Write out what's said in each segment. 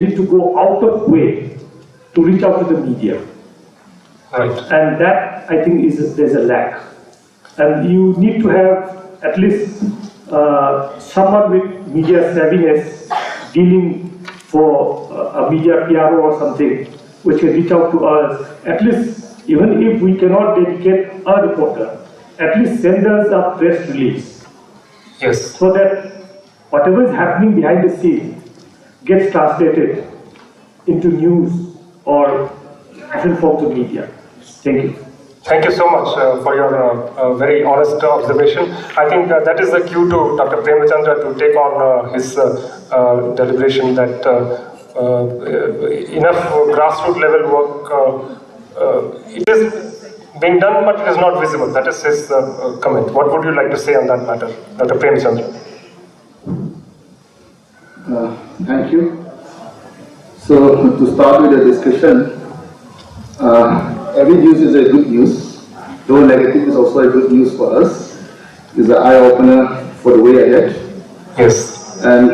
need to go out of way to reach out to the media. Right. And that, I think, there's a lack. And you need to have at least someone with media savviness dealing for a media PRO or something, which can reach out to us. At least, even if we cannot dedicate a reporter, at least send us a press release. Yes. So that whatever is happening behind the scene gets translated into news or different forms of media. Thank you. Thank you so much for your very honest observation. I think that is the cue to Dr. Premachandra to take on his deliberation that enough grassroots level work, it is being done but it is not visible. That is his comment. What would you like to say on that matter, Dr. Premachandra? Thank you. So to start with the discussion, every news is a good news. Though negative is also a good news for us. It's an eye-opener for the way ahead. Yes. And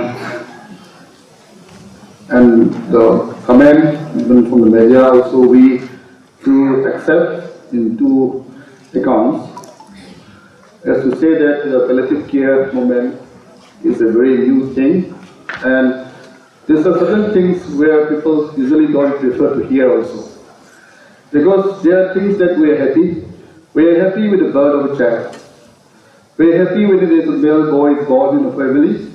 the comment even from the media also we to accept in two accounts as to say that the palliative care movement is a very new thing, and there are certain things where people usually don't prefer to hear also. Because there are things that we are happy. We are happy with the birth of a child. We are happy when a male boy is born in a family,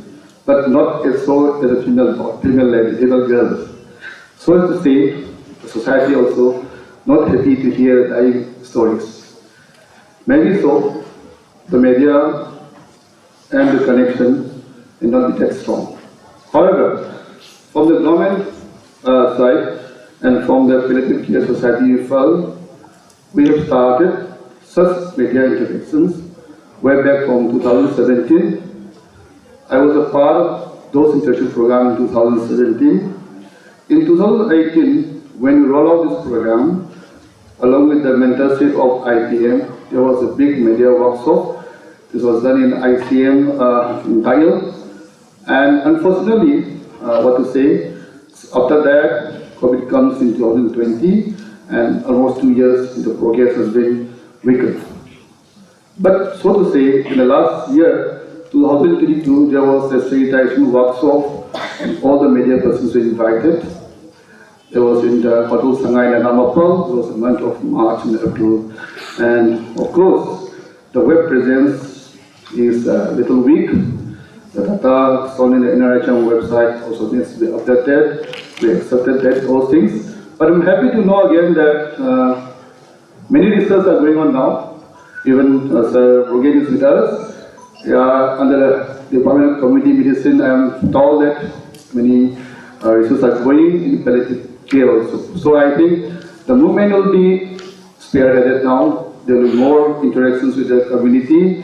but not as so as a female lady, female girl. So as to say, the society also not happy to hear dying stories. Maybe so, the media and the connection may not be that strong. However, from the government side and from the Palliative Care Society Imphal, we have started such media interactions way back from 2017. I was a part of those interaction programs in 2017. In 2018, when we rolled out this program, along with the mentorship of IPM, there was a big media workshop. This was done in ICM in Thailand. And unfortunately, what to say, after that, COVID comes in 2020, and almost 2 years the progress has been weakened. But so to say, in the last year, 2022, there was a sanitation workshop, and all the media persons were invited. There was in the Patul Sangai and Namapal, it was the month of March and April. And of course, the web presence is a little weak. The data shown in the Inauguration website also needs to be updated. We accepted that, those things. But I'm happy to know again that many research are going on now. Even Sir Rogan is with us. Under the Department of Community Medicine, I am told that many research are going in palliative care also. So I think the movement will be spearheaded now. There will be more interactions with the community.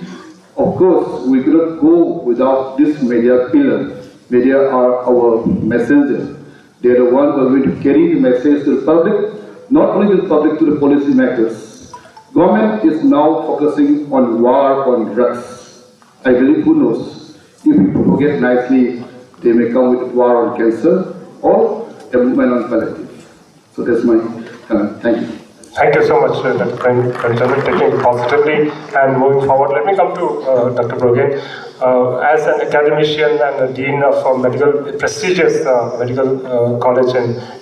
Of course, we cannot go without this media pillar. Media are our messengers. They are the ones who are going to carry the message to the public, not only to the public, to the policy makers. Government is now focusing on war on drugs. I believe, who knows, if people forget nicely, they may come with war on cancer or a movement on palliative. So that's my comment. Thank you. Thank you so much, Dr. Premachandra, taking it positively and moving forward. Let me come to Dr. Brogan. As an academician and a dean of a prestigious medical college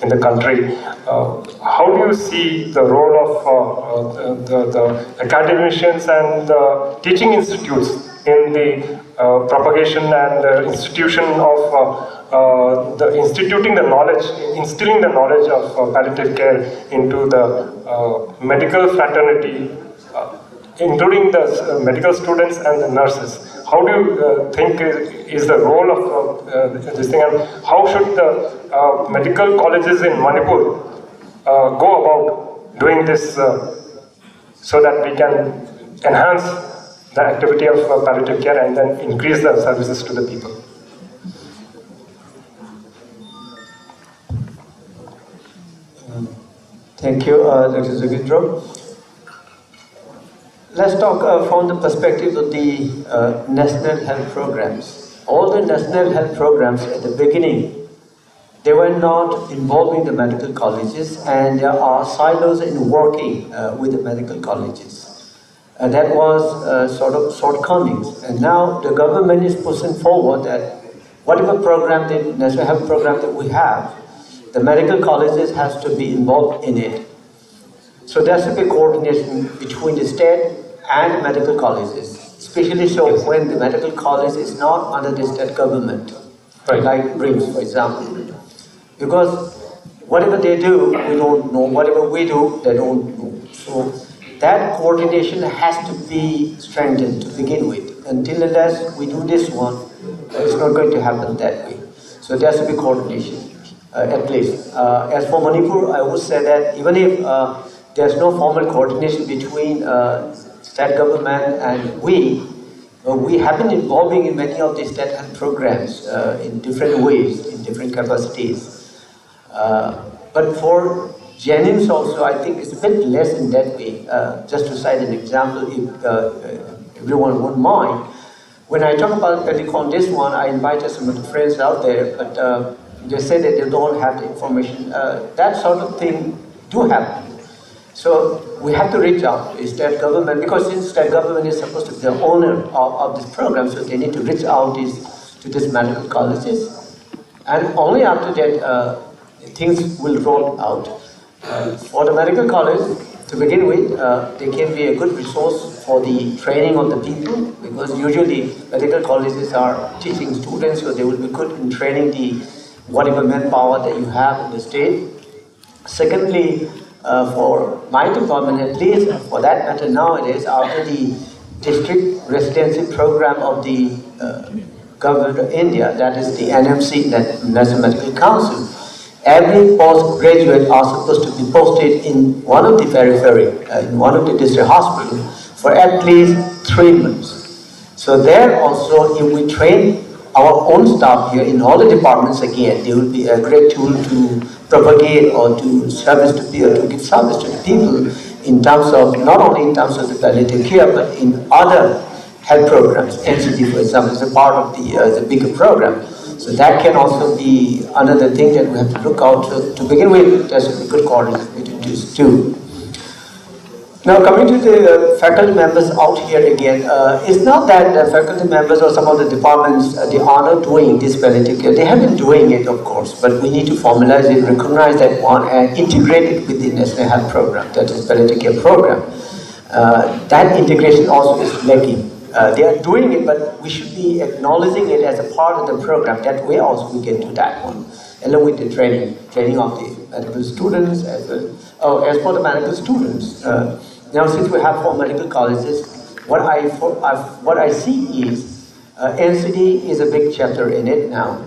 in the country, how do you see the role of the academicians and the teaching institutes in the propagation and institution of instilling the knowledge of palliative care into the medical fraternity, including the medical students and the nurses? How do you think is the role of this thing, and how should the medical colleges in Manipur go about doing this so that we can enhance the activity of palliative care and then increase the services to the people? Thank you, Dr. Zugindro. Let's talk from the perspective of the national health programs. All the national health programs at the beginning they were not involving the medical colleges, and there are silos in working with the medical colleges. That was sort of shortcomings. And now the government is pushing forward that whatever program, the national health program that we have, the medical colleges has to be involved in it. So there should be coordination between the state and medical colleges, especially so when the medical college is not under the state government, like RIMS, for example. Because whatever they do, we don't know. Whatever we do, they don't know. So that coordination has to be strengthened to begin with. Until unless we do this one, it's not going to happen that way. So there has to be coordination, at least. As for Manipur, I would say that even if there's no formal coordination between state government and we have been involving in many of the state health programs in different ways, in different capacities. But for Jennings also, I think it's a bit less in that way. Just to cite an example, if everyone won't mind, when I talk about PALLICON, this one, I invited some of the friends out there, but they say that they don't have the information. That sort of thing do happen. So we have to reach out to the state government, because since state government is supposed to be the owner of this program, so they need to reach out to these medical colleges. And only after that, things will roll out. For the medical college, to begin with, they can be a good resource for the training of the people, because usually medical colleges are teaching students, so they will be good in training the whatever manpower that you have in the state. Secondly, for my department, at least for that matter nowadays, after the district residency program of the government of India, that is the NMC, that National Medical Council, every postgraduate are supposed to be posted in one of the periphery, in one of the district hospitals for at least 3 months. So there also, if we train our own staff here in all the departments again, they will be a great tool to propagate or to service to people, to give service to the people in terms of, not only in terms of the palliative care, but in other health programs. NCD, for example, is a part of the bigger program. So that can also be another thing that we have to look out to begin with. There should be good coordination between these two. Now coming to the faculty members out here again, it's not that the faculty members or some of the departments, they are not doing this palliative care. They have been doing it, of course, but we need to formalize it, recognize that one, and integrate it with the National Health Program, that is palliative care program. That integration also is lacking. They are doing it, but we should be acknowledging it as a part of the program. That way also we can do that one, along with the training of the medical students as well. Oh, as for the medical students, now since we have 4 medical colleges, what I see is NCD is a big chapter in it now.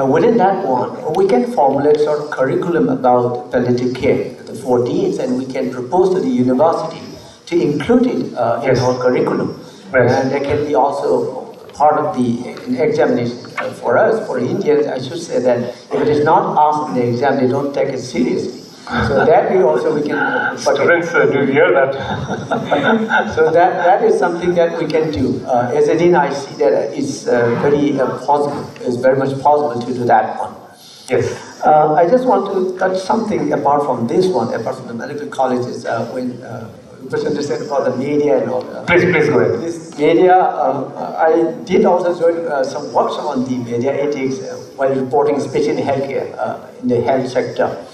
Within that one, we can formulate sort of curriculum about palliative care, the 4 Ds, and we can propose to the university to include it in our curriculum. Yes. And that can be also part of the examination. For us, for Indians, I should say that if it is not asked in the exam, they don't take it seriously. So that way also we can... Students, do you hear that? So that is something that we can do. As a dean, I see that it's very possible. It's very much possible to do that one. Yes. I just want to touch something apart from this one, apart from the medical colleges. When President said about the media and all. Please go ahead. This media, I did also join some workshop on the media ethics while reporting, especially in healthcare, in the health sector.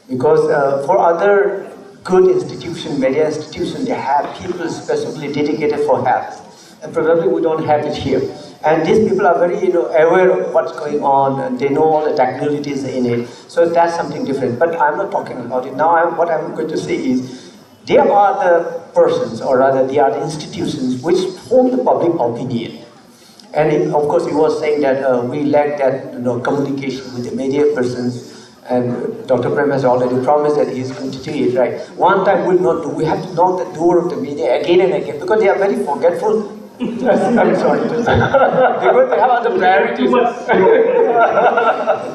Because for other good institutions, media institutions, they have people specifically dedicated for health. And probably we don't have it here. And these people are very aware of what's going on, and they know all the technicalities in it. So that's something different. But I'm not talking about it. Now what I'm going to say is, they are the persons, or rather they are the institutions which form the public opinion. And of course he was saying that we lack that communication with the media persons. And Dr. Prem has already promised that he is going to do it, right? One time we'll not do. We have to knock the door of the media again and again, because they are very forgetful. I'm sorry to say. Because they have other priorities.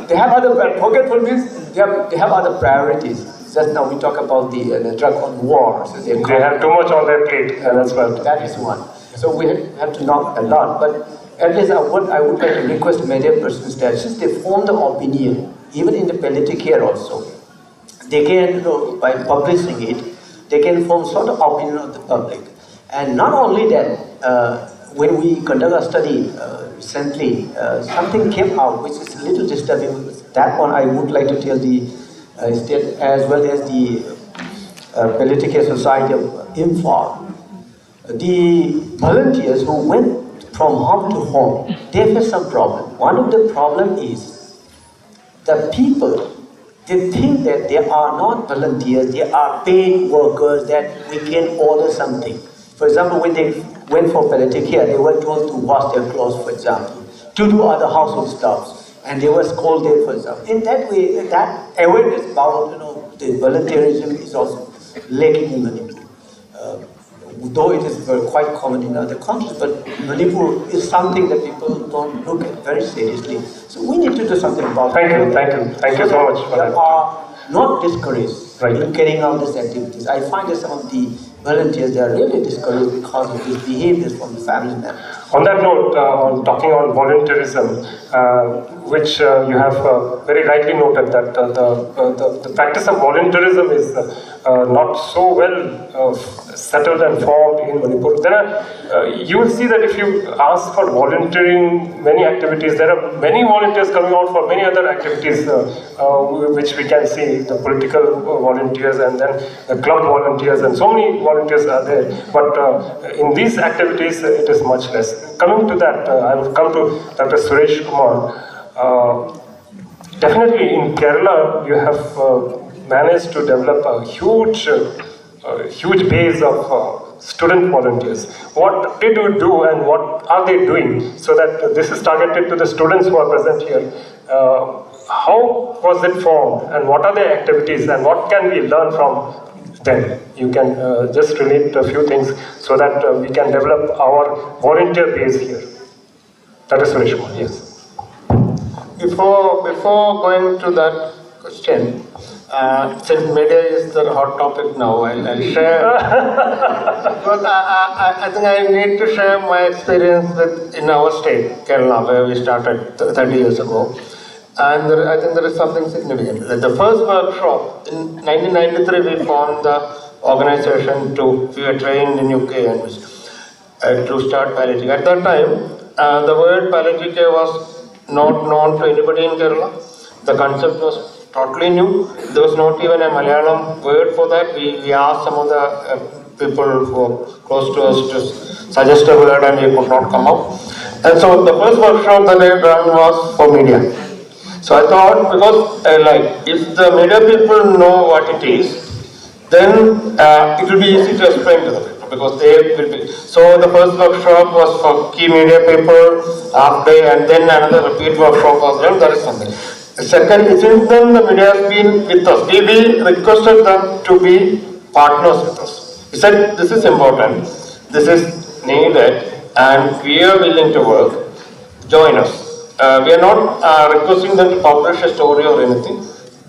They have other, forgetful means they have other priorities. Just now we talk about the drug on war. So they have too much on their plate. That's what. That is one. So we have to knock a lot. But at least what I would like to request media persons that since they form the opinion, even in the palliative care also. They can, by publishing it, they can form sort of opinion of the public. And not only that, when we conduct a study recently, something came out which is a little disturbing. That one I would like to tell the state as well as the Palliative Care Society of Imphal. The volunteers who went from home to home, they face some problem. One of the problem is the people, they think that they are not volunteers, they are paid workers, that we can order something. For example, when they went for palliative care, they were told to wash their clothes, for example, to do other household stuff, and they were scolded, for example. In that way, that awareness about the volunteerism is also lacking in Manipur. Though it is quite common in other countries, but Manipur is something that people don't look at very seriously. So we need to do something about Thank it. you so much for that. They are not discouraged in carrying out these activities. I find that some of the volunteers, they are really discouraged because of these behaviors from the family members. On that note, on talking on volunteerism, which you have very rightly noted that the practice of volunteerism is not so well settled and formed in Manipur. There are, you will see that if you ask for volunteering many activities, there are many volunteers coming out for many other activities which we can see, the political volunteers and then the club volunteers, and so many volunteers are there. But in these activities, it is much less. Coming to that, I will come to Dr. Suresh Kumar. Definitely in Kerala, you have managed to develop a huge base of student volunteers. What did you do and what are they doing so that this is targeted to the students who are present here? How was it formed and what are their activities and what can we learn from them? You can just relate a few things so that we can develop our volunteer base here. That is Suresh Kumar, yes. Before going to that question, since media is the hot topic now, I'll share. Because I think I need to share my experience in our state, Kerala, where we started 30 years ago. And I think there is something significant. The first workshop, in 1993, we formed the organization we were trained in UK and to start palliative. At that time, the word palliative care was not known to anybody in Kerala. The concept was totally new. There was not even a Malayalam word for that. We asked some of the people who were close to us to suggest a word and we could not come up. And so the first workshop that I done was for media. So I thought, because if the media people know what it is, then it will be easy to explain to the people because they will be. So the first workshop was for key media people, half day, and then another repeat workshop was done. That is something. Second, since then the media has been with us. We requested them to be partners with us. We said, this is important, this is needed, and we are willing to work. Join us. We are not requesting them to publish a story or anything.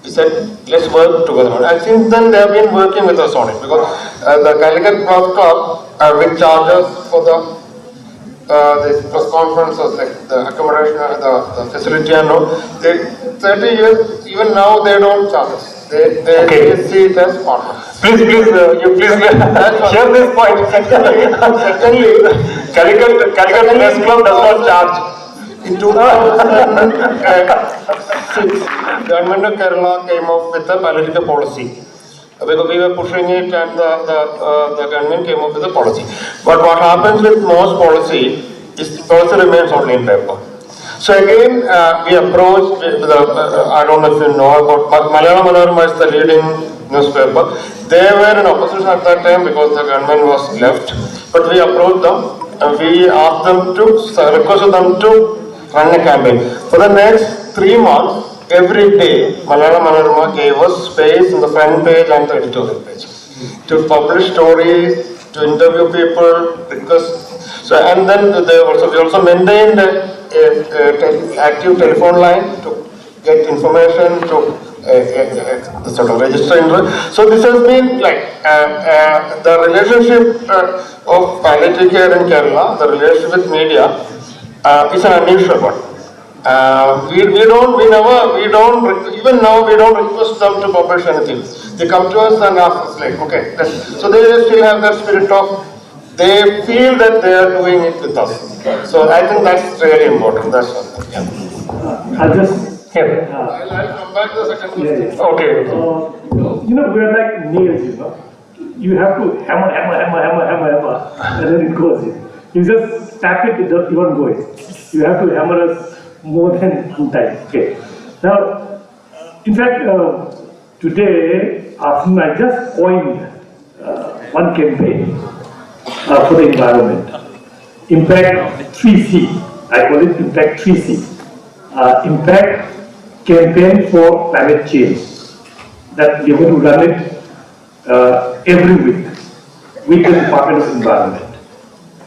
We said, let's work together. And since then, they have been working with us on it because the Calicut Club Club, which charges for the press conferences, like the accommodation, the facility and all, 30 years, even now they don't charge us. They see it as partner. Please, you share this point. Secondly, Calicut Press Club does not charge. In 2006, Government of Kerala came up with a palliative policy. Because we were pushing it and the government came up with a policy. But what happens with most policy is policy remains only in paper. So again, we approached, I don't know if you know about, Malayalam Manorama is the leading newspaper. They were in opposition at that time because the government was left. But we approached them and we asked them requested them to run a campaign. For the next 3 months, every day, Malayalam Manorama gave us space in the front page and the editorial page to publish stories, to interview people, request. So, and then we also maintained an active telephone line to get information, to sort of register. So this has been like the relationship of palliative care in Kerala, the relationship with media is an unusual one. Even now we don't request them to publish anything. They come to us and ask us like, okay, so they still have that spirit of, they feel that they are doing it with us. So I think that's really important, that's all. Yeah. I'll just, I'll come back to the second question. Okay. We're like nails, You have to hammer, and then it goes in. You just tap it, it doesn't even go in. You have to hammer us more than 2 times. Okay. Now, in fact, today afternoon I just coined one campaign for the environment. Impact 3C. I call it Impact 3C. Impact Campaign for Climate Change. That we're going to run it every week with the Department of Environment.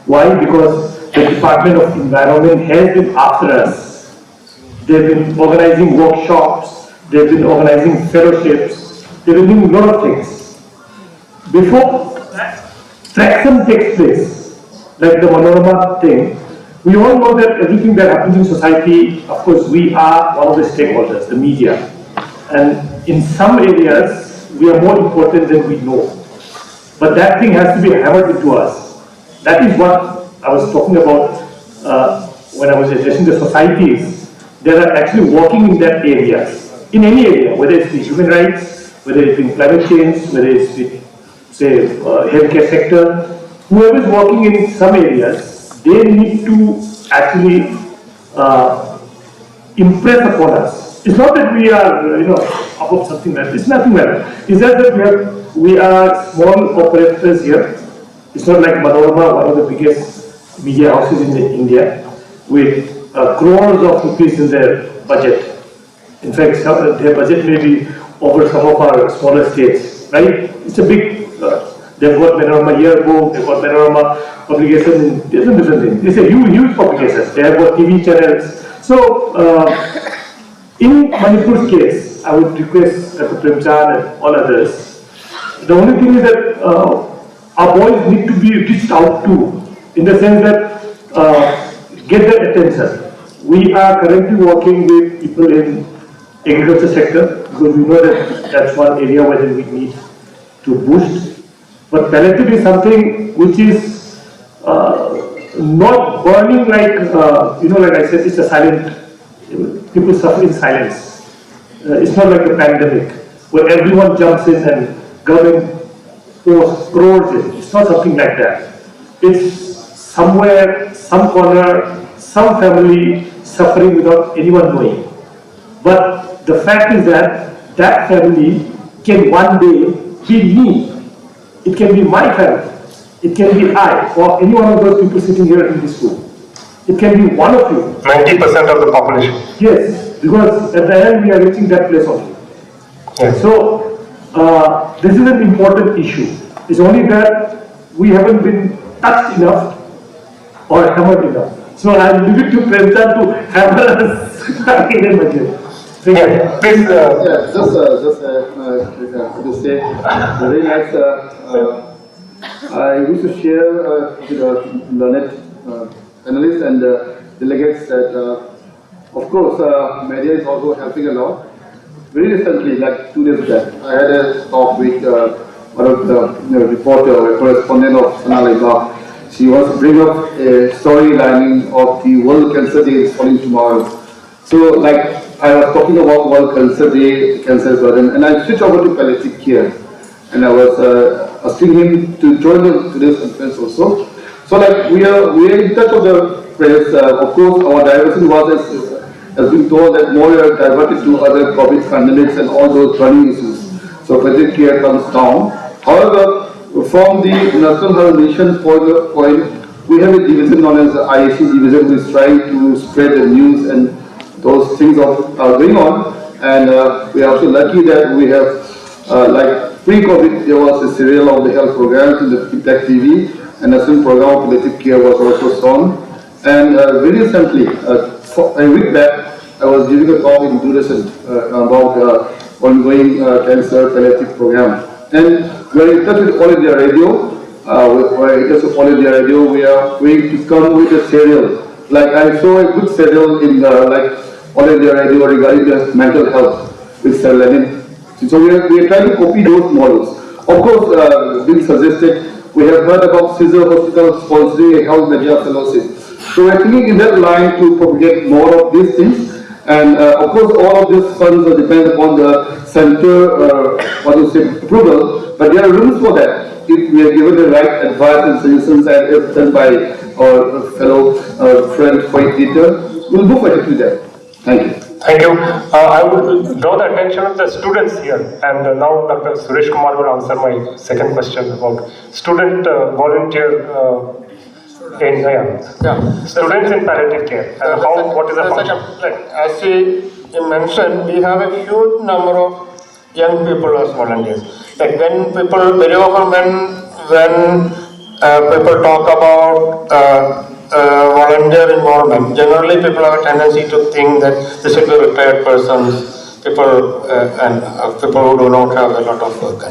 Why? Because the Department of Environment has been after us. They've been organizing workshops, they've been organizing fellowships, they've been doing a lot of things. Before traction takes place, like the Manorama thing, we all know that everything that happens in society, of course, we are one of the stakeholders, the media. And in some areas, we are more important than we know. But that thing has to be hammered into us. That is what I was talking about when I was addressing the societies that are actually working in that area. In any area, whether it's the human rights, whether it's in climate change, whether it's the, say, healthcare sector, whoever is working in some areas, they need to actually impress upon us. It's not that we are, above something like that. It's nothing like that. It's just that we are small operators here. It's not like Manorama, one of the biggest media houses in India, with crores of rupees in their budget. In fact, their budget may be over some of our smaller states, right? It's a big, they've got Manorama Yearbook, they've got Manorama publication in different things. It's a huge publication. They have got TV channels. So, in Manipur's case, I would request Dr. Premchand and all others, the only thing is that our boys need to be reached out to, in the sense that get their attention. We are currently working with people in agriculture sector, because we know that that's one area where we need to boost. But palliative is something which is not burning like, like I said, it's a silent, people suffer in silence. It's not like a pandemic, where everyone jumps in and government roars in. It's not something like that. It's somewhere, some corner, some family suffering without anyone knowing. But the fact is that that family can one day be me. It can be my family. It can be I, or any one of those people sitting here in this room. It can be one of you. 90% of the population. Yes, because at the end we are reaching that place only. Yes. So, this is an important issue. It's only that we haven't been touched enough or hammered enough. So I'll leave it to Premchand to hammer us again and again. Yeah, please. To say, very nice. I wish to share with the learned panelists and delegates that, of course, media is also helping a lot. Very recently, like 2 days back, I had a talk with one of the reporter, a correspondent of Sanaliba. She wants to bring up a storyline of the World Cancer Day is falling tomorrow. So, like, I was talking about World Cancer Day, cancer burden, and I switched over to palliative care. And I was asking him to join today's conference also. So, like, we are in touch with the press. Of course, our diversity has been told that more are diverted to other COVID pandemics and all those burning issues. So, palliative care comes down. However, from the National Health Mission point, we have a division known as the IAC division, which is trying to spread the news and those things are going on. And we are also lucky that we have, like pre-COVID, there was a serial of the health programs in the Impact TV, and a certain program of palliative care was also shown. And very recently, a week back, I was giving a talk in Inauguration about ongoing cancer palliative program. And we are in touch with All India Radio. We are in touch with All India Radio. We are going to come with a serial. Like I saw a good serial in like already their idea regarding the mental health with learning. So we are trying to copy those models. Of course, being suggested, we have heard about Caesar Hospital sponsoring a health media fellowship. So we are thinking in that line to propagate more of these things. And of course, all of these funds depend upon the center, approval, but there are rooms for that. If we are given the right advice and suggestions and if done by our fellow friend, White Peter, we'll move ahead with that. Thank you. Thank you. I would draw the attention of the students here, and now Dr. Suresh Kumar will answer my second question about student volunteer students in palliative care and what is the function? As he mentioned, we have a huge number of young people as volunteers. Like when people, very often when people talk about volunteer involvement, generally people have a tendency to think that this should be retired persons, people and people who do not have a lot of work.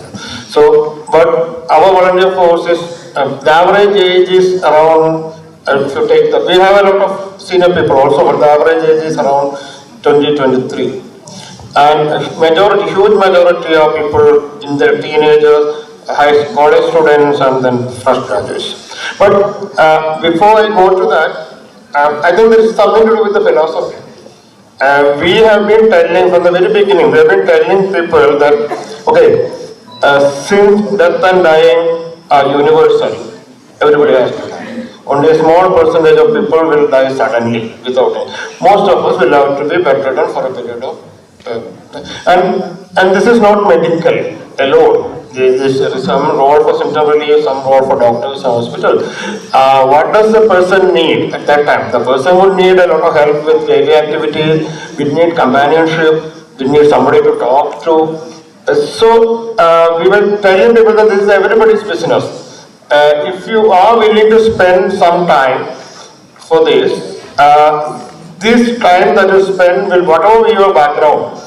So, but our volunteer force is, the average age is around, if you take we have a lot of senior people also, but the average age is around 20-23. And huge majority of people in their teenagers, college students and then fresh graduates. But before I go to that, I think there is something to do with the philosophy. We have been telling from the very beginning, we have been telling people that, okay, since death and dying are universal, everybody has to die. Only a small percentage of people will die suddenly, without it. Most of us will have to be bedridden for a period of and this is not medical alone. There is some role for symptom relief, some role for doctors in hospital. What does the person need at that time? The person would need a lot of help with daily activities, we need companionship, we need somebody to talk to. So we were telling people that this is everybody's business. If you are willing to spend some time for this time that you spend will, whatever your background,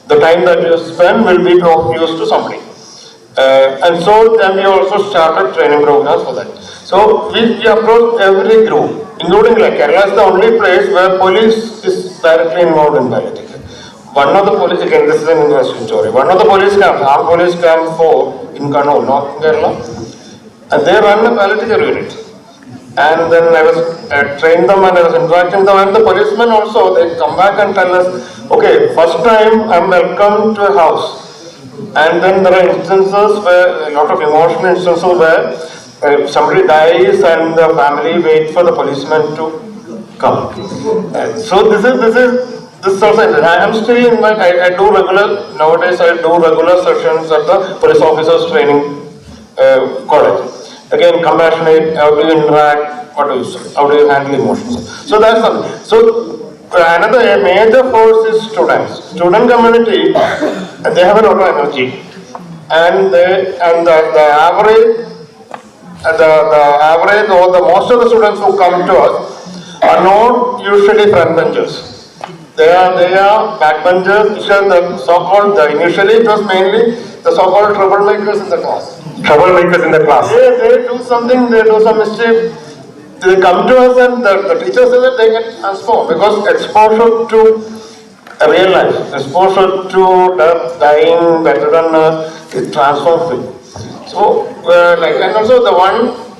the time that you spend will be of use to somebody. And so then we also started training programs for that. So we approached every group, including like Kerala is the only place where police is directly involved in palliative care. One of the police, again this is an interesting story, one of the police camps, armed police camp 4 in Kannur, North Kerala, and they run a palliative care unit. And then I was trained them and I was inviting them, and the policemen also, they come back and tell us, okay, first time I'm welcome to a house. And then there are instances where, a lot of emotional instances where somebody dies and the family waits for the policeman to come. So this is also, I am still in my, I do regular, nowadays I do regular sessions at the police officers training college. Again, compassionate, how do you interact, how do you handle emotions. So that's something. So another major force is students. Student community, they have a lot of energy, and the average or the most of the students who come to us are not usually front benchers. They are backbenchers, which are the so-called, initially it was mainly the so-called troublemakers in the class. Troublemakers in the class. They do something, they do some mischief, they come to us and the teachers say that they get transformed because exposure to real life, exposure to death, dying, bedridden, it transforms people. So, and also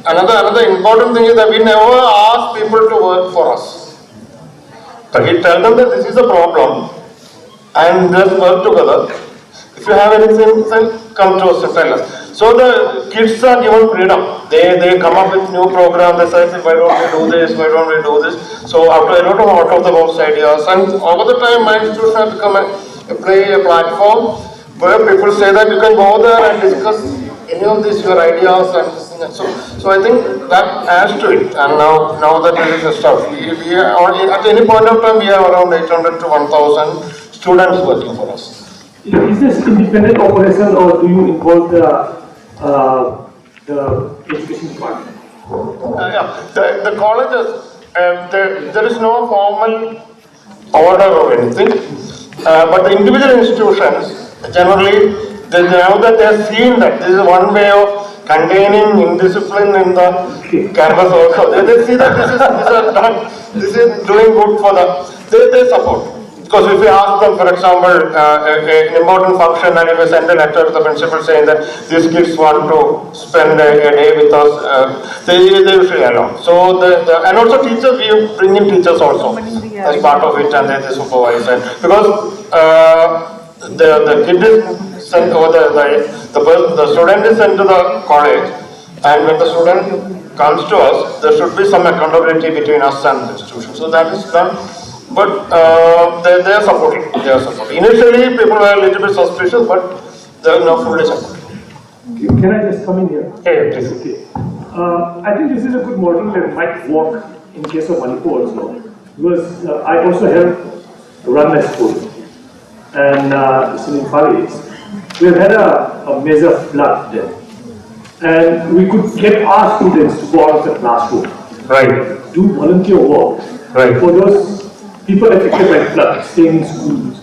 another important thing is that we never ask people to work for us. But we tell them that this is a problem and let's work together. If you have anything, then come to us and tell us. So the kids are given freedom. They come up with new programs. They say, why don't we do this? Why don't we do this? So after a lot of out-of-the-box ideas, and over the time, my institution has become a platform where people say that you can go there and discuss any of these your ideas and so I think that adds to it. And now that it is established, we are at any point of time we have around 800 to 1,000 students working for us. Is this independent operation or do you involve the education department? The colleges, there is no formal order or anything, but the individual institutions generally, now that they have seen that this is one way of containing indiscipline in the campus also, they see that this is doing good for the, they support. because if we ask them, for example, an important function, and if we send a letter to the principal saying that these kids want to spend a day with us, they usually allow. So and also teachers, we bring in teachers also as part of it, and they supervise. And because the kid is sent, or the student is sent to the college, and when the student comes to us, there should be some accountability between us and the institution. So that is done. But they are supporting. They are supporting. Initially, people were a little bit suspicious, but they are now fully supporting. Can I just come in here? Yeah, please. Okay. I think this is a good model that might work in case of Manipur also, because I also help run a school, and it's in Imphal. We have had a major flood there, and we could get our students to go out of the classroom, Right. do volunteer work Right. for those people affected by flood, staying in schools,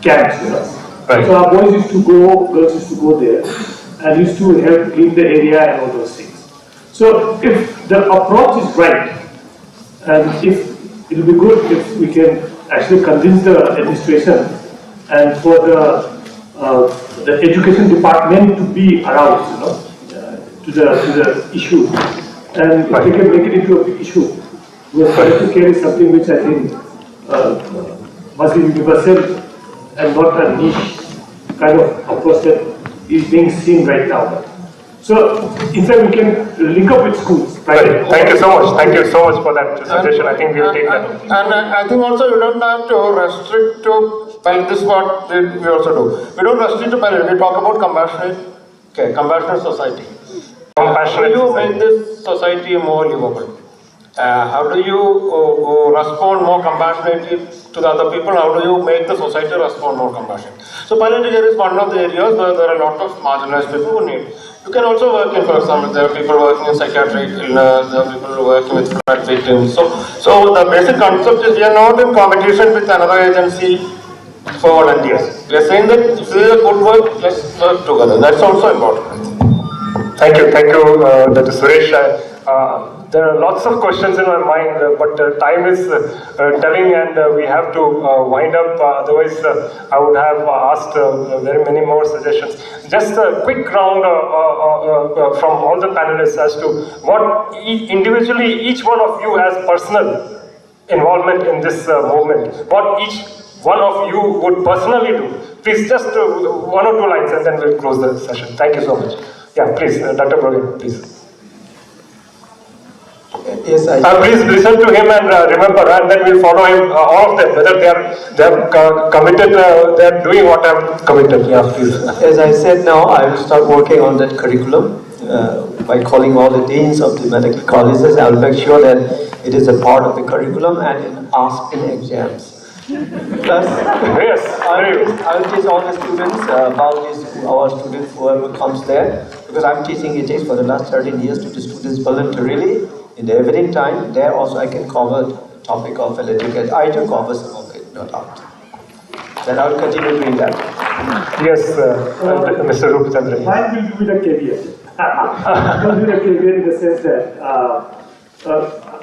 camps, Right. So our boys used to go, girls used to go there, and used to help clean the area and all those things. So if the approach is right, and if it will be good if we can actually convince the administration and for the education department to be around, to the issue, and if we can make it into a big issue. Because parental care is something which I think must be universal and not a niche kind of approach that is being seen right now. So, in fact, we can link up with schools. Right. Thank you so much. Thank you so much for that suggestion. I think we will take that. And I think also you don't have to restrict to, well, this is what we also do. We don't restrict to parents. We talk about compassionate society. How do you make this society more livable? How do you respond more compassionately to the other people? How do you make the society respond more compassionately? So palliative care is one of the areas where there are a lot of marginalized people who need. You can also work in, for example, there are people working in psychiatric illness, there are people working with flood victims. So the basic concept is we are not in competition with another agency for volunteers. We are saying that if there is a good work, let's work together. That's also important. Thank you, Dr. Suresh. There are lots of questions in my mind, but time is telling, and we have to wind up. Otherwise, I would have asked very many more suggestions. Just a quick round from all the panelists as to what individually each one of you has personal involvement in this movement. What each one of you would personally do. Please, just 1 or 2 lines, and then we'll close the session. Thank you so much. Yeah, please, Dr. Brogan, please. Yes, please listen to him and remember, and then we'll follow him, all of them, whether they are committed, they are doing what I am committed. Yeah, please. As I said now, I will start working on that curriculum by calling all the deans of the medical colleges. I will make sure that it is a part of the curriculum and asked in exams. Plus, yes, I will teach all the students about this, our students, whoever comes there, because I'm teaching ethics for the last 13 years to the students voluntarily. In the evening time, there also I can cover the topic of ethics. I do cover some of it, no doubt. Then I will continue doing that. Yes, Mr. Rupachandra. Mine will be with a caveat. Will be a caveat in the sense that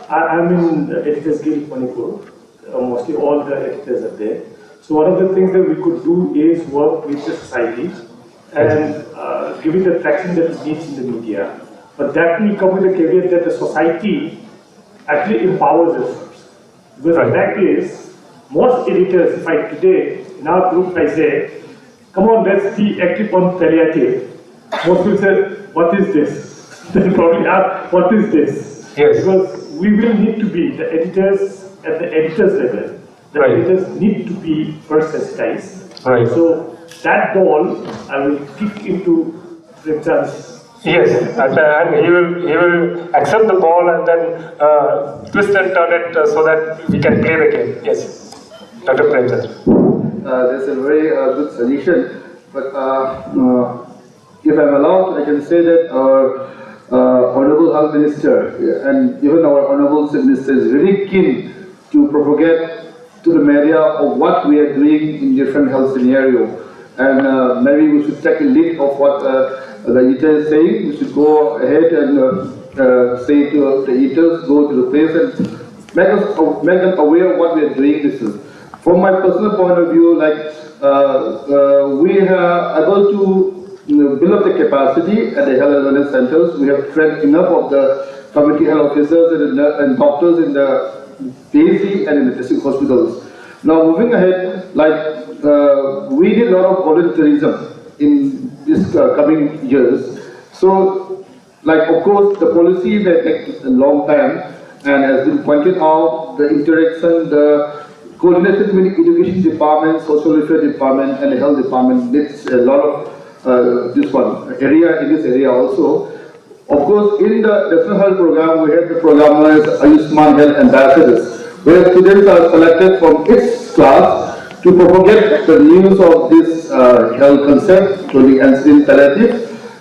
I'm in the Editors Guild Manipur. Mostly all the editors are there. So one of the things that we could do is work with the society and give it the traction that it needs in the media. But that will come with the caveat that the society actually empowers us. Because the fact is, most editors, if I today, in our group, I say, come on, let's be active on palliative. Most people say, what is this? They'll probably ask, what is this? Yes. Because we will need to be, the editors, at the editor's level, the editors need to be first sensitized. Right. So that ball, I will kick into Premchand's. Yes, and he will accept the ball and then twist and turn it so that we can play the game. Yes, Dr. Premchand. That's a very good suggestion. But if I'm allowed, I can say that our Honorable Health Minister and even our Honorable Chief Minister is very keen to propagate to the media of what we are doing in different health scenarios. And maybe we should take a lead of what the editor is saying. We should go ahead and say to the editors, go to the press and make them aware of what we are doing. This is, from my personal point of view, like we are able to build up the capacity at the health and wellness centers. We have trained enough of the community health officers and doctors in the PAC and in the district hospitals. Now moving ahead, like we did a lot of volunteerism in this coming years. So, like of course, the policy may take a long time, and as been pointed out, the interaction, the coordination with the education department, social welfare department, and the health department needs a lot of in this area also. Of course, in the national health program, we have the program known as Ayushman Health Ambassadors, where students are selected from each class to propagate the news of this health concept, including insulin palliative.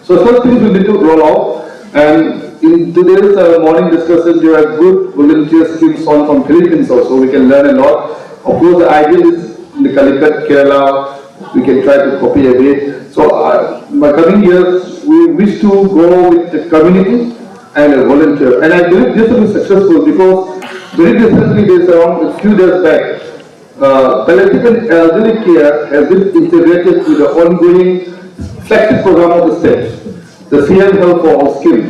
So such things we need to roll out. And in today's morning discussion, there are good volunteer schemes on from Philippines also. We can learn a lot. Of course, the ideal is in the Calicut, Kerala, we can try to copy a bit. So my coming years, we wish to go with the community and a volunteer. And I believe this will be successful because very recently, there's around a few days back, palliative and elderly care has been integrated with the ongoing flagship program of the state, the CM Health for All scheme.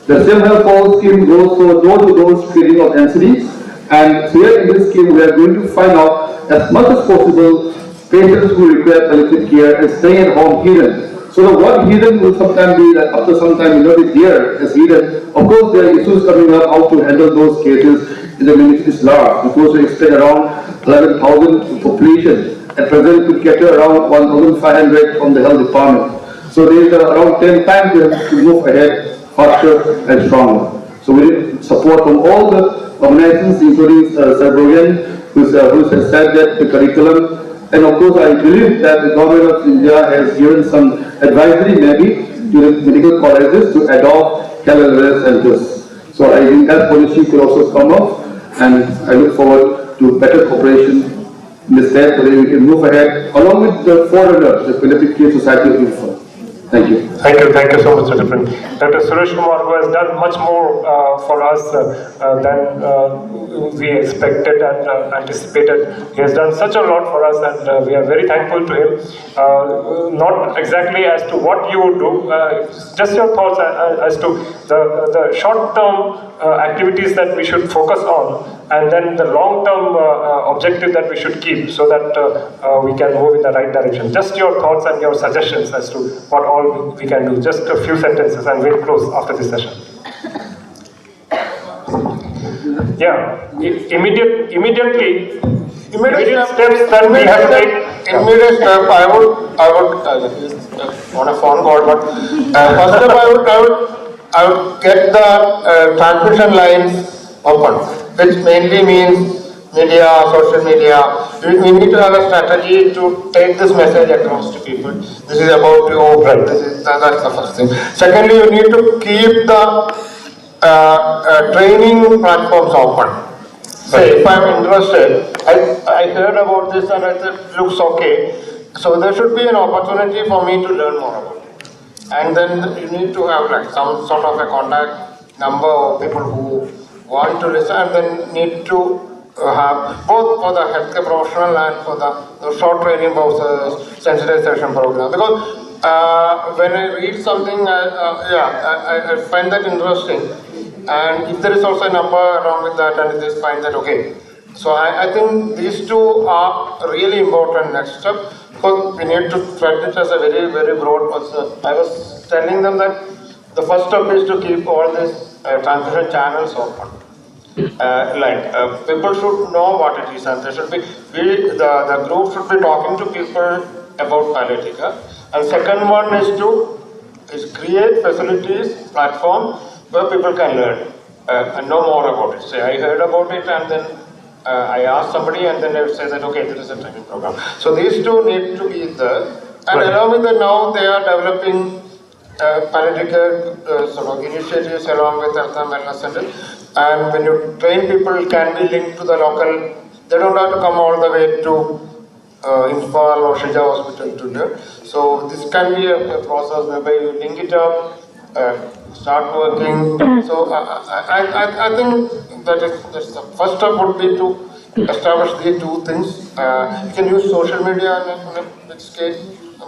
The CM Health for All scheme goes for door-to-door screening of NCDs, and here in this scheme we are going to find out as much as possible patients who require palliative care and stay at home hidden. So the word hidden will sometimes be that after some time will not be there as hidden. Of course, there are issues coming up how to handle those cases. The community is large because we expect around 11,000 population. At present, we cater around 1,500 from the health department. So there is around 10 times we have to move ahead faster and stronger. So we need support from all the organizations, including Sarbogan, who has said that the curriculum. And of course, I believe that the government of India has given some advisory maybe to the medical colleges to adopt health and wellness centers. So I think that policy could also come up, and I look forward to better cooperation in the state so that we can move ahead along with the forerunner, the Palliative Care Society of Imphal. Thank you. Thank you so much, Dr. Prince. Dr. Suresh Kumar, who has done much more for us than we expected and anticipated. He has done such a lot for us, and we are very thankful to him. Not exactly as to what you would do, just your thoughts as to the short-term activities that we should focus on, and then the long-term objective that we should keep so that we can move in the right direction. Just your thoughts and your suggestions as to what all we can do. Just a few sentences and we'll close after this session. Yeah, immediately steps that we have to take. Immediate step, I would on a phone call, but first step I would get the transmission lines open, which mainly means media, social media. We need to have a strategy to take this message across to people. This is about you, right? That's the first thing. Secondly, you need to keep the training platforms open. Say, if I'm interested, I heard about this and I thought it looks okay. So there should be an opportunity for me to learn more about it. And then you need to have like some sort of a contact number of people who want to listen, and then need to have both for the healthcare professional and for the short training courses, sensitization program. Because when I read something, I find that interesting. And if there is also a number along with that, and they find that okay. So I think these two are really important next step. Because we need to treat it as a very, very broad process. I was telling them that the first step is to keep all these transmission channels open. People should know what it is, and there should be the group should be talking to people about palliative care. And second one is create facilities, platform where people can learn and know more about it. Say I heard about it, and then I asked somebody, and then they would say that okay, there is a training program. So these two need to be there, and along with that, now they are developing palliative care sort of initiatives along with health and wellness centers. And when you train people, can be linked to the local. They don't have to come all the way to Imphal or Shija Hospital to do. So this can be a process whereby you link it up start working. So I think that's the first step would be to establish these two things. You can use social media on a big scale,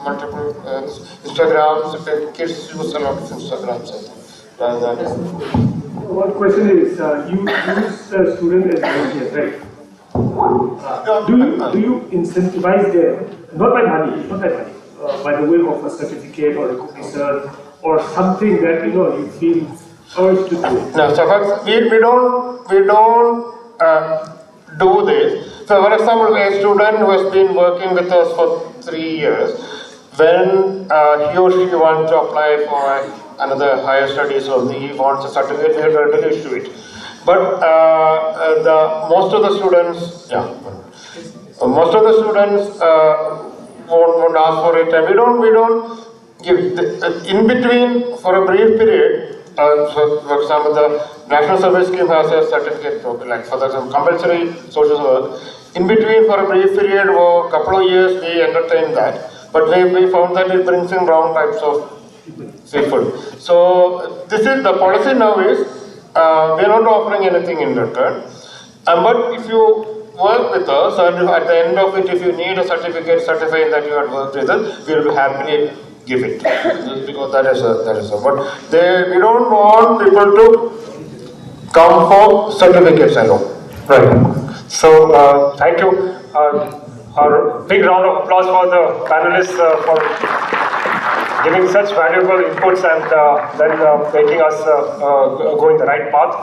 multiple Instagrams. Kids use a lot of Instagrams, I think. One question is, you use the student as volunteers, right? Do you incentivize them, not by money, by the way of a certificate or recognition or something that you feel urged to do? No, so first, we don't do this. So for example, a student who has been working with us for 3 years, when he or she wants to apply for another higher studies or he wants a certificate, we are going to issue it. But most of the students won't ask for it, and we don't give in between for a brief period. So for example, the National Service Scheme has a certificate program, like for example, compulsory social work. In between for a brief period or a couple of years, we entertain that. But we found that it brings in wrong types of people. So this is the policy now is we are not offering anything in return. But if you work with us and at the end of it, if you need a certificate certifying that you had worked with us, we will happily give it. Just because that is a. But we don't want people to come for certificates alone. Right. So thank you. A big round of applause for the panelists for giving such valuable inputs and then making us go in the right path.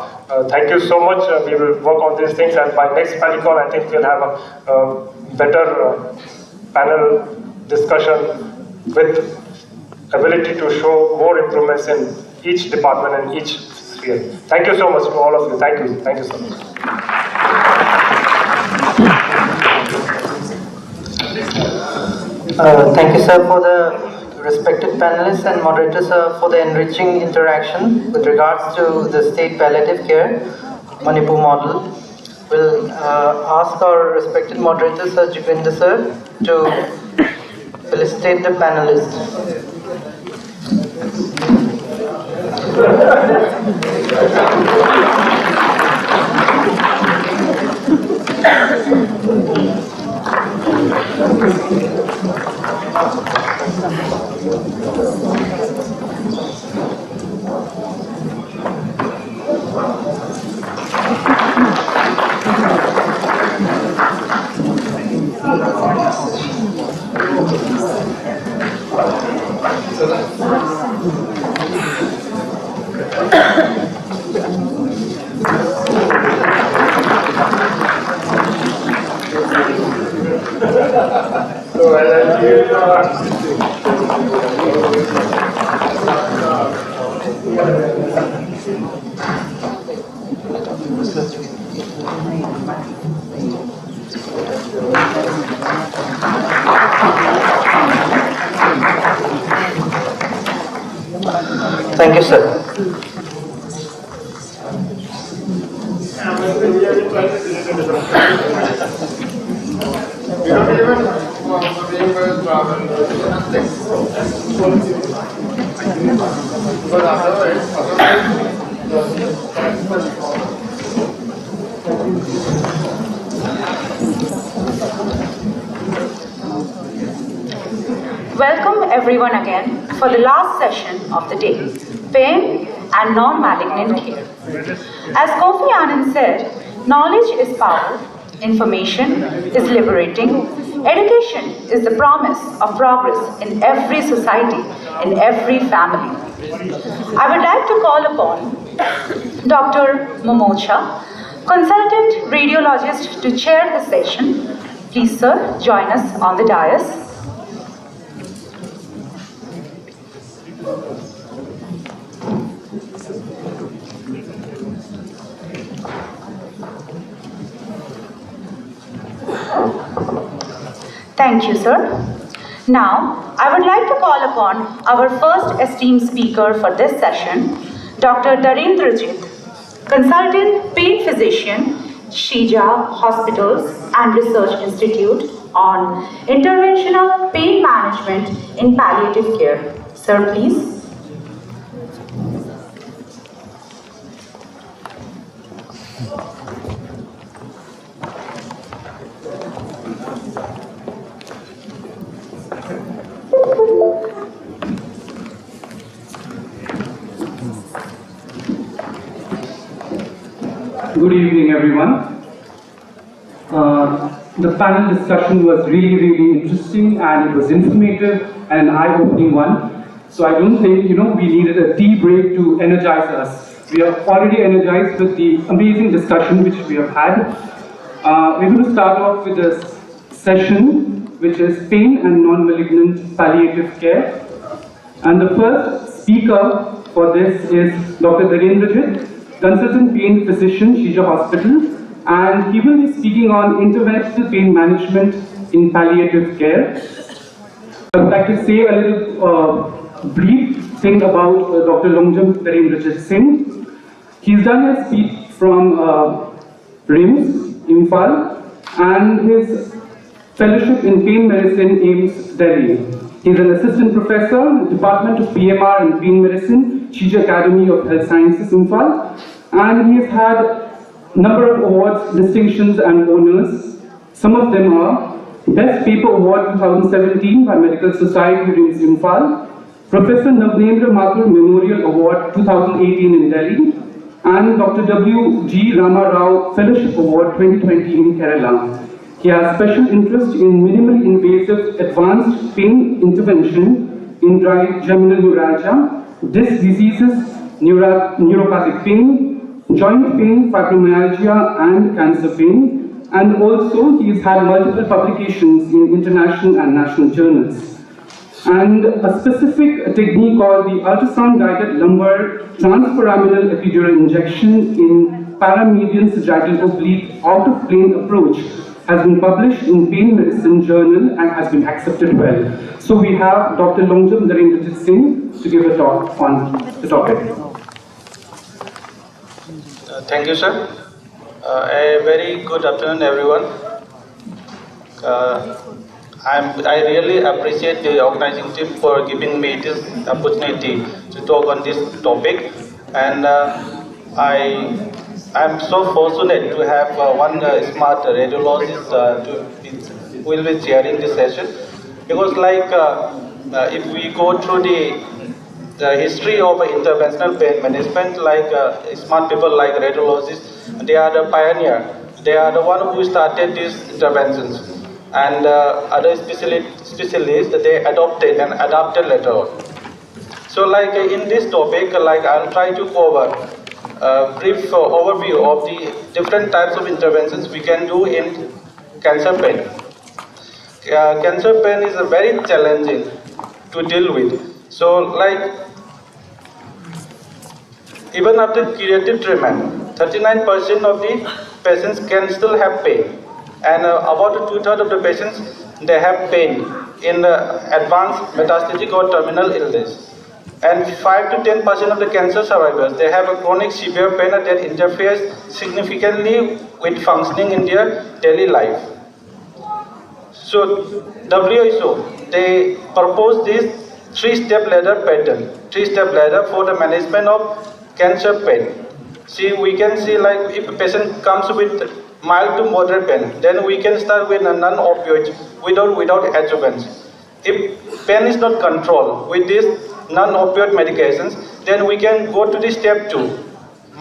Thank you so much. We will work on these things, and by next PALLICON, I think we'll have a better panel discussion with ability to show more improvements in each department and each sphere. Thank you so much to all of you. Thank you. Thank you so much. Thank you, sir, for the respected panelists and moderators for the enriching interaction with regards to the state palliative care Manipur model. We'll ask our respected moderator, Sir Jubilee sir, to felicitate the panelists. Thank you, sir. Welcome everyone again for the last session of the day, pain and non-malignant care. As Kofi Annan said, knowledge is power, information is liberating, education is the promise of progress in every society, in every family. I would like to call upon Dr. Momocha, consultant radiologist, to chair the session. Please, sir, join us on the dais. Thank you, sir. Now, I would like to call upon our first esteemed speaker for this session, Dr. Dharendrajit, consultant pain physician, Shija Hospitals and Research Institute on interventional pain management in palliative care. Sir, please. Good evening, everyone. The panel discussion was really interesting, and it was informative and an eye-opening one. So I don't think, we needed a tea break to energize us. We are already energized with the amazing discussion which we have had. We're going to start off with a session which is pain and non-malignant palliative care. And the first speaker for this is Dr. Dharendrajit, consultant pain physician, Shija Hospital, and he will be speaking on interventional pain management in palliative care. I would like to say a little brief thing about Dr. Longjam Dharendrajit Singh. He's done his speech from RIMS, Imphal, and his fellowship in pain medicine, AIMS, Delhi. He's an assistant professor, Department of PMR and Pain Medicine, Shija Academy of Health Sciences, Imphal, and he has had number of awards, distinctions and honors. Some of them are Best Paper Award 2017 by Medical Society RIMS Imphal, Professor Navnendra Mathur Memorial Award 2018 in Delhi, and Dr. W. G. Rama Rao Fellowship Award 2020 in Kerala. He has special interest in minimally invasive advanced pain intervention in dry germinal neuralgia, disc diseases, neuropathic pain, joint pain, fibromyalgia, and cancer pain. And also, he has had multiple publications in international and national journals. And a specific technique called the ultrasound-guided lumbar transforaminal epidural injection in paramedian sagittal oblique out-of-plane approach has been published in Pain Medicine Journal and has been accepted well. So we have Dr. Longjam Dharendrajit Singh to give a talk on the topic. Thank you, sir. A very good afternoon, everyone. I really appreciate the organizing team for giving me this opportunity to talk on this topic, and I'm so fortunate to have one smart radiologist who will be chairing this session, because if we go through the history of interventional pain management, smart people like radiologists, they are the pioneer. They are the one who started these interventions, and other specialists they adopted and adapted later on. So in this topic, I'll try to cover a brief overview of the different types of interventions we can do in cancer pain. Cancer pain is very challenging to deal with. So even after curative treatment, 39% of the patients can still have pain, and about 2/3 of the patients they have pain in advanced metastatic or terminal illness. And 5 to 10% of the cancer survivors, they have a chronic severe pain that interferes significantly with functioning in their daily life. So WHO, they proposed this 3-step ladder pattern, 3-step ladder for the management of cancer pain. See, we can see if a patient comes with mild to moderate pain, then we can start with a non-opioid without adjuvants. If pain is not controlled with these non-opioid medications, then we can go to the step 2,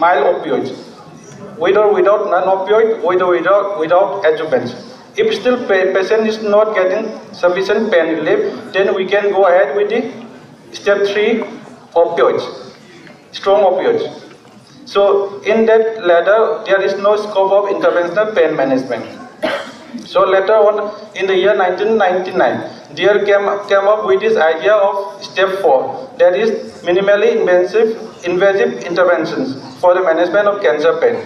mild opioids, without non-opioid, without adjuvants. If still patient is not getting sufficient pain relief, then we can go ahead with the step 3, opioids, strong opioids. So in that ladder, there is no scope of interventional pain management. So later on, in the year 1999, Deere came up with this idea of step 4, that is minimally invasive interventions for the management of cancer pain.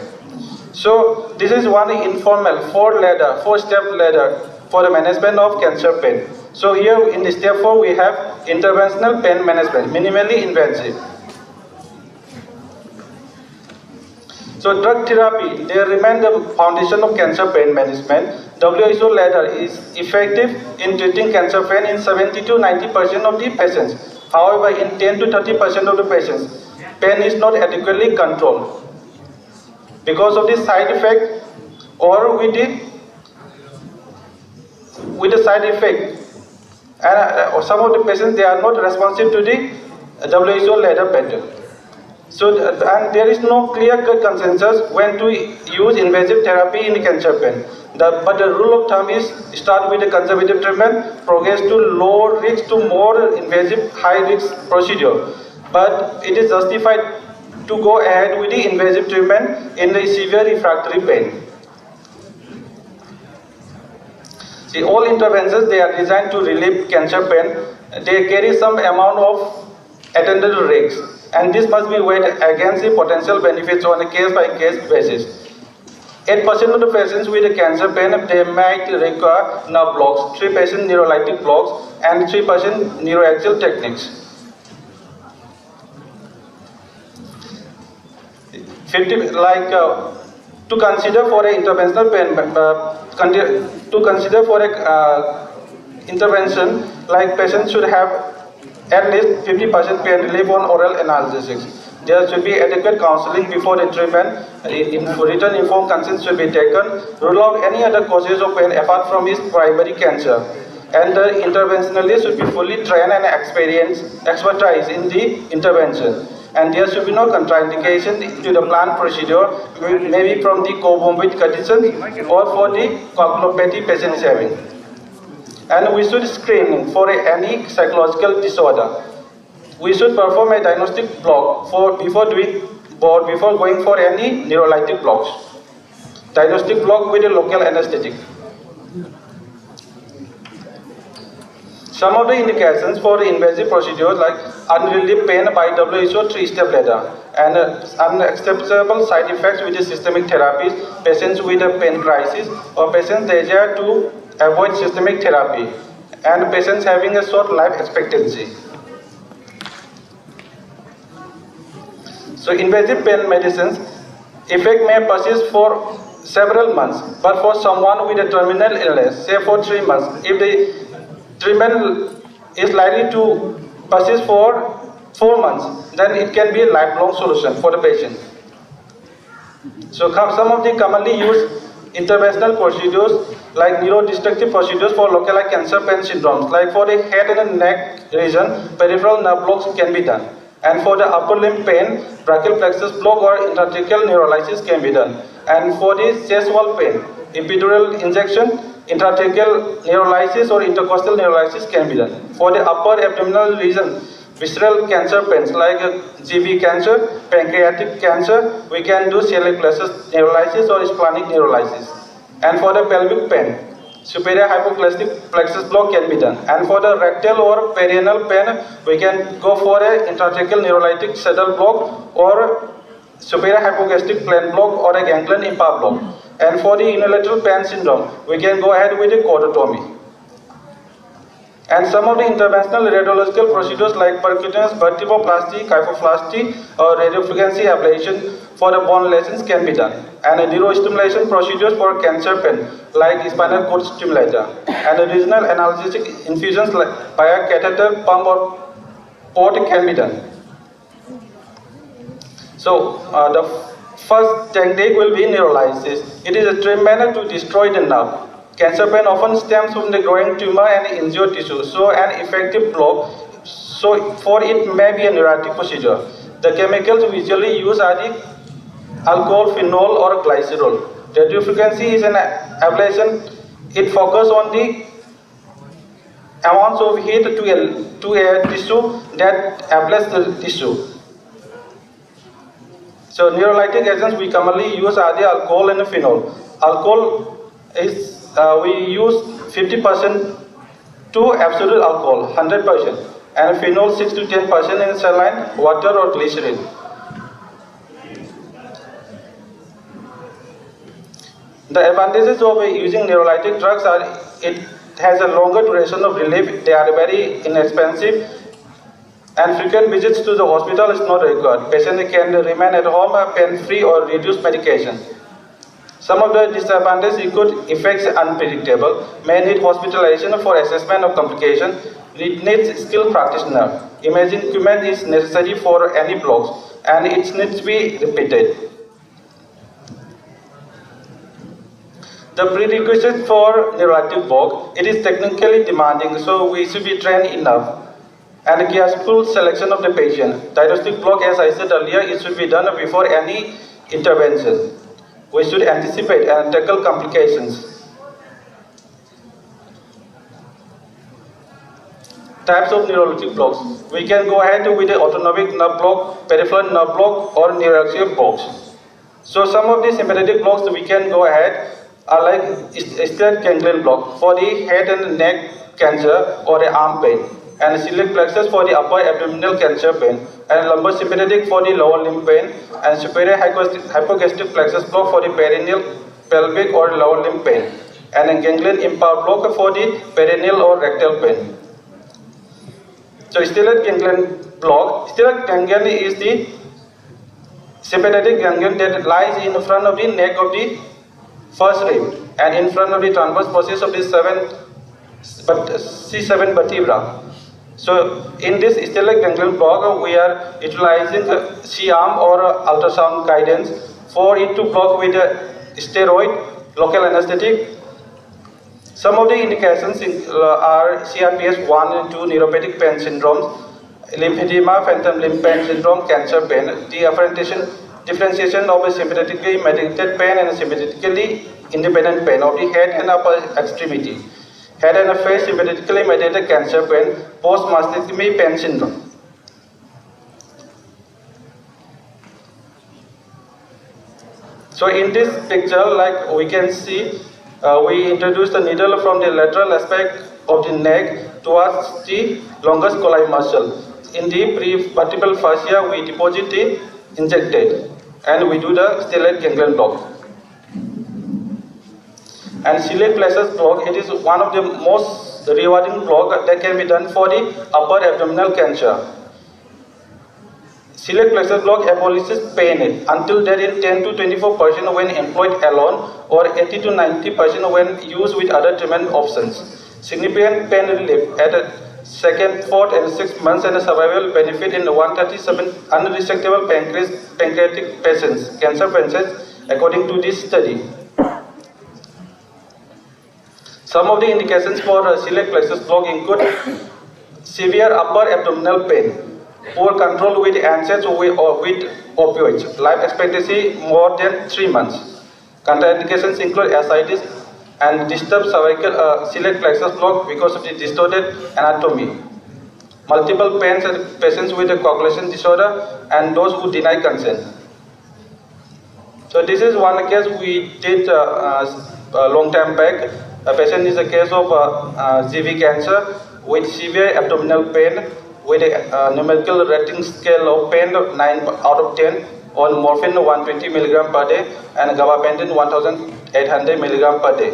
So this is one informal 4-step ladder for the management of cancer pain. So here in the step 4, we have interventional pain management, minimally invasive. So drug therapy, they remain the foundation of cancer pain management. WHO ladder is effective in treating cancer pain in 70 to 90% of the patients. However, in 10 to 30% of the patients, pain is not adequately controlled because of the side effect or with the side effect. And some of the patients, they are not responsive to the WHO ladder pattern. So, and there is no clear-cut consensus when to use invasive therapy in cancer pain. But the rule of thumb is start with a conservative treatment, progress to low risk to more invasive high-risk procedure. But it is justified to go ahead with the invasive treatment in the severe refractory pain. See, all interventions, they are designed to relieve cancer pain. They carry some amount of attendant risks, and this must be weighed against the potential benefits on a case-by-case basis. 8% of the patients with cancer pain, they might require nerve blocks, 3% neurolytic blocks, and 3% neuroaxial techniques. 50, to consider for an interventional pain, to consider for a intervention, like patients should have at least 50% pain relief on oral analgesics. There should be adequate counseling before the treatment. Written informed consent should be taken. Rule out any other causes of pain apart from his primary cancer. And the interventionalist should be fully trained and expertise in the intervention. And there should be no contraindication to the planned procedure, maybe from the comorbid condition or for the coagulopathy patient is having. And we should screen for any psychological disorder. We should perform a diagnostic block before going for any neurolytic blocks. Diagnostic block with a local anesthetic. Some of the indications for invasive procedures like unrelieved pain by WHO 3-step ladder and unacceptable side effects with the systemic therapies, patients with a pain crisis or patients desire to avoid systemic therapy and patients having a short life expectancy. So invasive pain medicines effect may persist for several months, but for someone with a terminal illness, say for 3 months, if the treatment is likely to persist for 4 months, then it can be a lifelong solution for the patient. So some of the commonly used interventional procedures like neurodestructive procedures for localized cancer pain syndromes, like for the head and neck region, peripheral nerve blocks can be done. And for the upper limb pain, brachial plexus block or intratracheal neurolysis can be done. And for the chest wall pain, epidural injection, intratracheal neurolysis or intercostal neurolysis can be done. For the upper abdominal region, visceral cancer pains like GV cancer, pancreatic cancer, we can do celiac plexus neurolysis or splenic neurolysis. And for the pelvic pain, superior hypoglycemic plexus block can be done. And for the rectal or perianal pain, we can go for a intratracheal neurolytic saddle block or superior hypogastric plane block or a ganglion Imphal block. And for the unilateral pain syndrome, we can go ahead with a cordotomy. And some of the interventional radiological procedures like percutaneous vertebroplasty, kyphoplasty, or radiofrequency ablation for the bone lesions can be done. And neurostimulation procedures for cancer pain like spinal cord stimulator. And regional analgesic infusions like by a catheter, pump, or port can be done. So the first technique will be neurolysis. It is a treatment to destroy the nerve. Cancer pain often stems from the growing tumor and injured tissue, so an effective block, so for it may be a neurolytic procedure. The chemicals we usually use are the alcohol, phenol, or glycerol. Radiofrequency is an ablation. It focuses on the amounts of heat to a tissue that ablates the tissue. So neurolytic agents we commonly use are the alcohol and the phenol. Alcohol is we use 50% to absolute alcohol, 100%, and phenol 6 to 10% in saline, water, or glycerin. The advantages of using neurolytic drugs are it has a longer duration of relief, they are very inexpensive, and frequent visits to the hospital is not required. Patient can remain at home pain-free or reduce medication. Some of the disadvantages include effects unpredictable, may need hospitalization for assessment of complication, it needs skilled practitioner. Imaging equipment is necessary for any blocks and it needs to be repeated. The prerequisite for neurolytic block, it is technically demanding, so we should be trained enough. and careful selection of the patient. Diagnostic block, as I said earlier, it should be done before any intervention. We should anticipate and tackle complications. Types of neurologic blocks. We can go ahead with the autonomic nerve block, peripheral nerve block, or neuralgia blocks. So some of the sympathetic blocks we can go ahead are like stellate ganglion block for the head and neck cancer or the arm pain, and celiac plexus for the upper abdominal cancer pain, and lumbar sympathetic for the lower limb pain, and superior hypogastric plexus block for the perineal, pelvic or lower limb pain, and a ganglion Imphal block for the perineal or rectal pain. So stellate ganglion block, stellate ganglion is the sympathetic ganglion that lies in front of the neck of the first rib and in front of the transverse process of the C7 vertebra. So in this stellate ganglion block, we are utilizing C-arm or ultrasound guidance for it to block with steroid, local anesthetic. Some of the indications are CRPS 1 and 2 neuropathic pain syndromes, lymphedema, phantom limb pain syndrome, cancer pain, differentiation of a sympathetically mediated pain and sympathetically independent pain of the head and upper extremity, head and face sympathetically mediated cancer pain, post-mastectomy pain syndrome. So in this picture, like we can see, we introduce the needle from the lateral aspect of the neck towards the longus colli muscle. In the prevertebral fascia, we deposit the injected, and we do the stellate ganglion block. And celiac plexus block, it is one of the most rewarding block that can be done for the upper abdominal cancer. Celiac plexus block abolishes pain until there is 10 to 24% when employed alone, or 80 to 90% when used with other treatment options. Significant pain relief at the second, fourth, and 6 months, and a survival benefit in 137 unresectable pancreatic patients, cancer patients, according to this study. Some of the indications for celiac plexus block include severe upper abdominal pain, poor control with NSAIDs or with opioids, life expectancy more than 3 months. Contraindications include ascites and disturbed cervical celiac plexus block because of the distorted anatomy, multiple pains and patients with a coagulation disorder, and those who deny consent. So this is one case we did a long time back. A patient is a case of CV cancer with severe abdominal pain with a numerical rating scale of pain of 9 out of 10 on morphine 120 mg per day and gabapentin 1800 mg per day.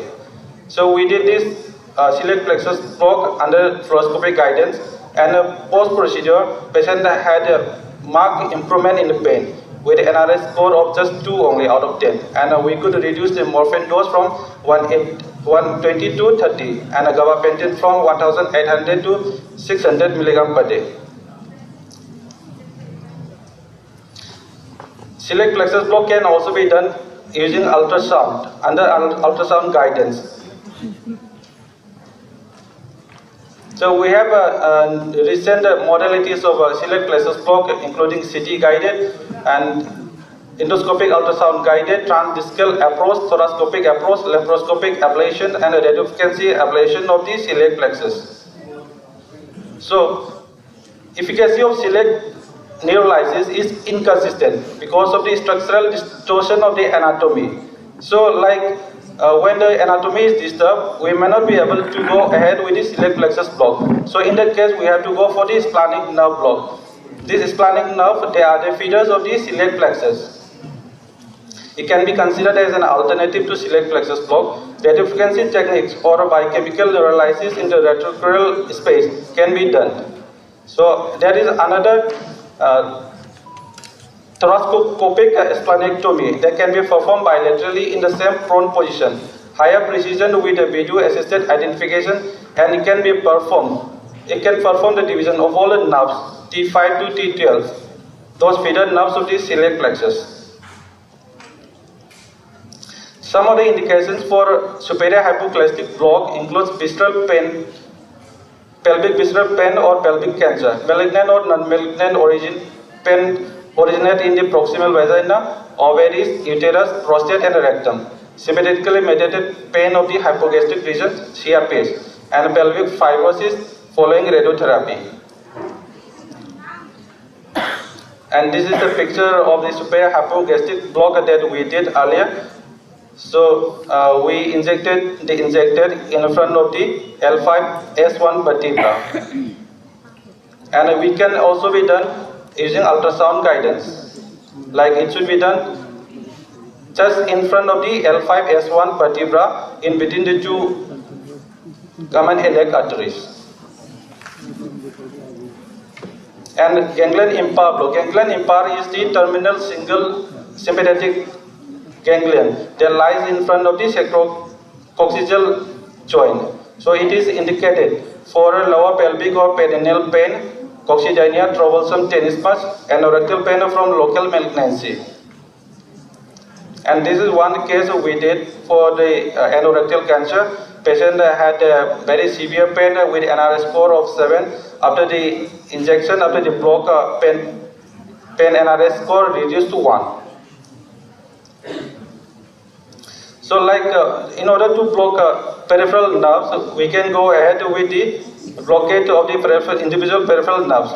So we did this celiac plexus block under fluoroscopic guidance, and post-procedure, patient had a marked improvement in the pain with an NRS score of just 2 only out of 10, and we could reduce the morphine dose from 120 to 30 and a gabapentin from 1800 to 600 mg per day. Celiac plexus block can also be done using ultrasound, under ultrasound guidance. So we have recent modalities of celiac plexus block, including CT guided and endoscopic ultrasound guided, transdiscal approach, thoracoscopic approach, laparoscopic ablation, and radiofrequency ablation of the celiac plexus. So efficacy of celiac neurolysis is inconsistent because of the structural distortion of the anatomy. So like when the anatomy is disturbed, we may not be able to go ahead with the celiac plexus block. So in that case, we have to go for the splenic nerve block. This splenic nerve, they are the feeders of the celiac plexus. It can be considered as an alternative to celiac plexus block. Radiofrequency techniques or biochemical neurolysis in the retrocranial space can be done. So there is another thoracoscopic splenectomy that can be performed bilaterally in the same prone position. Higher precision with a video-assisted identification, and it can be performed. It can perform the division of all the nerves, T5 to T12, those feeder nerves of the celiac plexus. Some of the indications for superior hypoglycemic block includes visceral pain pelvic visceral pain or pelvic cancer. Malignant or non-malignant pain originate in the proximal vagina, ovaries, uterus, prostate, and rectum. Symptomatically mediated pain of the hypogastric region, CRPS, and pelvic fibrosis following radiotherapy. And this is the picture of the superior hypogastric block that we did earlier. So we injected in front of the L5S1 vertebra. And we can also be done using ultrasound guidance. Like it should be done just in front of the L5S1 vertebra in between the two common iliac arteries. And ganglion impar block. Ganglion impar is the terminal single sympathetic ganglion that lies in front of the sacrococcygeal joint. So it is indicated for lower pelvic or perineal pain, coccydynia, troublesome tenesmus, and rectal pain from local malignancy. And this is one case we did for the anorectal cancer. Patient had a very severe pain with NRS score of 7. After the injection, after the block, pain NRS score reduced to 1. So like in order to block peripheral nerves, we can go ahead with the blockade of the individual peripheral nerves.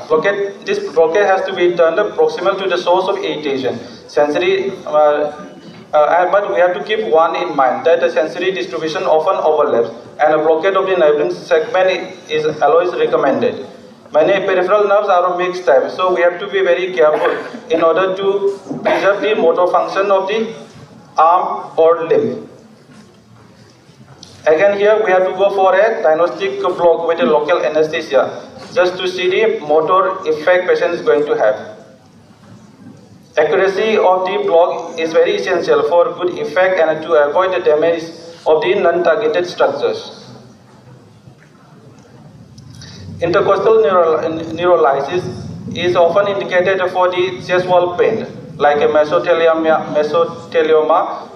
This blockade has to be done proximal to the source of irritation. Sensory, but we have to keep one in mind, that the sensory distribution often overlaps, and a blockade of the neighboring segment is always recommended. Many peripheral nerves are of mixed type, so we have to be very careful in order to preserve the motor function of the arm or limb. Again here we have to go for a diagnostic block with a local anesthesia, just to see the motor effect patient is going to have. Accuracy of the block is very essential for good effect and to avoid the damage of the non-targeted structures. Intercostal neurolysis is often indicated for the chest wall pain, like a mesothelioma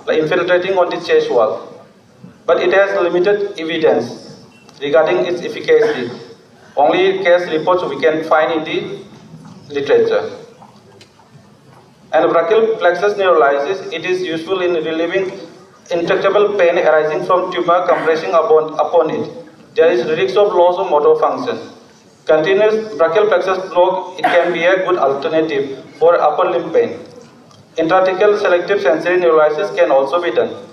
infiltrating on the chest wall. But it has limited evidence regarding its efficacy. Only case reports we can find in the literature. And brachial plexus neurolysis, it is useful in relieving intractable pain arising from tumor compressing upon it. There is risk of loss of motor function. Continuous brachial plexus block, it can be a good alternative for upper limb pain. Intrathecal selective sensory neurolysis can also be done.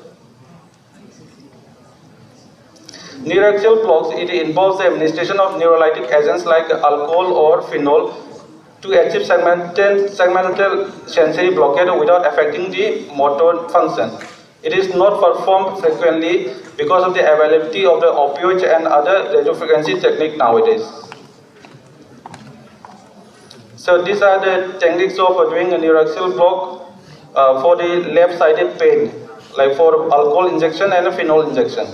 Neuroaxial blocks, it involves the administration of neurolytic agents like alcohol or phenol to achieve segmental sensory blockade without affecting the motor function. It is not performed frequently because of the availability of the opioids and other radiofrequency techniques nowadays. So these are the techniques of doing a neuroaxial block for the left-sided pain, like for alcohol injection and a phenol injection.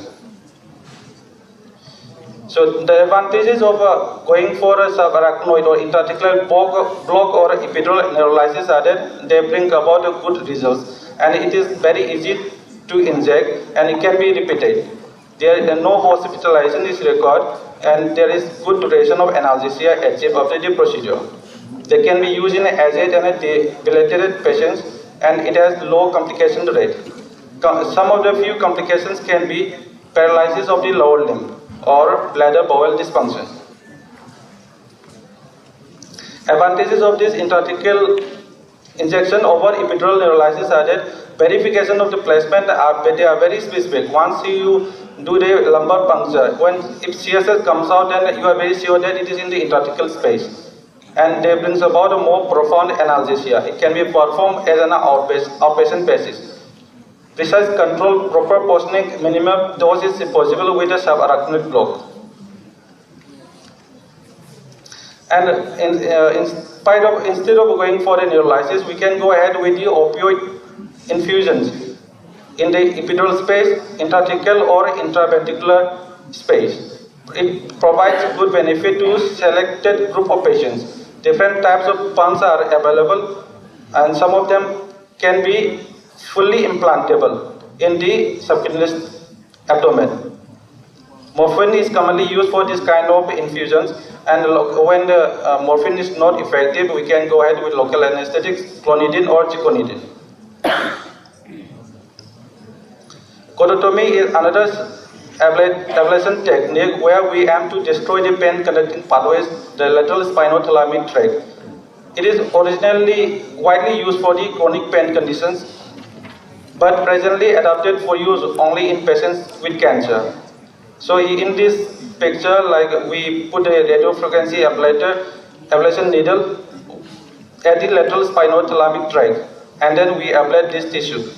So the advantages of going for a subarachnoid or intraarticular block or epidural neurolysis are that they bring about good results, and it is very easy to inject and it can be repeated. No hospitalization is required, and there is good duration of analgesia achieved after the procedure. They can be used in aged and debilitated patients, and it has low complication rate. Some of the few complications can be paralysis of the lower limb or bladder bowel dysfunction. Advantages of this intrathecal injection over epidural neurolysis are that verification of the placement they are very specific. Once you do the lumbar puncture, if CSS comes out, then you are very sure that it is in the intrathecal space, and they brings about a more profound analgesia. It can be performed as an outpatient basis. Precise control, proper positioning, minimum dose is possible with a subarachnoid block. And instead of going for a neurolysis, we can go ahead with the opioid infusions in the epidural space, intrathecal or intraventricular space. It provides good benefit to selected group of patients. Different types of pumps are available, and some of them can be fully implantable in the subcutaneous abdomen. Morphine is commonly used for this kind of infusions, and when the morphine is not effective, we can go ahead with local anesthetics, clonidine or ziconidine. Cordotomy is another ablation technique where we aim to destroy the pain-conducting pathways, the lateral spinothalamic tract. It is originally widely used for the chronic pain conditions, but presently adapted for use only in patients with cancer. So in this picture, like we put a radiofrequency ablation needle at the lateral spinothalamic tract, and then we ablate this tissue.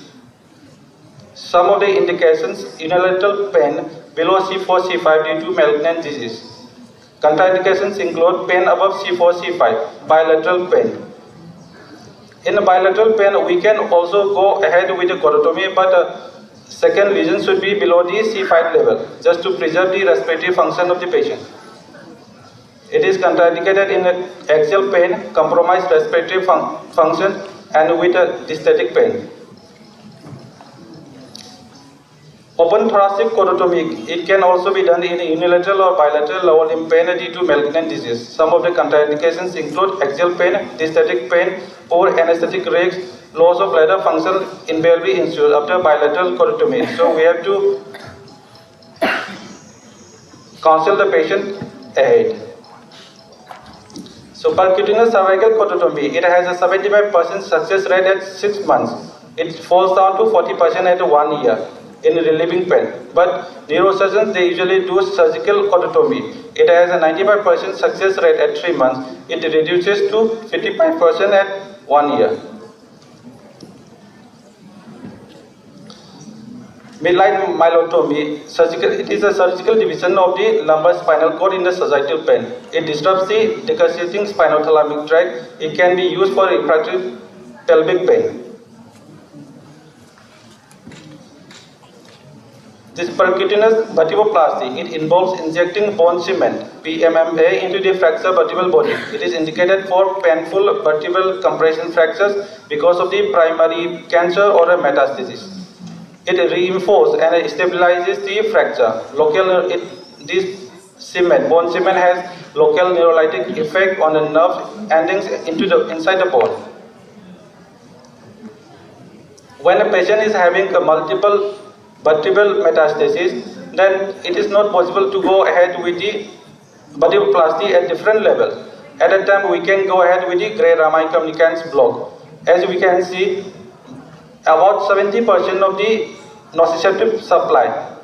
Some of the indications: unilateral pain below C4, C5 due to malignant disease. Contraindications include pain above C4, C5, bilateral pain. In bilateral pain, we can also go ahead with the cordotomy, but second lesion should be below the C5 level, just to preserve the respiratory function of the patient. It is contraindicated in axial pain, compromised respiratory function, and with dystatic pain. Open thoracic cordotomy, it can also be done in unilateral or bilateral lower limb pain due to malignant disease. Some of the contraindications include axial pain, dystatic pain, poor anesthetic risks, loss of bladder function invariably ensues after bilateral cordotomy. So we have to counsel the patient ahead. So percutaneous cervical cordotomy, it has a 75% success rate at 6 months. It falls down to 40% at 1 year in relieving pain. But neurosurgeons, they usually do surgical cordotomy. It has a 95% success rate at 3 months. It reduces to 55% at 1 year. Midline myelotomy, it is a surgical division of the lumbar spinal cord in the sagittal plane. It disrupts the decussing spinothalamic tract. It can be used for refractory pelvic pain. This percutaneous vertebroplasty, it involves injecting bone cement, PMMA, into the fracture vertebral body. It is indicated for painful vertebral compression fractures because of the primary cancer or a metastasis. It reinforces and stabilizes the fracture. This cement, bone cement, has local neurolytic effect on the nerve endings inside the bone. When a patient is having a multiple vertebral metastasis, then it is not possible to go ahead with the vertebroplasty at different level. At that time, we can go ahead with the gray ramica nigricans block. As we can see, about 70% of the nociceptive supply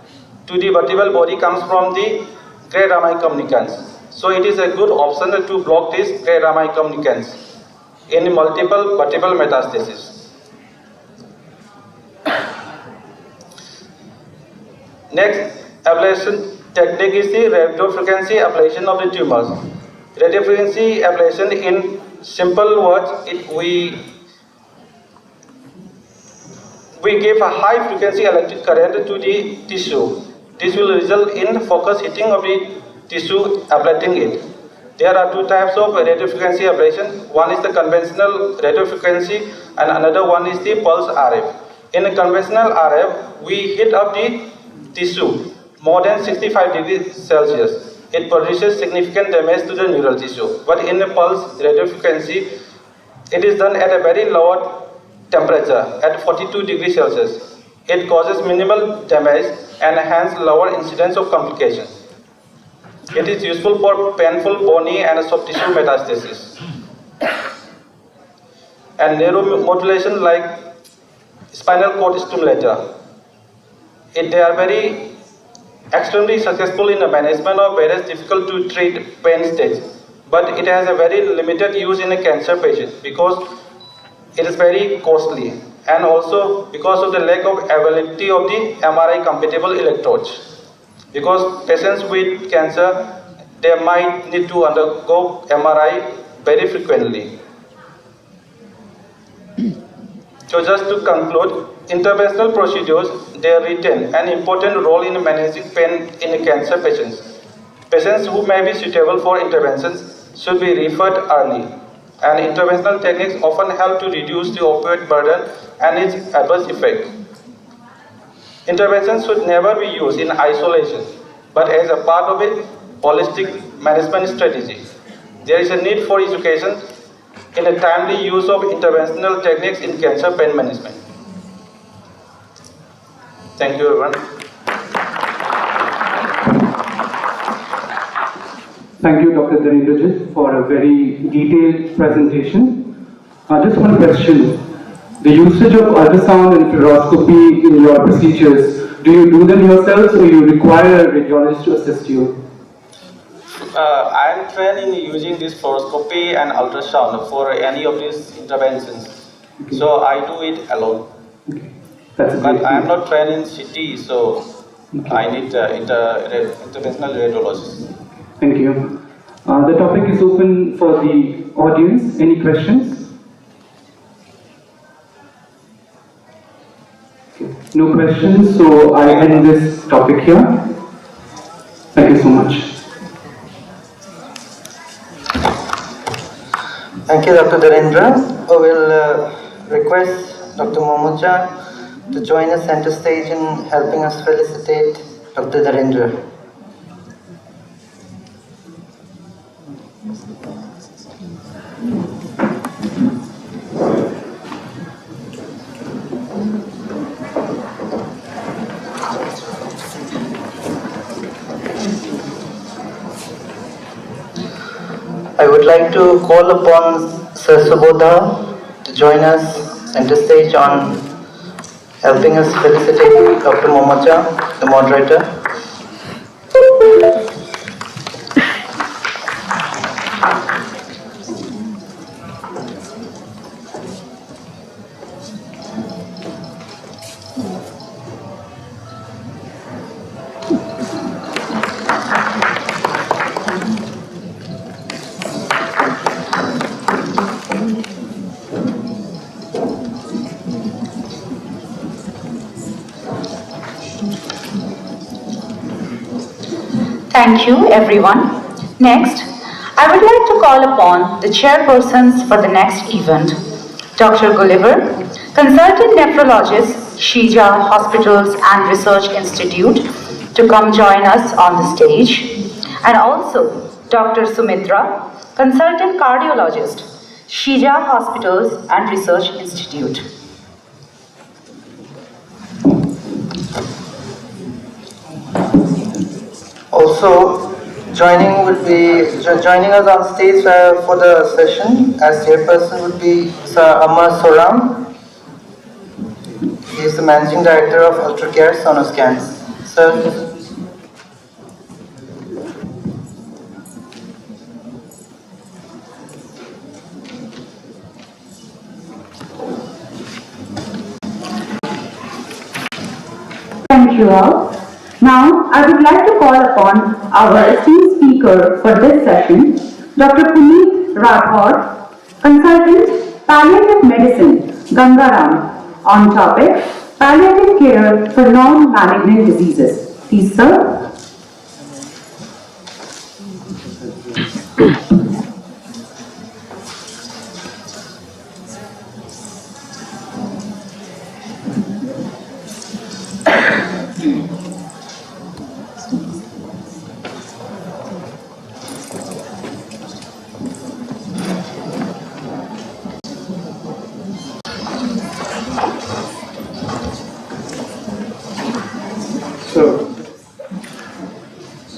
to the vertebral body comes from the gray ramica nigricans. So it is a good option to block this gray ramica nigricans in multiple vertebral metastasis. Next ablation technique is the radiofrequency ablation of the tumors. Radiofrequency ablation, in simple words, we give a high frequency electric current to the tissue. This will result in focus hitting of the tissue, ablating it. There are two types of radiofrequency ablation. One is the conventional radiofrequency and another one is the pulse RF. In a conventional RF, we heat up the tissue more than 65 degrees Celsius. It produces significant damage to the neural tissue. But in a pulse radiofrequency, it is done at a very low temperature, at 42 degrees Celsius. It causes minimal damage and hence lower incidence of complications. It is useful for painful bony and soft tissue metastasis. And neuromodulation like spinal cord stimulator. They are very extremely successful in the management of various difficult to treat pain states, but it has a very limited use in a cancer patient because it is very costly, and also because of the lack of availability of the MRI compatible electrodes. Because patients with cancer, they might need to undergo MRI very frequently. So just to conclude, interventional procedures, they retain an important role in managing pain in cancer patients. Patients who may be suitable for interventions should be referred early, and interventional techniques often help to reduce the opioid burden and its adverse effect. Interventions should never be used in isolation. but as a part of a holistic management strategy. There is a need for education in a timely use of interventional techniques in cancer pain management. Thank you, everyone. Thank you, Dr. Dharendrajit, for a very detailed presentation. Just one question. The usage of ultrasound and fluoroscopy in your procedures, do you do them yourselves or you require a radiologist to assist you? I am trained in using this fluoroscopy and ultrasound for any of these interventions. Okay. So I do it alone. Okay. That's a But great I am thing. not trained in CT, so Okay. I need interventional radiologist. Thank you. The topic is open for the audience. Any questions? Okay. No questions, so I end this topic here. Thank you so much. Thank you, Dr. Dharendra. I will request Dr. Momocha to join us center stage in helping us felicitate Dr. Dharendra. I would like to call upon Sir Subodha to join us center stage on helping us felicitate Dr. Momocha, the moderator. Thank you, everyone. Next, I would like to call upon the chairpersons for the next event, Dr. Gulliver, Consultant Nephrologist, Shija Hospitals and Research Institute, to come join us on the stage, and also Dr. Sumitra, Consultant Cardiologist, Shija Hospitals and Research Institute. Also, joining us on stage for the session as chairperson would be Sir Amar Soram. He is the Managing Director of Ultracare Sonoscans. Sir. Thank you all. Now, I would like to call upon our esteemed speaker for this session, Dr. Puneet Rathod, Consultant, Palliative Medicine, Gangaram, on topic, Palliative Care for Non-Malignant Diseases. Please, sir.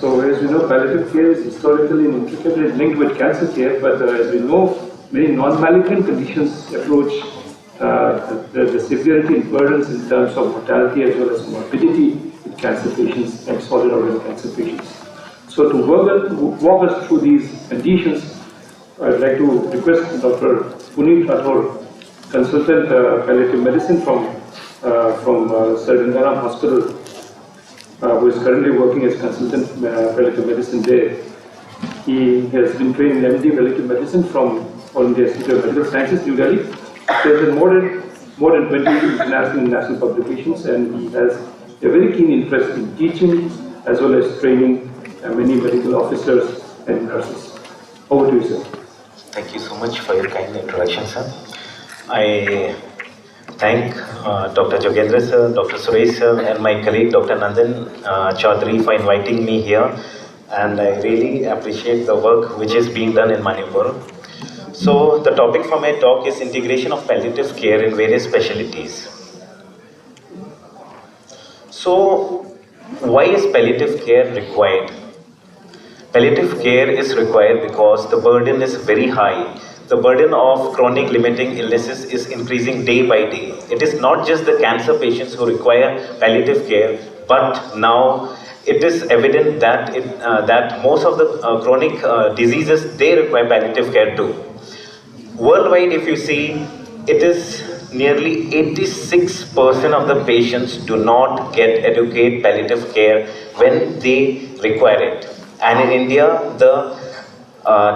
So as you know, palliative care is historically and intricately linked with cancer care, but as we know, many non-malignant conditions approach the severity and burdens in terms of mortality as well as morbidity in cancer patients and solid organ cancer patients. So to walk us through these conditions, I'd like to request Dr. Puneet Rathod, Consultant Palliative Medicine from Sir Gangaram Hospital, who is currently working as Consultant Palliative Medicine there. He has been trained in MD Palliative Medicine from All India Institute of Medical Sciences, New Delhi. He has been more than 20 international and national publications, and he has a very keen interest in teaching as well as training many medical officers and nurses. Over to you, sir. Thank you so much for your kind introduction, sir. I thank Dr. Jogendra sir, Dr. Suresh sir, and my colleague Dr. Nandan Chaudhary for inviting me here. And I really appreciate the work which is being done in Manipur. So the topic for my talk is integration of palliative care in various specialties. So why is palliative care required? Palliative care is required because the burden is very high. The burden of chronic limiting illnesses is increasing day by day. It is not just the cancer patients who require palliative care, but now it is evident that that most of the chronic diseases, they require palliative care too. Worldwide, if you see, it is nearly 86% of the patients do not get adequate palliative care when they require it. And in India, the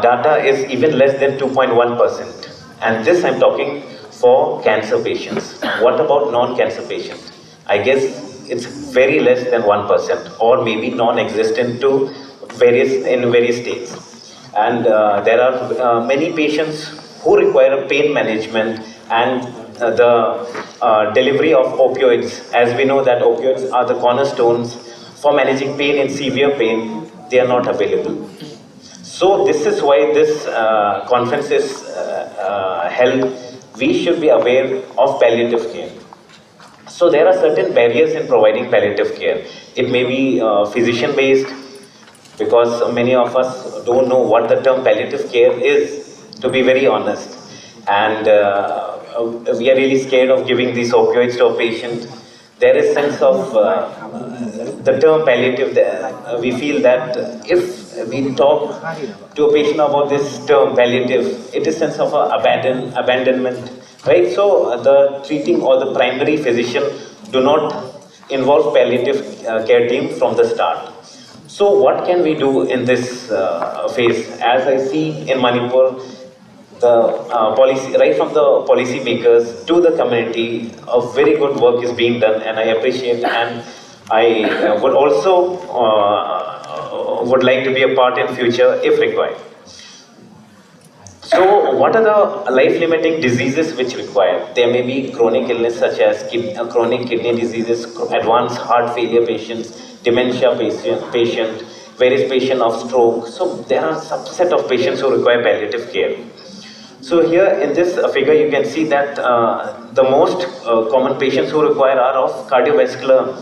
data is even less than 2.1%. And this I'm talking for cancer patients. What about non-cancer patients? I guess it's very less than 1% or maybe non-existent to in various states. And there are many patients who require pain management and the delivery of opioids. As we know that opioids are the cornerstones for managing pain and severe pain, they are not available. So this is why this conference is held. We should be aware of palliative care. So there are certain barriers in providing palliative care. It may be physician-based, because many of us don't know what the term palliative care is, to be very honest. And we are really scared of giving these opioids to a patient. There is sense of the term palliative. We feel that if we talk to a patient about this term palliative, it is sense of abandonment, right? So the treating or the primary physician do not involve palliative care team from the start. So what can we do in this phase? As I see in Manipur, the policy, right from the policy makers to the community, a very good work is being done, and I appreciate, and I would also would like to be a part in future if required. So what are the life-limiting diseases which require? There may be chronic illness such as chronic kidney diseases, advanced heart failure patients, dementia patient, various patients of stroke. So there are a subset of patients who require palliative care. So here in this figure you can see that the most common patients who require are of cardiovascular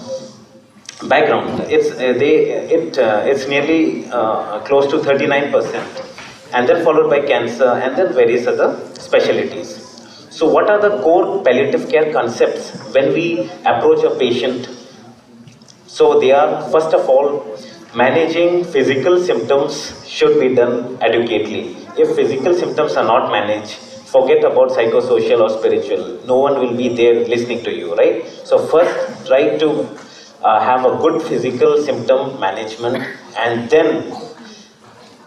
background. It's nearly close to 39%. And then followed by cancer, and then various other specialties. So what are the core palliative care concepts when we approach a patient? So they are, first of all, managing physical symptoms should be done adequately. If physical symptoms are not managed, forget about psychosocial or spiritual. No one will be there listening to you, right? So first, try to have a good physical symptom management, and then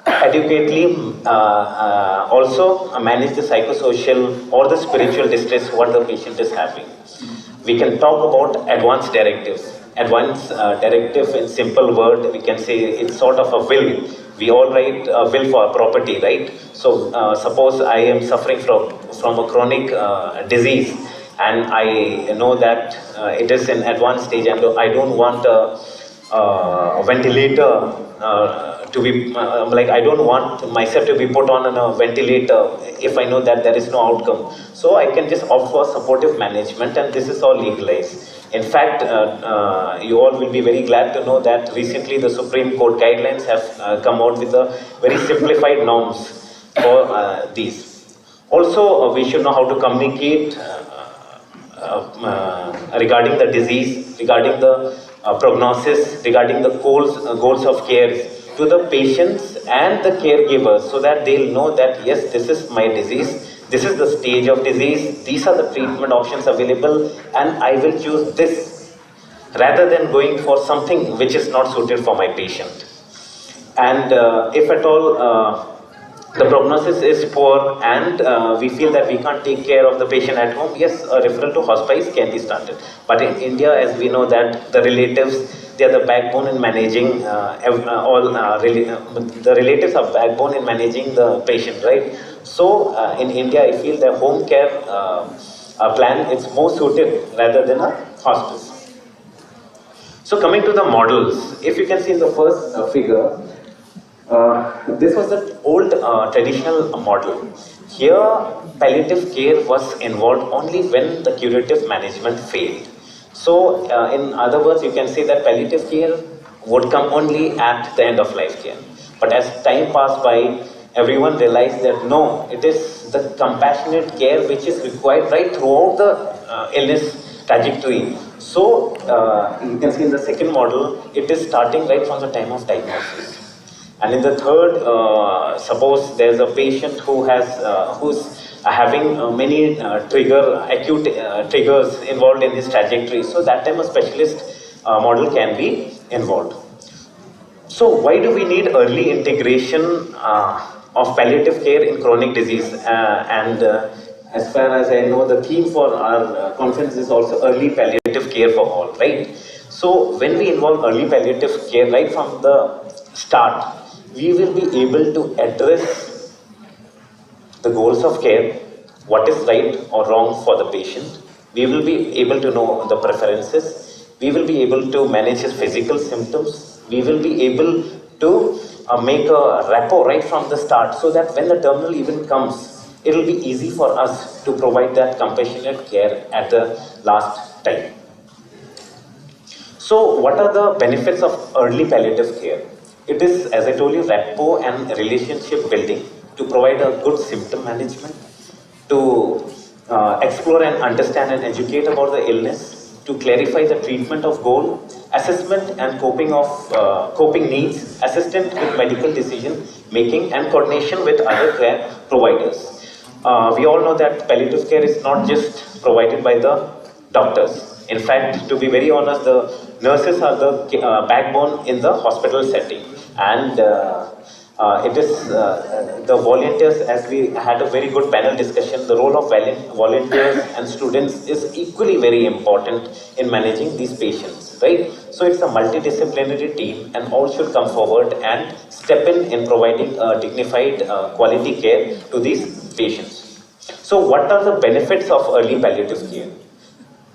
adequately also manage the psychosocial or the spiritual distress what the patient is having. We can talk about advanced directives. Advanced directive in simple word, we can say it's sort of a will. We all write a will for a property, right? So suppose I am suffering from a chronic disease, and I know that it is in advanced stage, and I don't want a ventilator to be I don't want myself to be put on a ventilator if I know that there is no outcome. So I can just opt for supportive management, and this is all legalized. In fact, you all will be very glad to know that recently the Supreme Court guidelines have come out with a very simplified norms for these. Also, we should know how to communicate regarding the disease, regarding the prognosis, regarding the goals of care to the patients and the caregivers, so that they'll know that yes, this is my disease, this is the stage of disease, these are the treatment options available, and I will choose this rather than going for something which is not suited for my patient. And if at all the prognosis is poor and we feel that we can't take care of the patient at home, yes, a referral to hospice can be started. But in India, as we know that the relatives, they are the backbone in managing the relatives are backbone in managing the patient, right? So in India, I feel that home care plan, it's more suited rather than a hospice. So coming to the models, if you can see in the first figure, this was the old traditional model. Here, palliative care was involved only when the curative management failed. So, in other words, you can say that palliative care would come only at the end of life care. But as time passed by, everyone realized that no, it is the compassionate care which is required right throughout the illness trajectory. So, you can see in the second model, it is starting right from the time of diagnosis. And in the third, suppose there's a patient who's having many acute triggers involved in his trajectory. So that time a specialist model can be involved. So why do we need early integration of palliative care in chronic disease? As far as I know, the theme for our conference is also early palliative care for all, right? So when we involve early palliative care right from the start, we will be able to address the goals of care, what is right or wrong for the patient. We will be able to know the preferences. We will be able to manage his physical symptoms. We will be able to make a rapport right from the start so that when the terminal event comes, it will be easy for us to provide that compassionate care at the last time. So what are the benefits of early palliative care? It is, as I told you, rapport and relationship building to provide a good symptom management, to explore and understand and educate about the illness, to clarify the treatment of goal, assessment and coping needs, assistance with medical decision making and coordination with other care providers. We all know that palliative care is not just provided by the doctors. In fact, to be very honest, the nurses are the backbone in the hospital setting. And it is the volunteers, as we had a very good panel discussion, the role of volunteers and students is equally very important in managing these patients, right? So it's a multidisciplinary team and all should come forward and step in providing dignified quality care to these patients. So what are the benefits of early palliative care?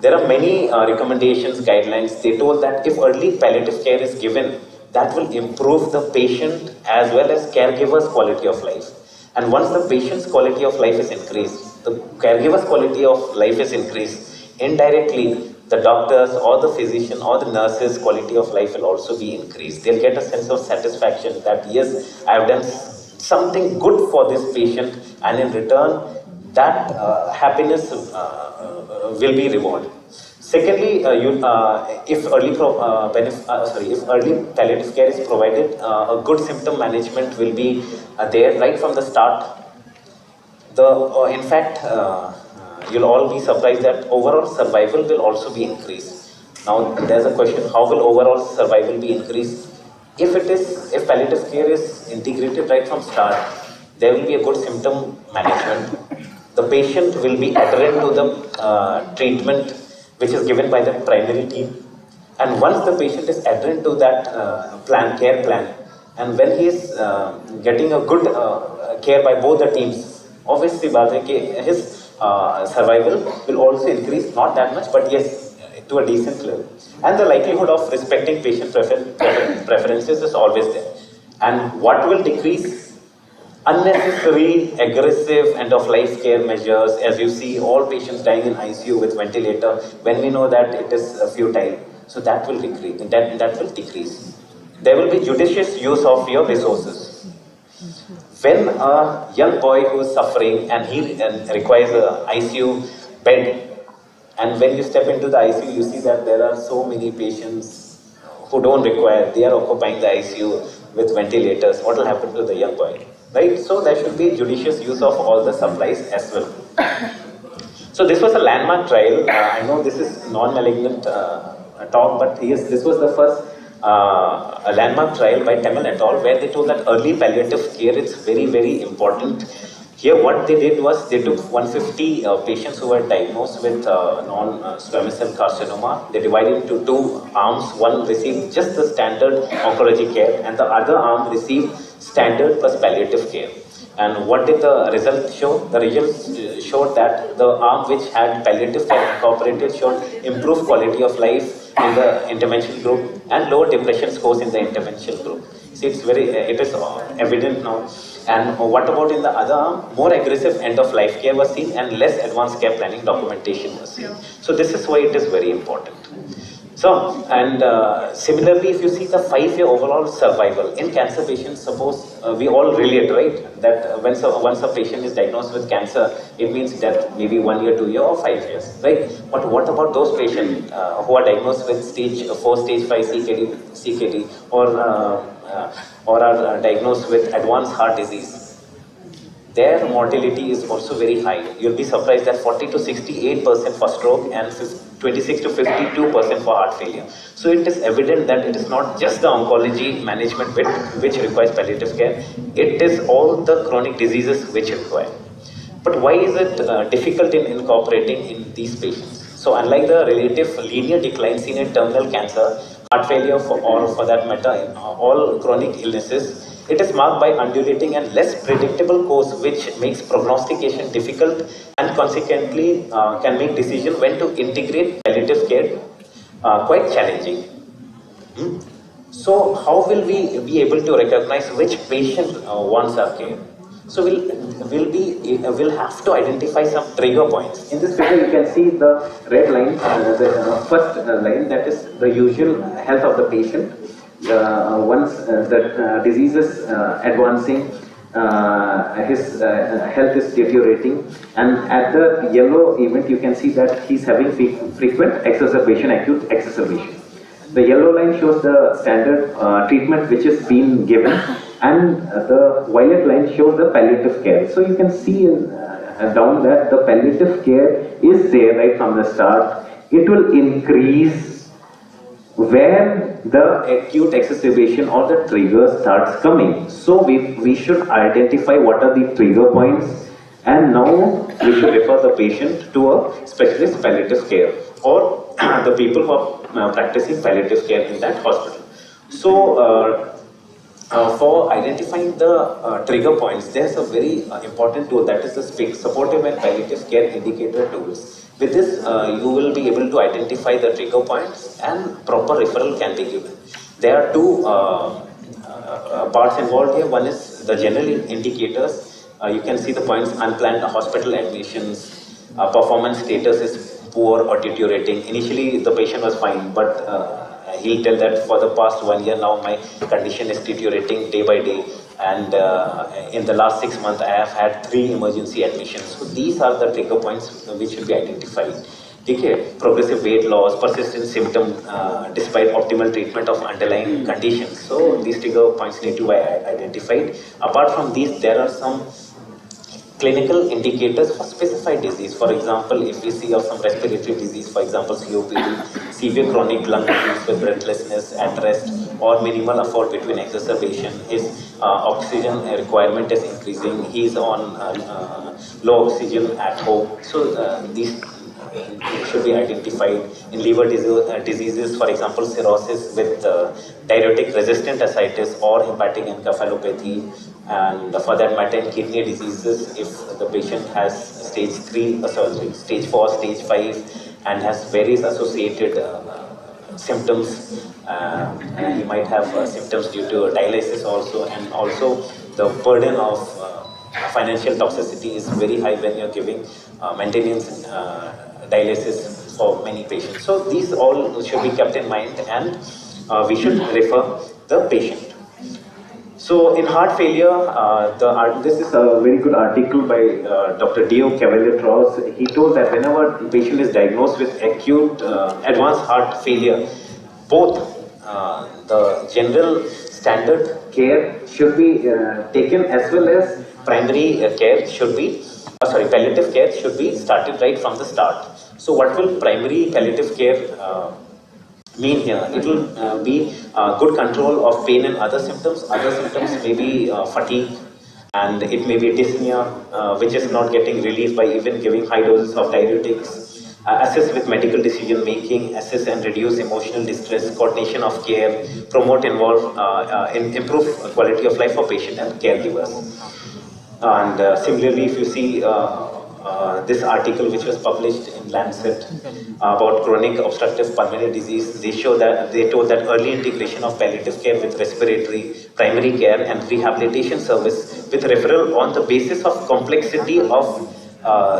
There are many recommendations, guidelines. They told that if early palliative care is given, that will improve the patient as well as caregiver's quality of life. And once the patient's quality of life is increased, the caregiver's quality of life is increased, indirectly the doctors or the physician or the nurse's quality of life will also be increased. They'll get a sense of satisfaction that yes, I have done something good for this patient, and in return, that happiness will be rewarded. Secondly, if early palliative care is provided, a good symptom management will be there right from the start. In fact, you'll all be surprised that overall survival will also be increased. Now, there's a question: how will overall survival be increased? If palliative care is integrated right from start, there will be a good symptom management. The patient will be adherent to the treatment which is given by the primary team. And once the patient is adherent to that care plan, and when he is getting a good care by both the teams, obviously his survival will also increase, not that much, but yes, to a decent level. And the likelihood of respecting patient preferences is always there. And what will decrease? Unnecessary, aggressive end-of-life care measures. As you see, all patients dying in ICU with ventilator, when we know that it is futile. So that will decrease. That will decrease. There will be judicious use of your resources. When a young boy who is suffering and he requires a ICU bed, and when you step into the ICU, you see that there are so many patients who don't require, they are occupying the ICU with ventilators. What will happen to the young boy? Right? So there should be judicious use of all the supplies as well. So this was a landmark trial. I know this is non-malignant talk, but yes, this was the first a landmark trial by Tamil et al. Where they told that early palliative care is very, very important. Here what they did was they took 150 patients who were diagnosed with non-squamous cell carcinoma. They divided into two arms. One received just the standard oncology care and the other arm received standard plus palliative care. And what did the result show? The results showed that the arm which had palliative care incorporated showed improved quality of life in the intervention group and lower depression scores in the intervention group. See, it is evident now. And what about in the other arm? More aggressive end-of-life care was seen and less advanced care planning documentation was seen. So this is why it is very important. So, and similarly, if you see the 5-year overall survival in cancer patients, suppose we all relate, right? That once a patient is diagnosed with cancer, it means death maybe 1 year, 2 year, or 5 years, right? But what about those patients who are diagnosed with stage 4, stage 5 CKD, or are diagnosed with advanced heart disease? Their mortality is also very high. You'll be surprised that 40 to 68% for stroke and 26 to 52% for heart failure. So it is evident that it is not just the oncology management bit which requires palliative care, it is all the chronic diseases which require. But why is it difficult in incorporating in these patients? So unlike the relative linear decline seen in terminal cancer, heart failure or for that matter in all chronic illnesses, it is marked by undulating and less predictable course which makes prognostication difficult and consequently can make decision when to integrate palliative care quite challenging. So how will we be able to recognize which patient wants our care? So we'll have to identify some trigger points. In this figure, you can see the red line, the first line, that is the usual health of the patient. Once the disease is advancing, his health is deteriorating, and at the yellow event, you can see that he's having frequent exacerbation, acute exacerbation. The yellow line shows the standard treatment which is being given, and the violet line shows the palliative care. So you can see down that the palliative care is there right from the start. It will increase when the acute exacerbation or the trigger starts coming. So we should identify what are the trigger points, and now we should refer the patient to a specialist palliative care or the people who are practicing palliative care in that hospital. So for identifying the trigger points, there's a very important tool, that is the supportive and palliative care indicator tools. With this, you will be able to identify the trigger points and proper referral can be given. There are two parts involved here. One is the general indicators. You can see the points: unplanned hospital admissions, performance status is poor or deteriorating. Initially, the patient was fine, but he'll tell that for the past 1 year now, my condition is deteriorating day by day. And in the last 6 months, I have had 3 emergency admissions. So these are the trigger points which should be identified. Okay, progressive weight loss, persistent symptom despite optimal treatment of underlying conditions. So these trigger points need to be identified. Apart from these, there are some clinical indicators for specified disease. For example, if we see of some respiratory disease, for example, COPD, severe chronic lung disease with breathlessness at rest, or minimal effort between exacerbation, his oxygen requirement is increasing, he is on low oxygen at home. So these should be identified. In liver diseases, for example, cirrhosis with diuretic resistant ascites or hepatic encephalopathy, and for that matter in kidney diseases, if the patient has stage 4, stage 5 and has various associated symptoms, and he might have symptoms due to dialysis also, and also the burden of financial toxicity is very high when you're giving maintenance dialysis for many patients. So these all should be kept in mind, and we should refer the patient. So in heart failure, this is a very good article by Dr. Dio Cavalier-Traus. He told that whenever the patient is diagnosed with acute advanced heart failure, both the general standard care should be taken, as well as primary care should be, palliative care should be started right from the start. So what will primary palliative care mean here? It will be good control of pain and other symptoms. Other symptoms may be fatigue, and it may be dyspnea, which is not getting relief by even giving high doses of diuretics. Assist with medical decision making, assist and reduce emotional distress, coordination of care, promote improve quality of life for patient and caregivers. And similarly, if you see this article which was published in Lancet about chronic obstructive pulmonary disease, they told that early integration of palliative care with respiratory, primary care and rehabilitation service with referral on the basis of complexity of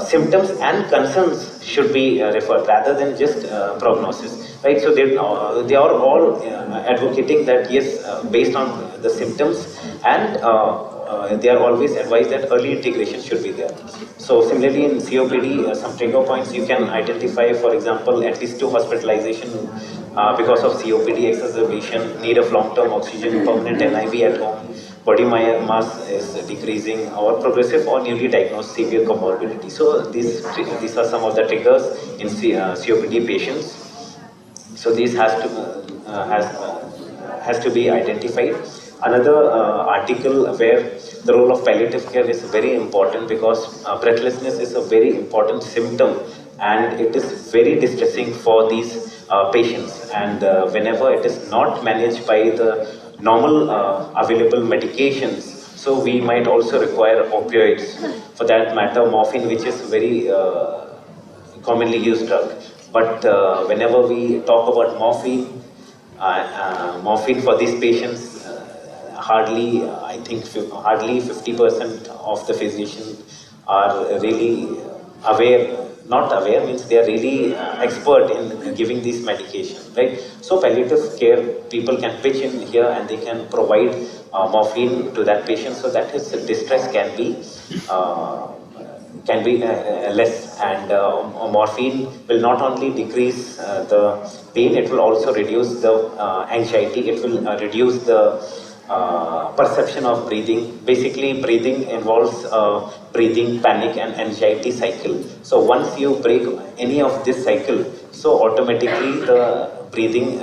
symptoms and concerns should be referred rather than just prognosis, right? So they are all advocating that yes, based on the symptoms and they are always advised that early integration should be there. So similarly in COPD, some trigger points you can identify, for example, at least 2 hospitalization because of COPD exacerbation, need of long-term oxygen, permanent NIV at home, body mass is decreasing, or progressive or newly diagnosed severe comorbidity. So these are some of the triggers in COPD patients. So these has to be identified. Another article where the role of palliative care is very important because breathlessness is a very important symptom and it is very distressing for these patients. And whenever it is not managed by the normal available medications, so we might also require opioids, for that matter morphine, which is very commonly used drug. But whenever we talk about morphine, morphine for these patients, hardly, I think hardly 50% of the physicians are really aware, not aware means they are really expert in giving these medications, right? So palliative care people can pitch in here and they can provide morphine to that patient so that his distress can be less, and morphine will not only decrease the pain, it will also reduce the anxiety, it will reduce the perception of breathing. Basically, breathing involves breathing, panic and anxiety cycle. So once you break any of this cycle, so automatically the breathing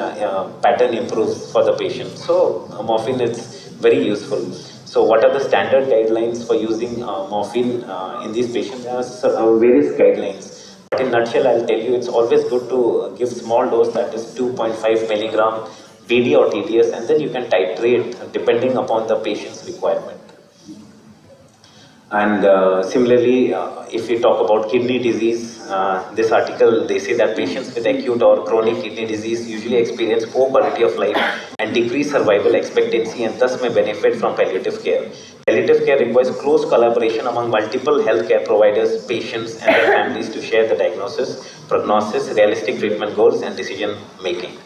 pattern improves for the patient. So morphine is very useful. So what are the standard guidelines for using morphine in these patients? There are various guidelines. But in nutshell, I'll tell you, it's always good to give small dose, that is 2.5 milligram BD or TDS, and then you can titrate depending upon the patient's requirement. And similarly, if we talk about kidney disease, this article, they say that patients with acute or chronic kidney disease usually experience poor quality of life and decreased survival expectancy and thus may benefit from palliative care. Palliative care requires close collaboration among multiple healthcare providers, patients and their families to share the diagnosis, prognosis, realistic treatment goals and decision making.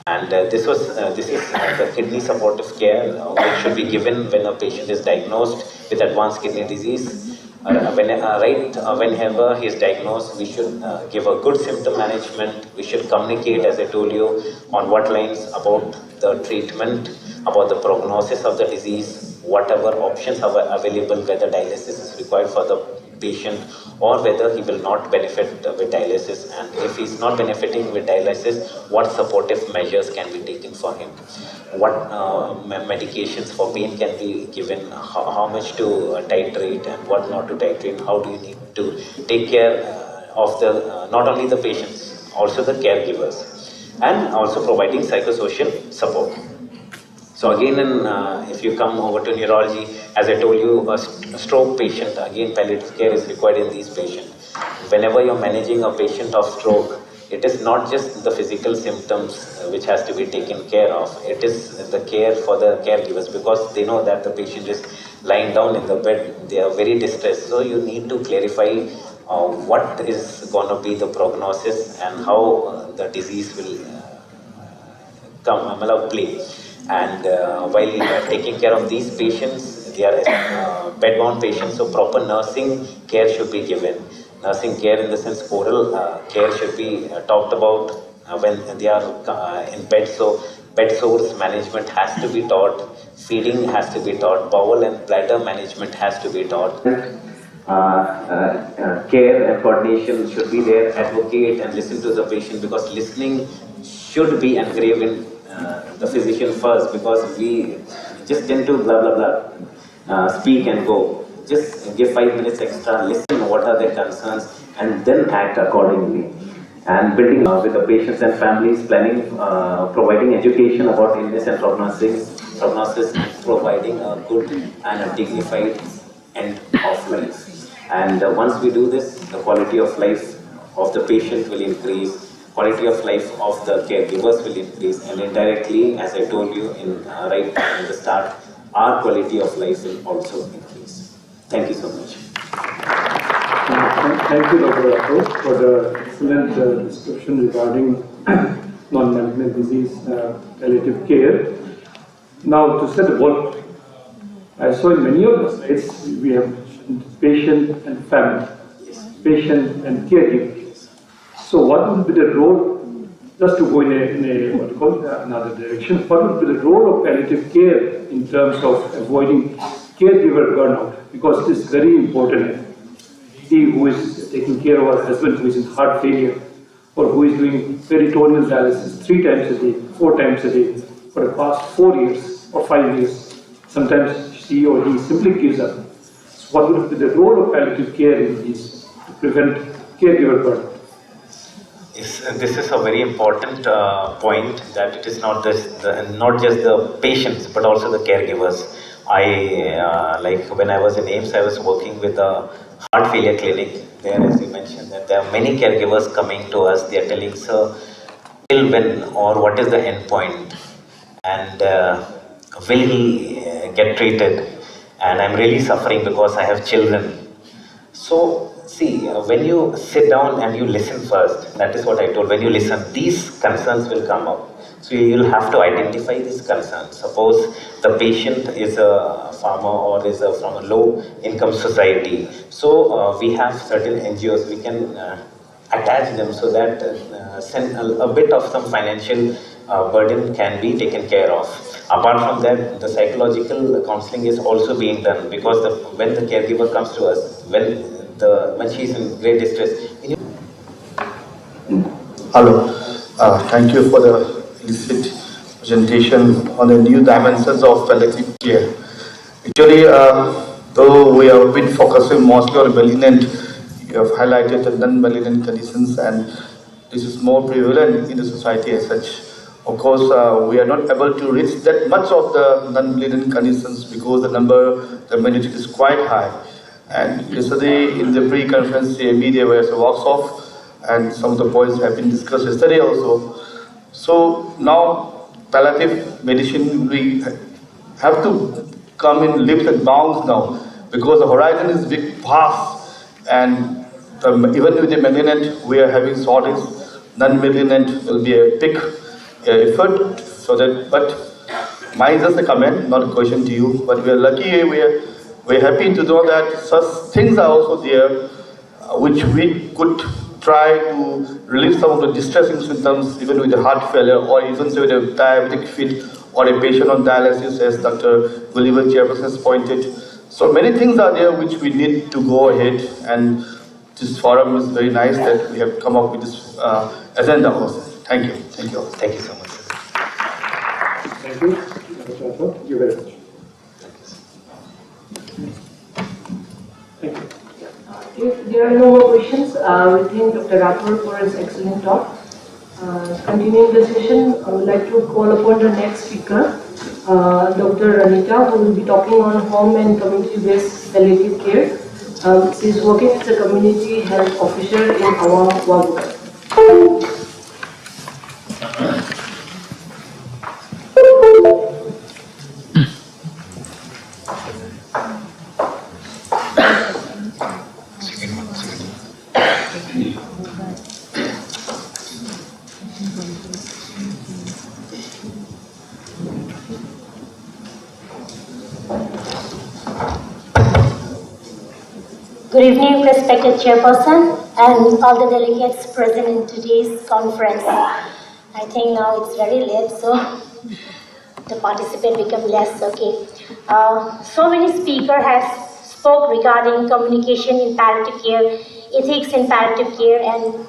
And this is the kidney supportive care which should be given when a patient is diagnosed with advanced kidney disease. Whenever he is diagnosed, we should give a good symptom management. We should communicate, as I told you, on what lines about the treatment, about the prognosis of the disease, whatever options are available, whether dialysis is required for the patient or whether he will not benefit with dialysis, and if he's not benefiting with dialysis, what supportive measures can be taken for him, what medications for pain can be given, how much to titrate and what not to titrate, how do you need to take care of the not only the patients, also the caregivers, and also providing psychosocial support. So again, if you come over to neurology, as I told you, a stroke patient, again palliative care is required in these patients. Whenever you're managing a patient of stroke, it is not just the physical symptoms which has to be taken care of, it is the care for the caregivers, because they know that the patient is lying down in the bed, they are very distressed. So you need to clarify what is going to be the prognosis and how the disease will play. And while taking care of these patients, they are bedbound patients, so proper nursing care should be given. Nursing care in the sense oral care should be talked about when they are in bed. So bed sores management has to be taught, feeding has to be taught, bowel and bladder management has to be taught. Care and coordination should be there, advocate and listen to the patient, because listening should be engraved in the physician first, because we just tend to blah blah blah, speak and go. Just give 5 minutes extra, listen what are their concerns, and then act accordingly. And building with the patients and families, planning, providing education about illness and prognosis, and providing a good and a dignified end of life. And once we do this, the quality of life of the patient will increase, quality of life of the caregivers will increase, and indirectly, as I told you right in the start, our quality of life will also increase. Thank you so much. Thank you, Dr. Rathore, for the excellent discussion regarding non-malignant disease palliative care. Now, to set the ball, I saw in many of the slides we have patient and family, patient and caregiver. So, what would be the role? Just to go in a what you call another direction, what would be the role of palliative care in terms of avoiding caregiver burnout? Because it is very important. He who is taking care of our husband who is in heart failure, or who is doing peritoneal dialysis 3 times a day, 4 times a day, for the past 4 years or 5 years, sometimes she or he simply gives up. So what would be the role of palliative care in this to prevent caregiver burnout? This is a very important point, that it is not just the patients but also the caregivers. Like when I was in AIMS, I was working with a heart failure clinic. There, as you mentioned, that there are many caregivers coming to us. They are telling, sir, till when or what is the end point, and will he get treated? And I'm really suffering because I have children. So, see, when you sit down and you listen first, that is what I told, when you listen, these concerns will come up. So you'll have to identify these concerns. Suppose the patient is a farmer or is from a low income society. So we have certain NGOs, we can attach them so that a bit of some financial burden can be taken care of. Apart from that, the psychological counseling is also being done, because when the caregiver comes to us, when she is in great distress. Hello, thank you for the illicit presentation on the new dimensions of palliative care. Actually, though we have been focusing mostly on malignant, you have highlighted the non-malignant conditions, and this is more prevalent in the society as such. Of course, we are not able to reach that much of the non-malignant conditions because the magnitude is quite high. And yesterday in the pre-conference CME there was a workshop, and some of the points have been discussed yesterday also. So now palliative medicine, we have to come in leaps and bounds now, because the horizon is big, vast, and even with the malignant we are having shortage. Non-malignant will be a big effort. So that, but mine is just a comment, not a question to you. But we are lucky, we're happy to know that such things are also there, which we could try to relieve some of the distressing symptoms, even with the heart failure, or even with a diabetic fit, or a patient on dialysis, as Dr. Gulliver Chairperson has pointed. So many things are there which we need to go ahead, and this forum is very nice that we have come up with this agenda also. Thank you. Thank you all. Thank you so much. Thank you. Thank you very much. Thank you. If there are no more questions, we thank Dr. Rathore for his excellent talk. Continuing the session, I would like to call upon the next speaker, Dr. Anita, who will be talking on home and community-based palliative care. She is working as a community health officer in our Wagga. Good evening, respected Chairperson and all the delegates present in today's conference. I think now it's very late, so the participants become less, okay. So many speakers have spoke regarding communication in palliative care, ethics in palliative care, and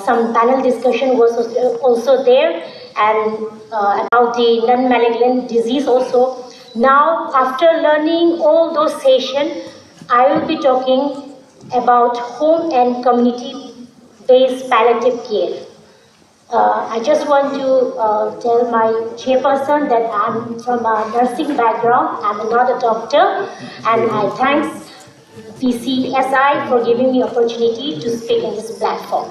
some panel discussion was also there, and about the non-malignant disease also. Now, after learning all those sessions, I will be talking about home and community-based palliative care. I just want to tell my chairperson that I'm from a nursing background. I'm not a doctor, and I thanks PCSI, for giving me opportunity to speak in this platform.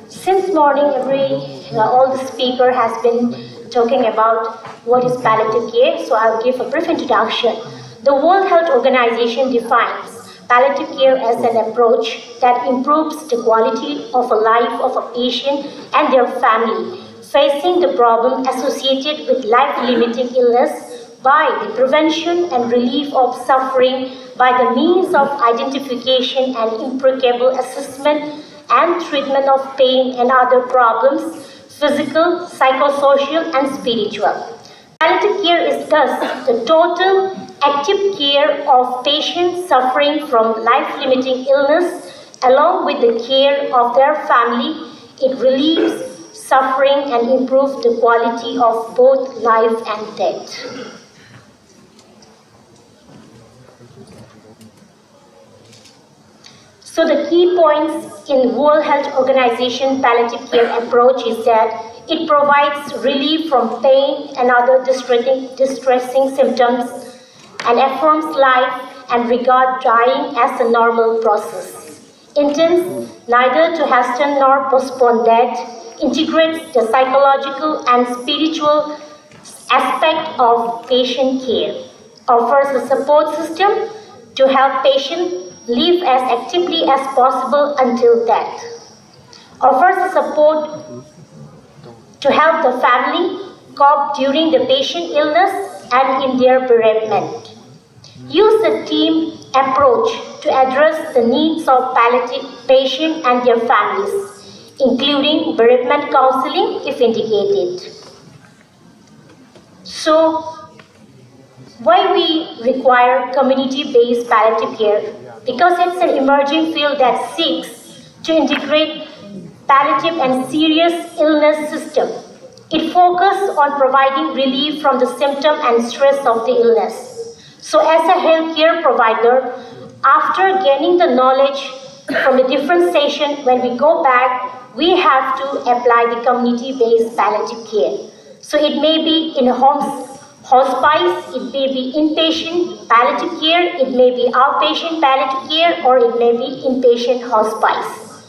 Since morning, all the speaker has been talking about what is palliative care, so I'll give a brief introduction. The World Health Organization defines palliative care as an approach that improves the quality of a life of a patient and their family facing the problem associated with life-limiting illness by the prevention and relief of suffering by the means of identification and impeccable assessment and treatment of pain and other problems, physical, psychosocial, and spiritual. Palliative care is thus the total active care of patients suffering from life-limiting illness along with the care of their family. It relieves suffering and improves the quality of both life and death. So the key points in World Health Organization palliative care approach is that it provides relief from pain and other distressing symptoms and affirms life and regard dying as a normal process. Intends neither to hasten nor postpone death, integrates the psychological and spiritual aspect of patient care, offers a support system to help patients live as actively as possible until death, offers a support to help the family cope during the patient illness and in their bereavement. Use the team approach to address the needs of palliative patients and their families, including bereavement counseling if indicated. So, why we require community-based palliative care? Because it's an emerging field that seeks to integrate palliative and serious illness system. It focuses on providing relief from the symptom and stress of the illness. So as a healthcare provider, after gaining the knowledge from the different session, when we go back, we have to apply the community-based palliative care. So it may be in a hospice, it may be inpatient palliative care, it may be outpatient palliative care, or it may be inpatient hospice.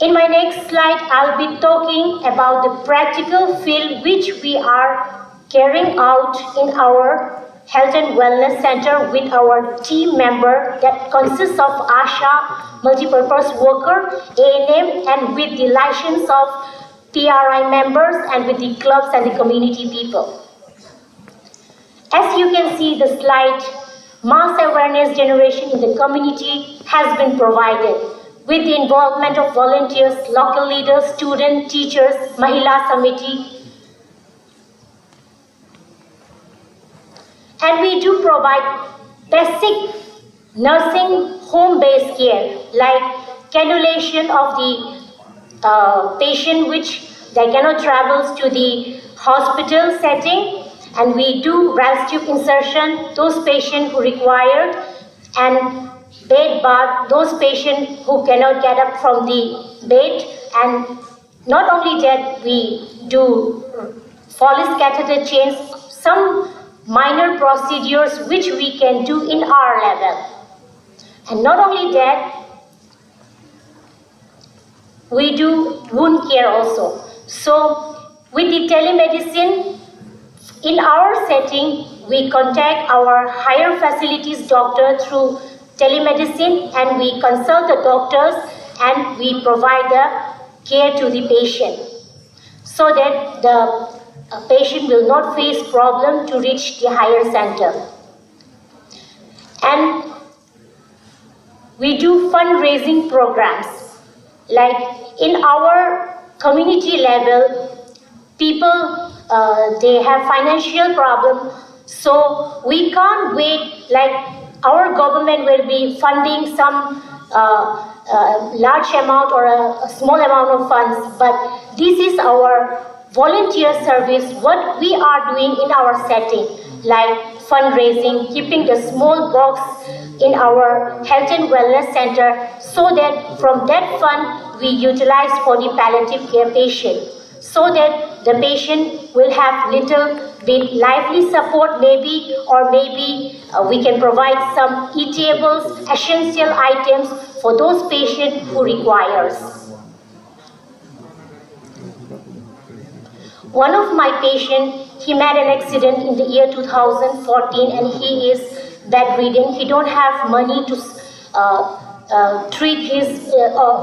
In my next slide, I'll be talking about the practical field which we are carrying out in our Health and Wellness Center with our team member that consists of ASHA, multipurpose worker, A&M, and with the license of PRI members and with the clubs and the community people. As you can see the slide, mass awareness generation in the community has been provided with the involvement of volunteers, local leaders, students, teachers, Mahila Samiti. And we do provide basic nursing home-based care like cannulation of the patient which they cannot travel to the hospital setting, and we do RAS tube insertion, those patients who required, and bed bath, those patients who cannot get up from the bed, and not only that, we do Follis catheter change, some minor procedures which we can do in our level. And not only that, we do wound care also. So with the telemedicine, in our setting, we contact our higher facilities doctor through telemedicine, and we consult the doctors and we provide the care to the patient so that the patient will not face problem to reach the higher center. And we do fundraising programs. Like in our community level, people, they have financial problem, so we can't wait, like our government will be funding some large amount or a small amount of funds, but this is our volunteer service, what we are doing in our setting, like fundraising, keeping the small box in our health and wellness center, so that from that fund we utilize for the palliative care patient, so that the patient will have little bit lively support maybe, or maybe we can provide some eatables, essential items for those patients who requires. One of my patients, he met an accident in the year 2014 and he is bedridden. He don't have money to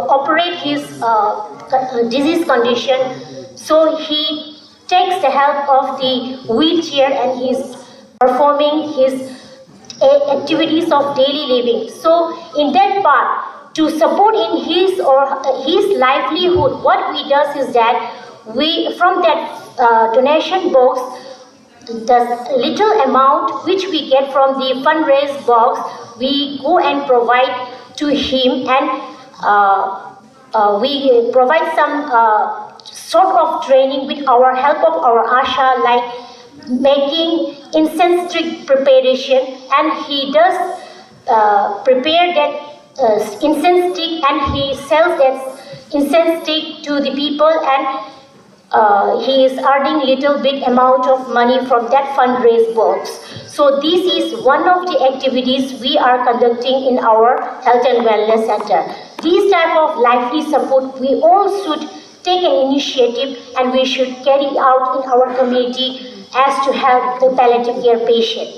operate his disease condition. So he takes the help of the wheelchair and he's performing his activities of daily living. So in that part, to support in his livelihood, what we does is that we, from that donation box, the little amount which we get from the fundraise box, we go and provide to him, and we provide some sort of training with our help of our Asha, like making incense stick preparation, and he does prepare that incense stick and he sells that incense stick to the people, and he is earning little bit amount of money from that fundraise box. So this is one of the activities we are conducting in our health and wellness center. These type of lively support, we all should take an initiative and we should carry out in our community as to help the palliative care patient.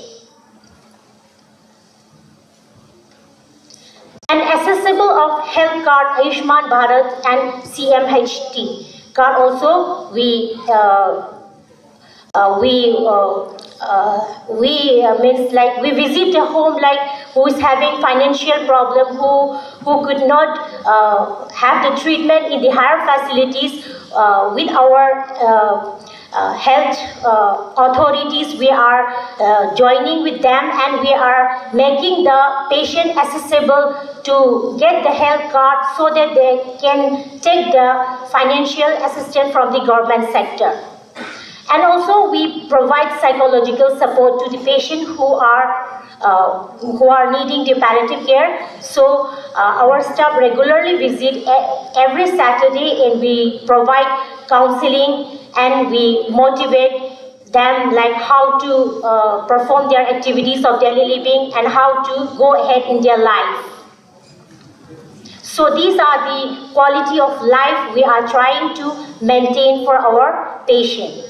And accessible of health card, Ayushman Bharat and CMHT card also, we visit the home, like who is having financial problem, who could not have the treatment in the higher facilities. With our health authorities, we are joining with them and we are making the patient accessible to get the health card so that they can take the financial assistance from the government sector. And also we provide psychological support to the patient who are needing the palliative care. So our staff regularly visit every Saturday and we provide counseling and we motivate them like how to perform their activities of daily living and how to go ahead in their life. So these are the quality of life we are trying to maintain for our patient.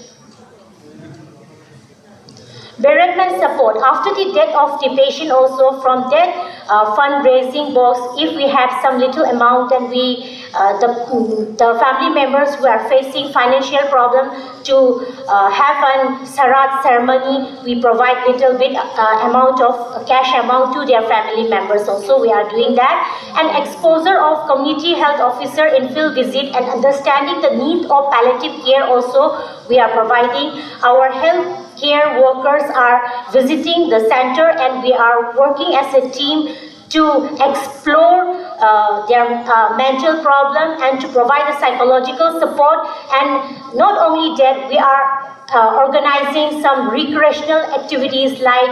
Bereavement support. After the death of the patient also, from that fundraising box, if we have some little amount and we, the family members who are facing financial problem to have a Sarat ceremony, we provide little bit amount of cash amount to their family members also. We are doing that. And exposure of community health officer in field visit and understanding the need of palliative care also, we are providing. Our health care workers are visiting the center and we are working as a team to explore their mental problem and to provide the psychological support. And not only that, we are organizing some recreational activities like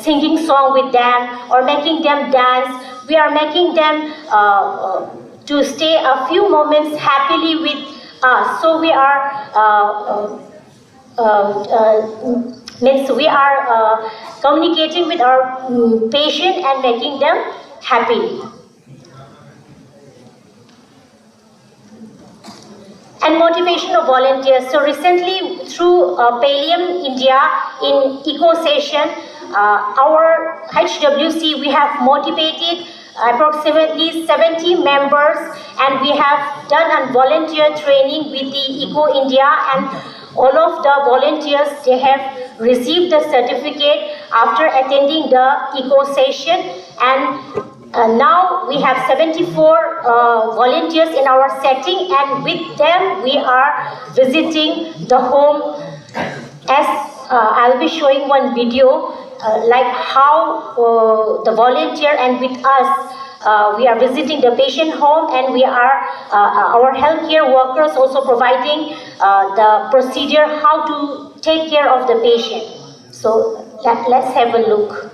singing song with them or making them dance. We are making them to stay a few moments happily with us. So we are we are communicating with our patient and making them happy. And motivation of volunteers. So recently through Pallium India in Eco Session, our HWC, we have motivated approximately 70 members and we have done a volunteer training with the Eco India, and all of the volunteers, they have received the certificate after attending the Eco Session. And now we have 74 volunteers in our setting, and with them we are visiting the home. As I'll be showing one video like how the volunteer and with us we are visiting the patient home, and we are our healthcare workers also providing the procedure how to take care of the patient. So Let's have a look.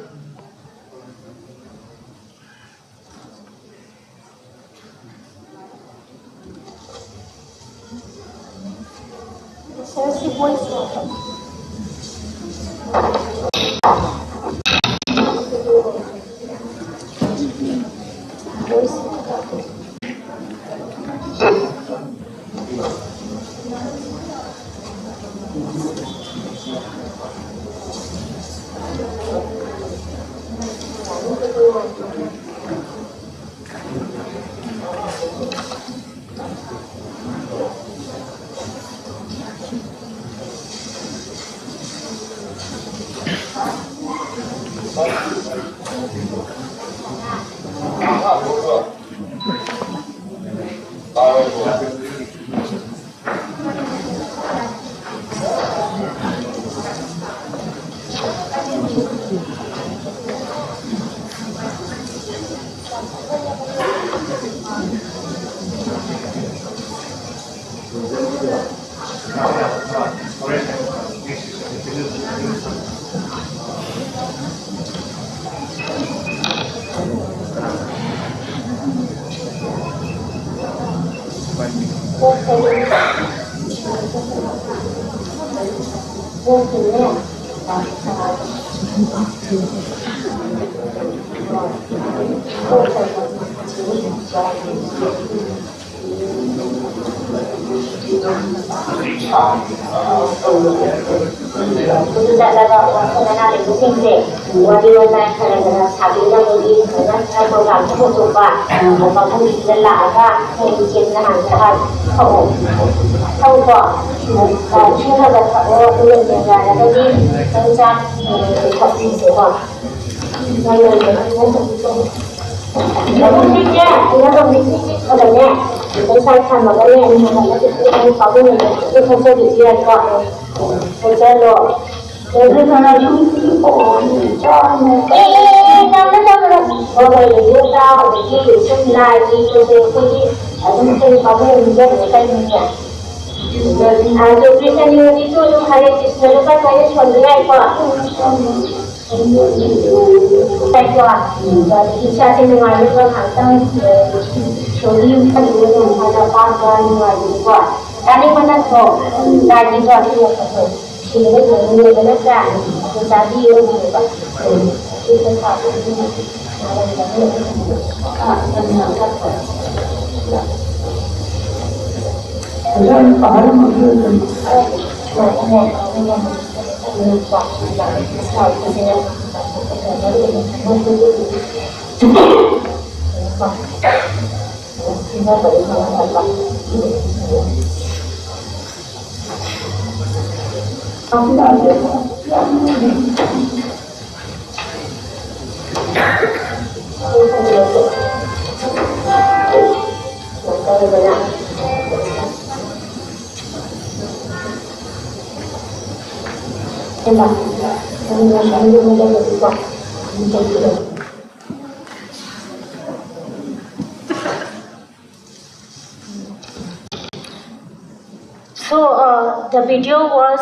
So the video was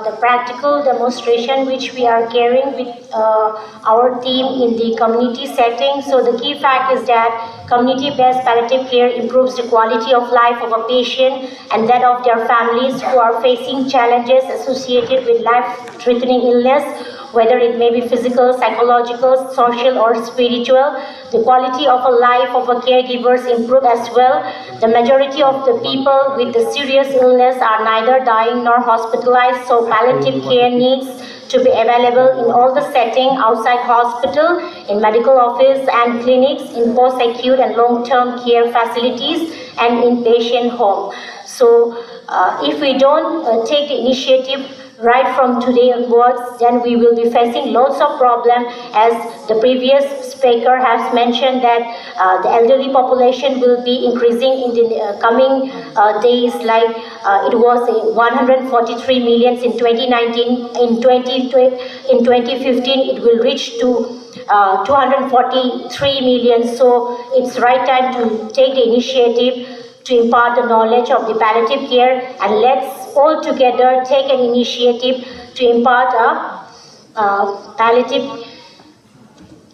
the practical demonstration which we are carrying with our team in the community setting. So the key fact is that community-based palliative care improves the quality of life of a patient and that of their families who are facing challenges associated with life-threatening illness, whether it may be physical, psychological, social, or spiritual. The quality of a life of a caregivers improve as well. The majority of the people with the serious illness are neither dying nor hospitalized, so palliative care needs to be available in all the setting outside hospital, in medical office and clinics, in post-acute and long-term care facilities, and in patient home. So if we don't take the initiative right from today onwards, then we will be facing lots of problems. As the previous speaker has mentioned that the elderly population will be increasing in the coming days, like it was 143 million in 2019, in 2015 it will reach to 243 million. So it's right time to take the initiative to impart the knowledge of the palliative care, and let's all together take an initiative to impart palliative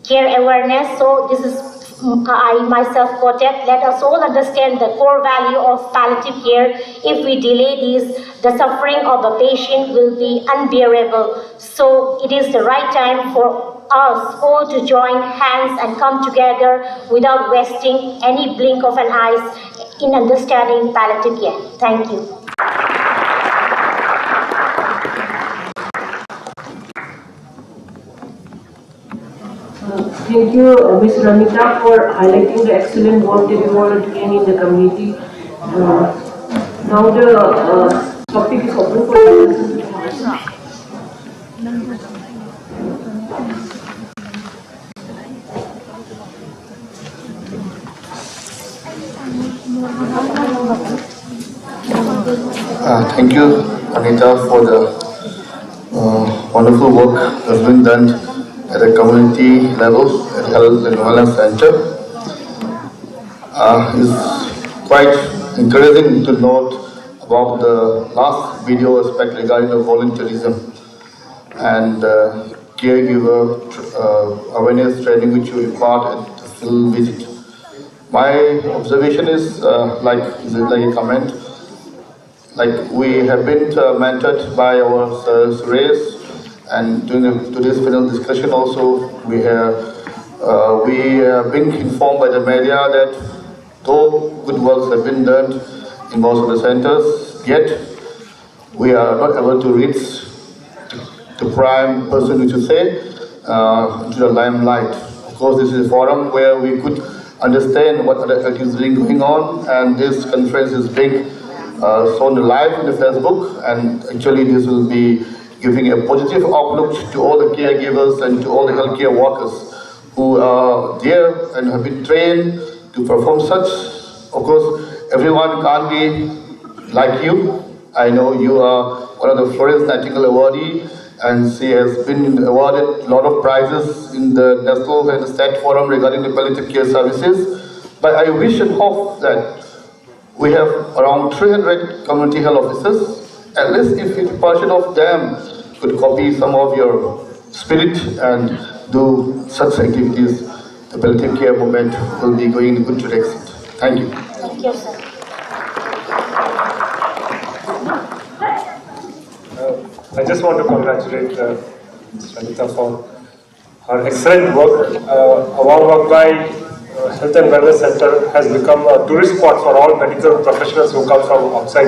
care awareness. So this is, I myself quoted, let us all understand the core value of palliative care. If we delay this, the suffering of a patient will be unbearable. So it is the right time for us all to join hands and come together without wasting any blink of an eye in understanding palliative care. Thank you. Thank you, Ms. Ramita, for highlighting the excellent work that you all are doing in the community. Now the topic is open for discussion. Thank you, Anita, for the wonderful work that's been done at the community level at Health and Wellness Center. It's quite encouraging to note about the last video aspect regarding the volunteerism and caregiver awareness training which you impart at the field visit. My observation is like a comment. Like we have been mentored by our Suresh, and during today's panel discussion also we have been informed by the media that though good works have been done in most of the centers, yet we are not able to reach the prime person, which you say, to the limelight. Of course, this is a forum where we could understand what other activities are going on, and this conference is being shown live in the Facebook, and actually this will be giving a positive outlook to all the caregivers and to all the healthcare workers who are there and have been trained to perform such. Of course, everyone can't be like you. I know you are one of the Florence Nightingale awardee, and she has been awarded a lot of prizes in the national and state forum regarding the palliative care services. But I wish and hope that we have around 300 community health officers. At least if a portion of them could copy some of your spirit and do such activities, the palliative care movement will be going in a good direction. Thank you. Thank you, sir. I just want to congratulate Ms. Ramita for her excellent work. Our work by Health and Wellness Center has become a tourist spot for all medical professionals who come from outside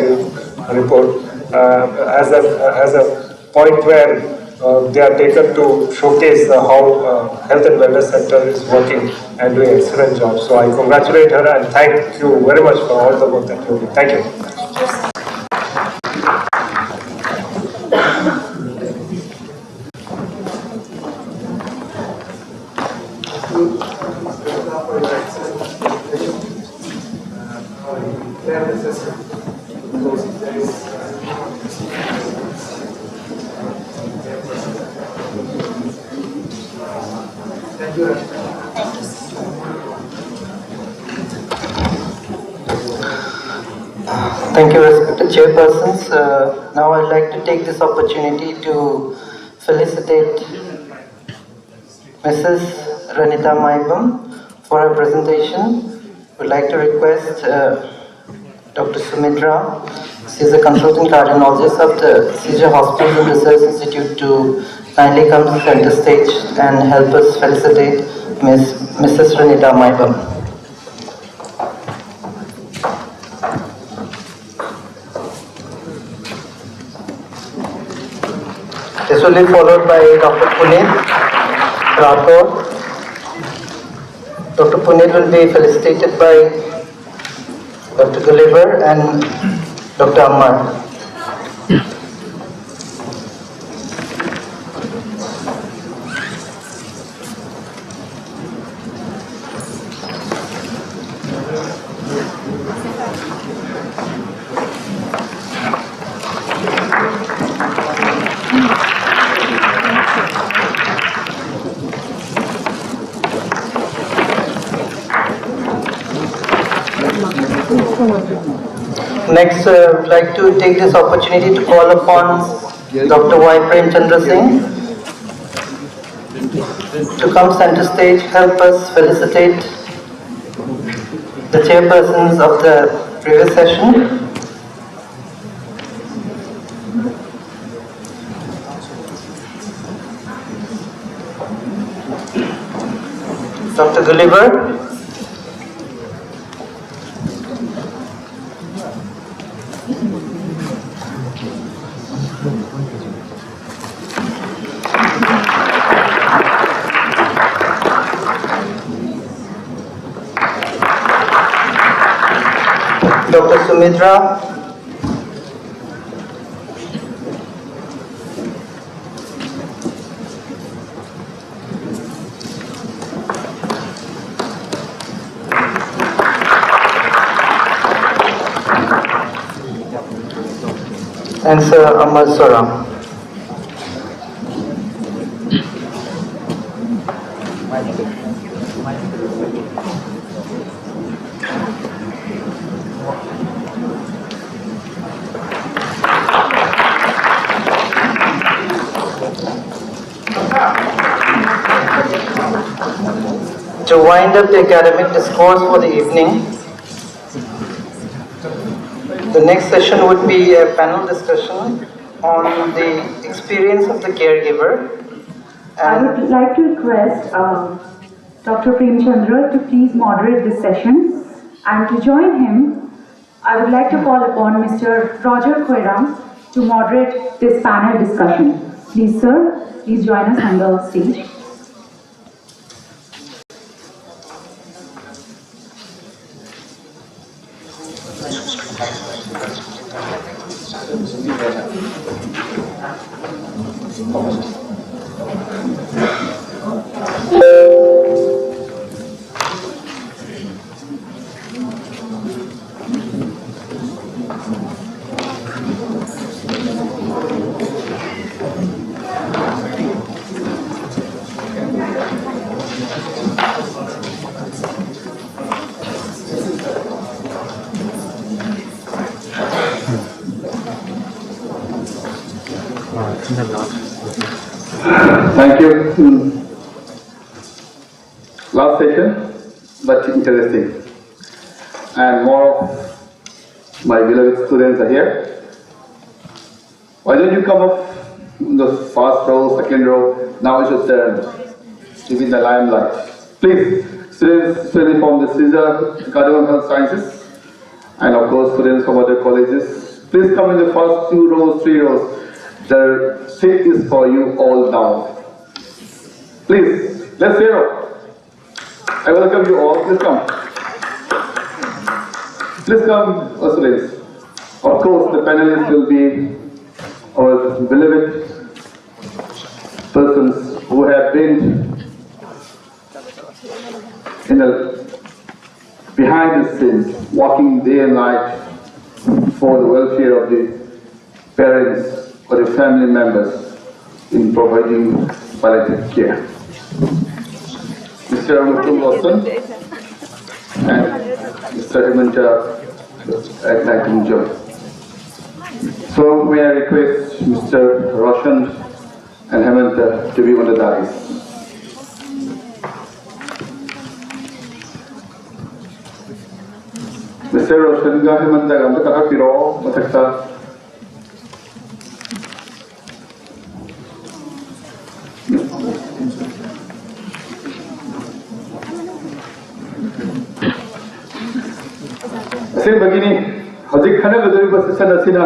Manipur, as a point where they are taken to showcase how Health and Wellness Center is working and doing an excellent job. So I congratulate her and thank you very much for all the work that you do. Thank you. Thank you, respected chairpersons. Now I'd like to take this opportunity to felicitate Mrs. Ranita Maibam for her presentation. Would like to request Dr. Sumitra, she is a consultant cardiologist of the Seizure Hospital and Research Institute, to kindly come to center stage and help us felicitate Mrs. Ranita Maibam. This will be followed by Dr. Puneet Rathore. Dr. Puneet will be felicitated by Dr. Gulliver and Dr. Ammar. Next, I would like to take this opportunity to call upon Dr. Y. Prem Chandra Singh to come center stage, help us felicitate the chairpersons of the previous session. Dr. Gulliver. Dr. Sumitra. And Sir Amar Soram. To wind up the academic discourse for the evening, the next session would be a panel discussion on the experience of the caregiver. I would like to request Dr. Prem Chandra to please moderate this session, and to join him, I would like to call upon Mr. Roger Koiram to moderate this panel discussion. Please, sir, please join us on the stage. Thank you. Last session, but interesting. And more of my beloved students are here. Why don't you come up in the first row, second row? Now it's your turn to be in the limelight. Please, students especially from the Caesar Academy of Health Sciences, and of course students from other colleges. Please come in the first 2 rows, 3 rows. The seat is for you all now. Please, let's hear. I welcome you all. Please come. Please come, students. Of course, the panelists will be our beloved persons who have been in the behind the scenes, working day and night for the welfare of the parents or the family members in providing palliative care. Mr. Mutul Watson and Mr. Hemanta at Acting Job. So may I request Mr. Roshan and Hemanta to be on the dais. Mr. Roshan ga Hemanta ga amta kaka piro matakta. Asin begini, hajik khana gadari session asina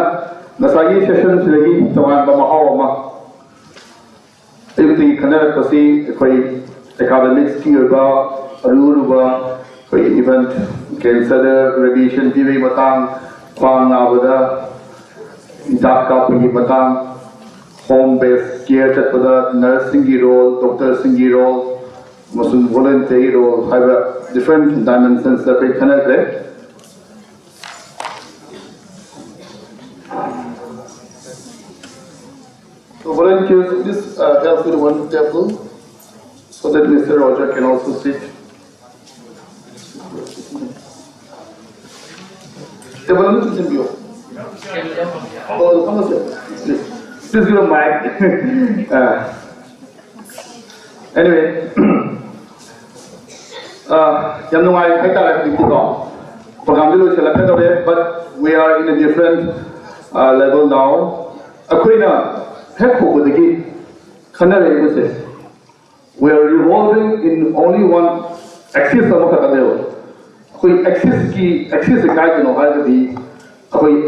nasagi session silagi taman bamahau ama. Ayuti khana kasi koi academics ki urba, arurba, koi event cancer radiation TV matang, pang abada, dakka pagi matang, home based care chatpada, nursing role, doctor singi role, masun volunteer role, have different dimensions that we connect. So volunteers, please help with one table so that Mr. Roger can also sit. Table on the view. Oh, come on, sir. Please give a mic. Anyway, but we are in a different level now. We are revolving in only one axis of axis guide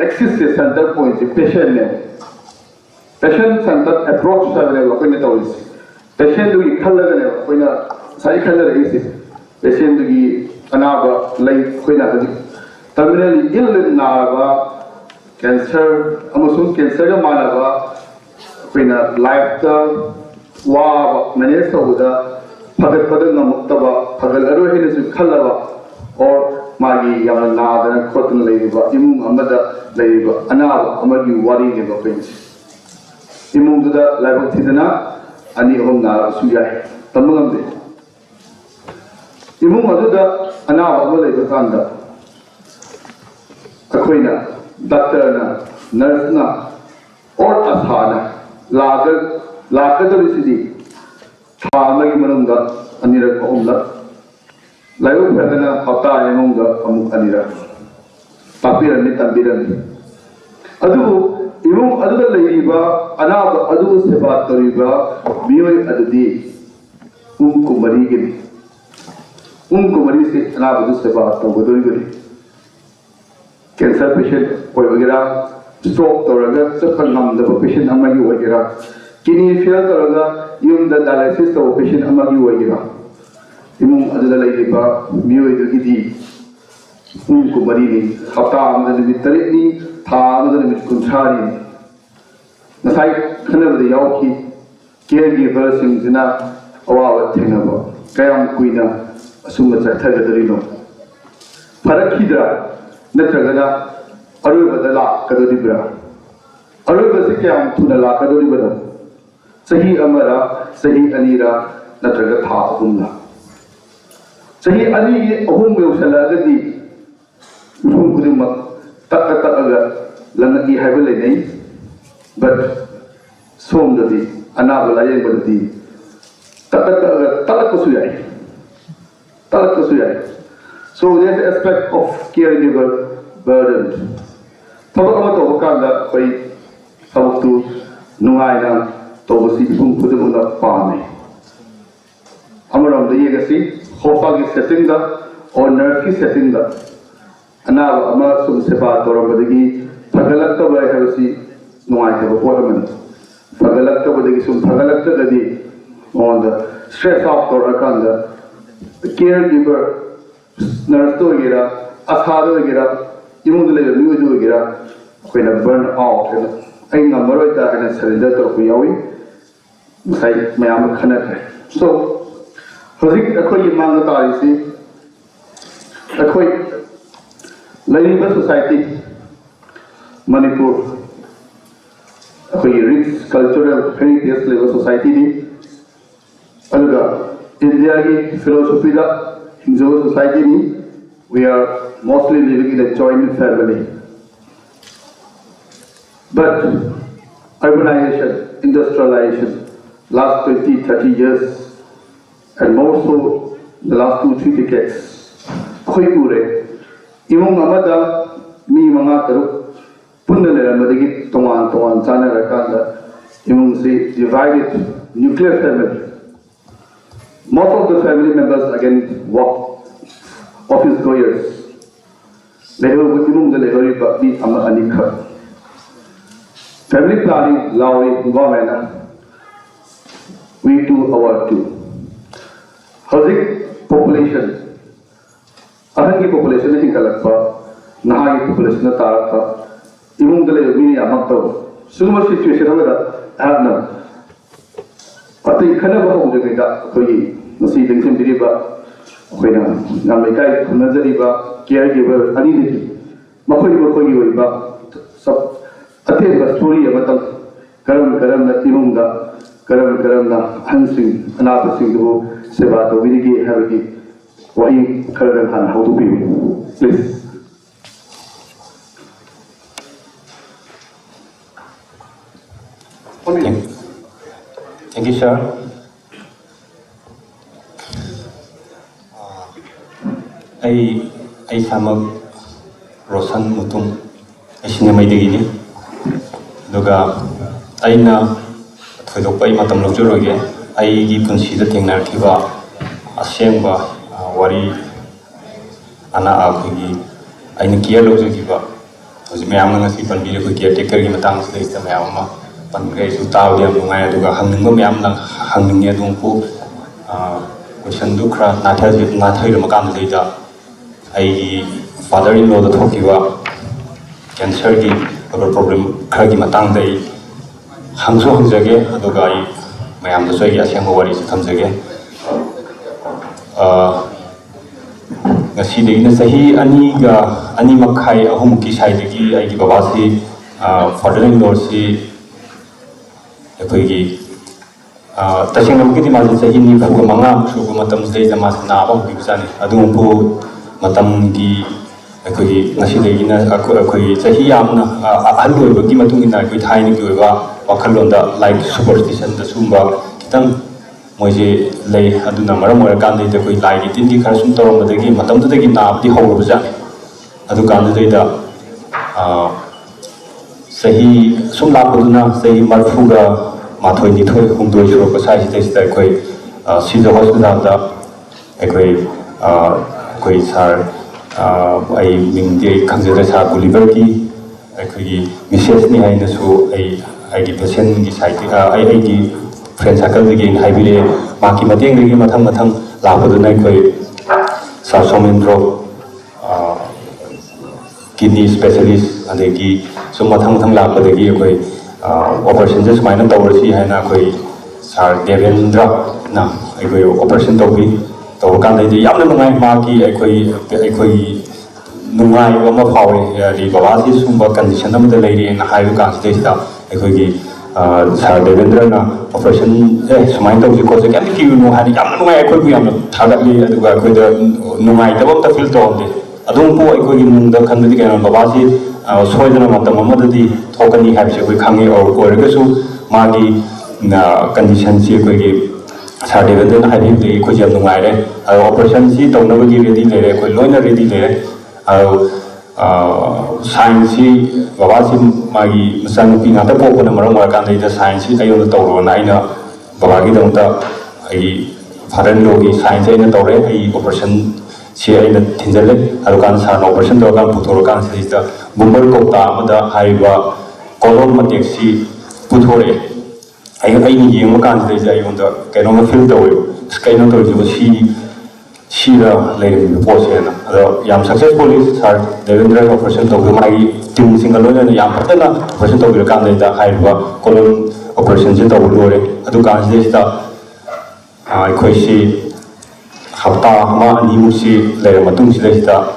axis center point patient center approach patient color color is patient anaba like terminally ill naba cancer cancer manaba life wa manage pagal namuktaba pagal khalaba or magi nada khotun leiba imung amada leiba anaba amagi wari leba page imung da level thidana ani hom na suyai tamangam de imung aduda anaba ama leiba kanda akoina doctor na nurse na or asana lakadabisidi thamagi manungda anirak ahumla layu phadana hata emongda amuk anira papirani tambirani adu imong aduda leiba anaba adu seba toriba miyoi adudi kumari gini kumari se anaba adu seba tobodori gini cancer patient koi wagera stroke toraga chakhan namdaba patient amagi wagera kidney fail toraga yumda dialysis to patient amagi wagera imung adula leiba miyoi dugidi kumari ni hafta amda limit tarik ni tha amda limit kunthari nasai khanabada yauki caregiver singina awawa thenaba kayam kuina asumna chathagadrino farakhidra natragana aroibada lakadoribra aroibasi kyam thuna lakadoribada sahi amara sahi anira natraga tha ahumla sahi ani ge ahum yausalagadi uhum kudimak takaga lanagi haibale nei but somdadi anaba layengbadadi takaga talakasuyai so there's an aspect of caregiver burden. Tabak to kanda koi tabak tu nungai na to si pung pudung na pame. Amaram the yegasi hopa ki setting da or nurse ki setting da. Anaba ama sum seba toram badagi pagalak ta bai havasi nungai ta bolamani. Pagalak ta badagi sum pagalak ta dadi on the stress out torakanda the caregiver nurse to gira asado gira imung le lu do gira koina burn out ai ngamaroi ta kana surrender to ku yawi sai mayam khana khai so hozik akoi mang ta ri si akoi laiba society manipur akoi rich cultural heritage level society ni alga india ki philosophy da Hindu society ni we are mostly living in a joint family. But urbanization, industrialization, last 20, 30 years, and more so the last 2-3 decades, imong amada mi mga taruk punna leramadi tongan chana rakanda imong si divided nuclear family. Most of the family members again work office goers. Level with the level but be amanika. Family planning, Lauri, Governor, we do our two. Housing population. Ahangi population is in Kalakpa, Nahagi population is Taraka, even the level mini Amato. Similar situation over that, I have none. But the Kanaba of the Gita, no see things in Diriba. When Namakai, Nazariba, caregiver, Anidiki, Makoi Yoiba, a table story about Karam Timunda, Karam Hansing, another single Sebato, Vidiki, Haviki, Wai Karan, how to be. Please. Thank you, sir. I samak Rosan Mutum Sinamai Duga Aina Thudopai Matam Lujuroge, I give consider Tingnar Kiva, Asemba, Wari Ana Akugi, Aina Kia Lujukiva, was Miamanga Sipan Bill caretaker in the town states the Miama, Pangray to Taudia, Maya Duga, Hangum hanging Yadumpu, Kushandukra, Nathai Makan data. I father-in-law the Tokiwa cancer problem Kragi Matang Day Hangso Hanzage, Adogai, Mayam the Swagi Ashamawari Tamzage. Nasi de Nasahi Aniga Animakai Ahumuki Saidiki, I give Babasi, father-in-law si Epigi. Touching them getting out of the Hindi for Manga, Sugumatam's days, the Masana of Bibsani, Adumpo. Matam di akoi ngasi de ina akoi sahi yamna ahal oiba gi matung ina akoi thaini gi oiba wakhallon da like superstition da sumba kitang moise lei aduna maram ora kan de koi lai gi tin gi khar sum torom da gi matam da gi na di hawro ja adu kan de da sahi sum la buduna sahi marfu ga mathoi ni thoi humdoi shuro ko sai de sta koi sida hospital da akoi koi sar ai mingde kanjera sa Gulliver ki ai message ni haina so ai gi patient gi site ai gi friend circle gi haibile maki mateng gi mathang la padu nai koi sa somendro kidney specialist adegi so mathang la padu gi koi operation just maina tawrsi haina koi sar Devendra na ai koi operation tobi तो कांदे दी यामने नुंगाई माकी एकोई नुंगाई वमा फावे री बाबासी Sumba condition अमदे लेरी न highway कांसिते दा एकोई सार देवेंद्र ना operation समाइन तो को से केम की नु हानि यामने नुंगाई एकोई को यामने थागतली अदुगा एकोई द नुंगाई तबम ता फील तोंदे अदुम पो एकोई नुंदा खनदि केन बाबासी सोयदना मतम अमदि थोकनी हाइबसे एकोई खांगे और ओरगसु मागी कंडीशन सी एकोई Saturday night, I could have no idea. Operation C, don't know give ready there, could learn ready there. Science, Babasim, my son, being at the Pope and Marakan, the science, I own the Toro, Nina, Babagi don't I father-in-law science in the Tore, I operation C in the Tinzele, Arukan San, operation Dogan, Putokan, is the Bumble Kota, the Haiba, Colon Matexi, Putore. I am can't say on the Canoma filter, Skynotor, she lady before the Yam successfully are the operation of my team single and Yam Patana, operation of the candidate, Haiba, colon operations in the Ulore, Adukan Desta, I question Hapta, Ma, Nimusi, Lera Matunsi Desta,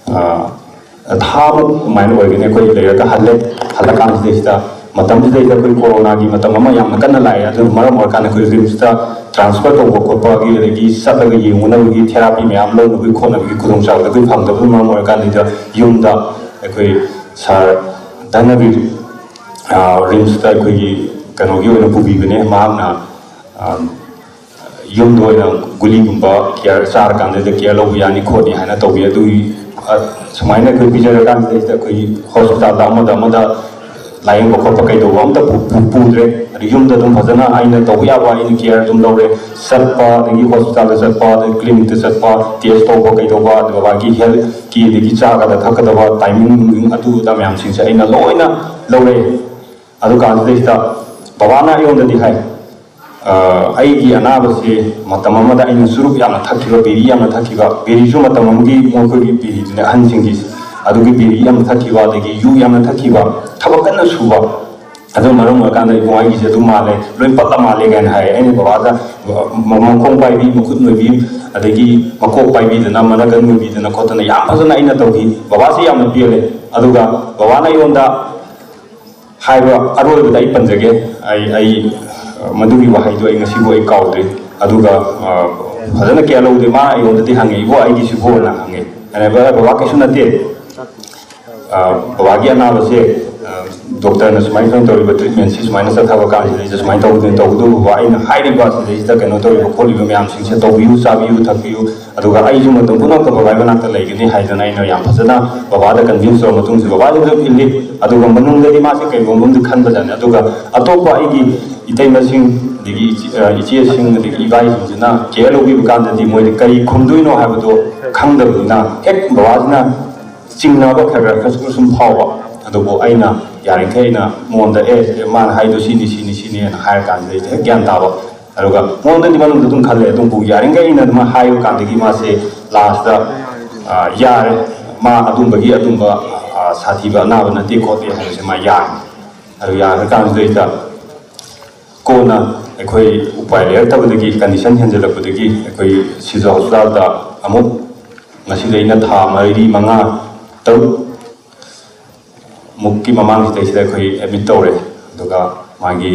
a Tam, mine organ, a quick layer, Halakan Desta. Matam today the corona gi matam ama yam kan la ya du maram or kan ko RIMS ta transfer to ko pa gi gi sa ta gi yuna gi therapy me am lo gi khona gi khudong cha da gi phang da maram or kan da yum da ko sar dana gi RIMS ta ko gi kan gi ona pu bi ne ma na yum do na guli gumba care sar kan da care lo ya ni khoni ha na to bi du sumaina ko bi ja kan da ko hospital da Lying of Copacato, one the Pudre, resumed the Dumpazana, I know the Yava in care, Dumdore, Serpa, the hospital, Serpa, the clinic, the Serpa, Tiesto, Pocatova, the Vagi Hill, Ki, the Gichaga, the Takatava, timing, Atu, the Mam, since in a Loina, Lore, Adukan, Desta, Pavana, on the high. Aigi Anabasi, Matamamada in Surup Yamatakiva, Biriam Takiva, Birijuma Tamangi, Monkuri, Biri, the Hansingis. Adugi Biriam Takiva, the Yu Yamatakiva, Tabakana Suba, Adu Marumakana, Wai is a Dumale, Limpata Malik and High, any Bavada, Mamakon by me, Mukun be, Adegi, Mako by me, the Namanagan will be the Nakotana Yamazana in a Togi, Bavasi Yamapile, Aduga, Bavana Yonda, Haiba, Adu with Ipans again, I Maduri Wahai doing a Sibo Kaudri, Aduga, Hazana Kalo, the Ma, on the Hangi, why is you born a Hangi, and I have a vacation a day. Bagia now was doctor sumai kan tori treatment si sumai sa thawa kan si sumai taw din taw du wa ina high ba si da kan tori ko li ba yam sing se taw yu sa yu thak yu aduga ai ju matung puno ka ba na ta lai gani hai dana ina yam phasana baba da convince so matung si baba ju illi aduga manung da di ma se kai bom bom khan ba jana aduga atop ai gi itai ma sing digi ichi sing digi ibai sing na ke lo bi kan da di moi kai khumdui no ha ba do khang da na ek baba na chingna ba khara ka sum phawa adugo aina yaring kai na monda man hai do sini na hai kan de gyan ta ba aduga monda di manung dum khalle dum bu yaring kai na ma hai kan de gi ma se last da yar ma adum bagi adum ba sathi ba na ba na te ko te ha se ma ya adu ya kan de ta ko na ekhoi upai le ta ba de gi condition henjel ba de gi ekhoi sijo hospital da amu ngasi de na tha mai manga tau mukki mamang sida khoi admit tawre aduga magi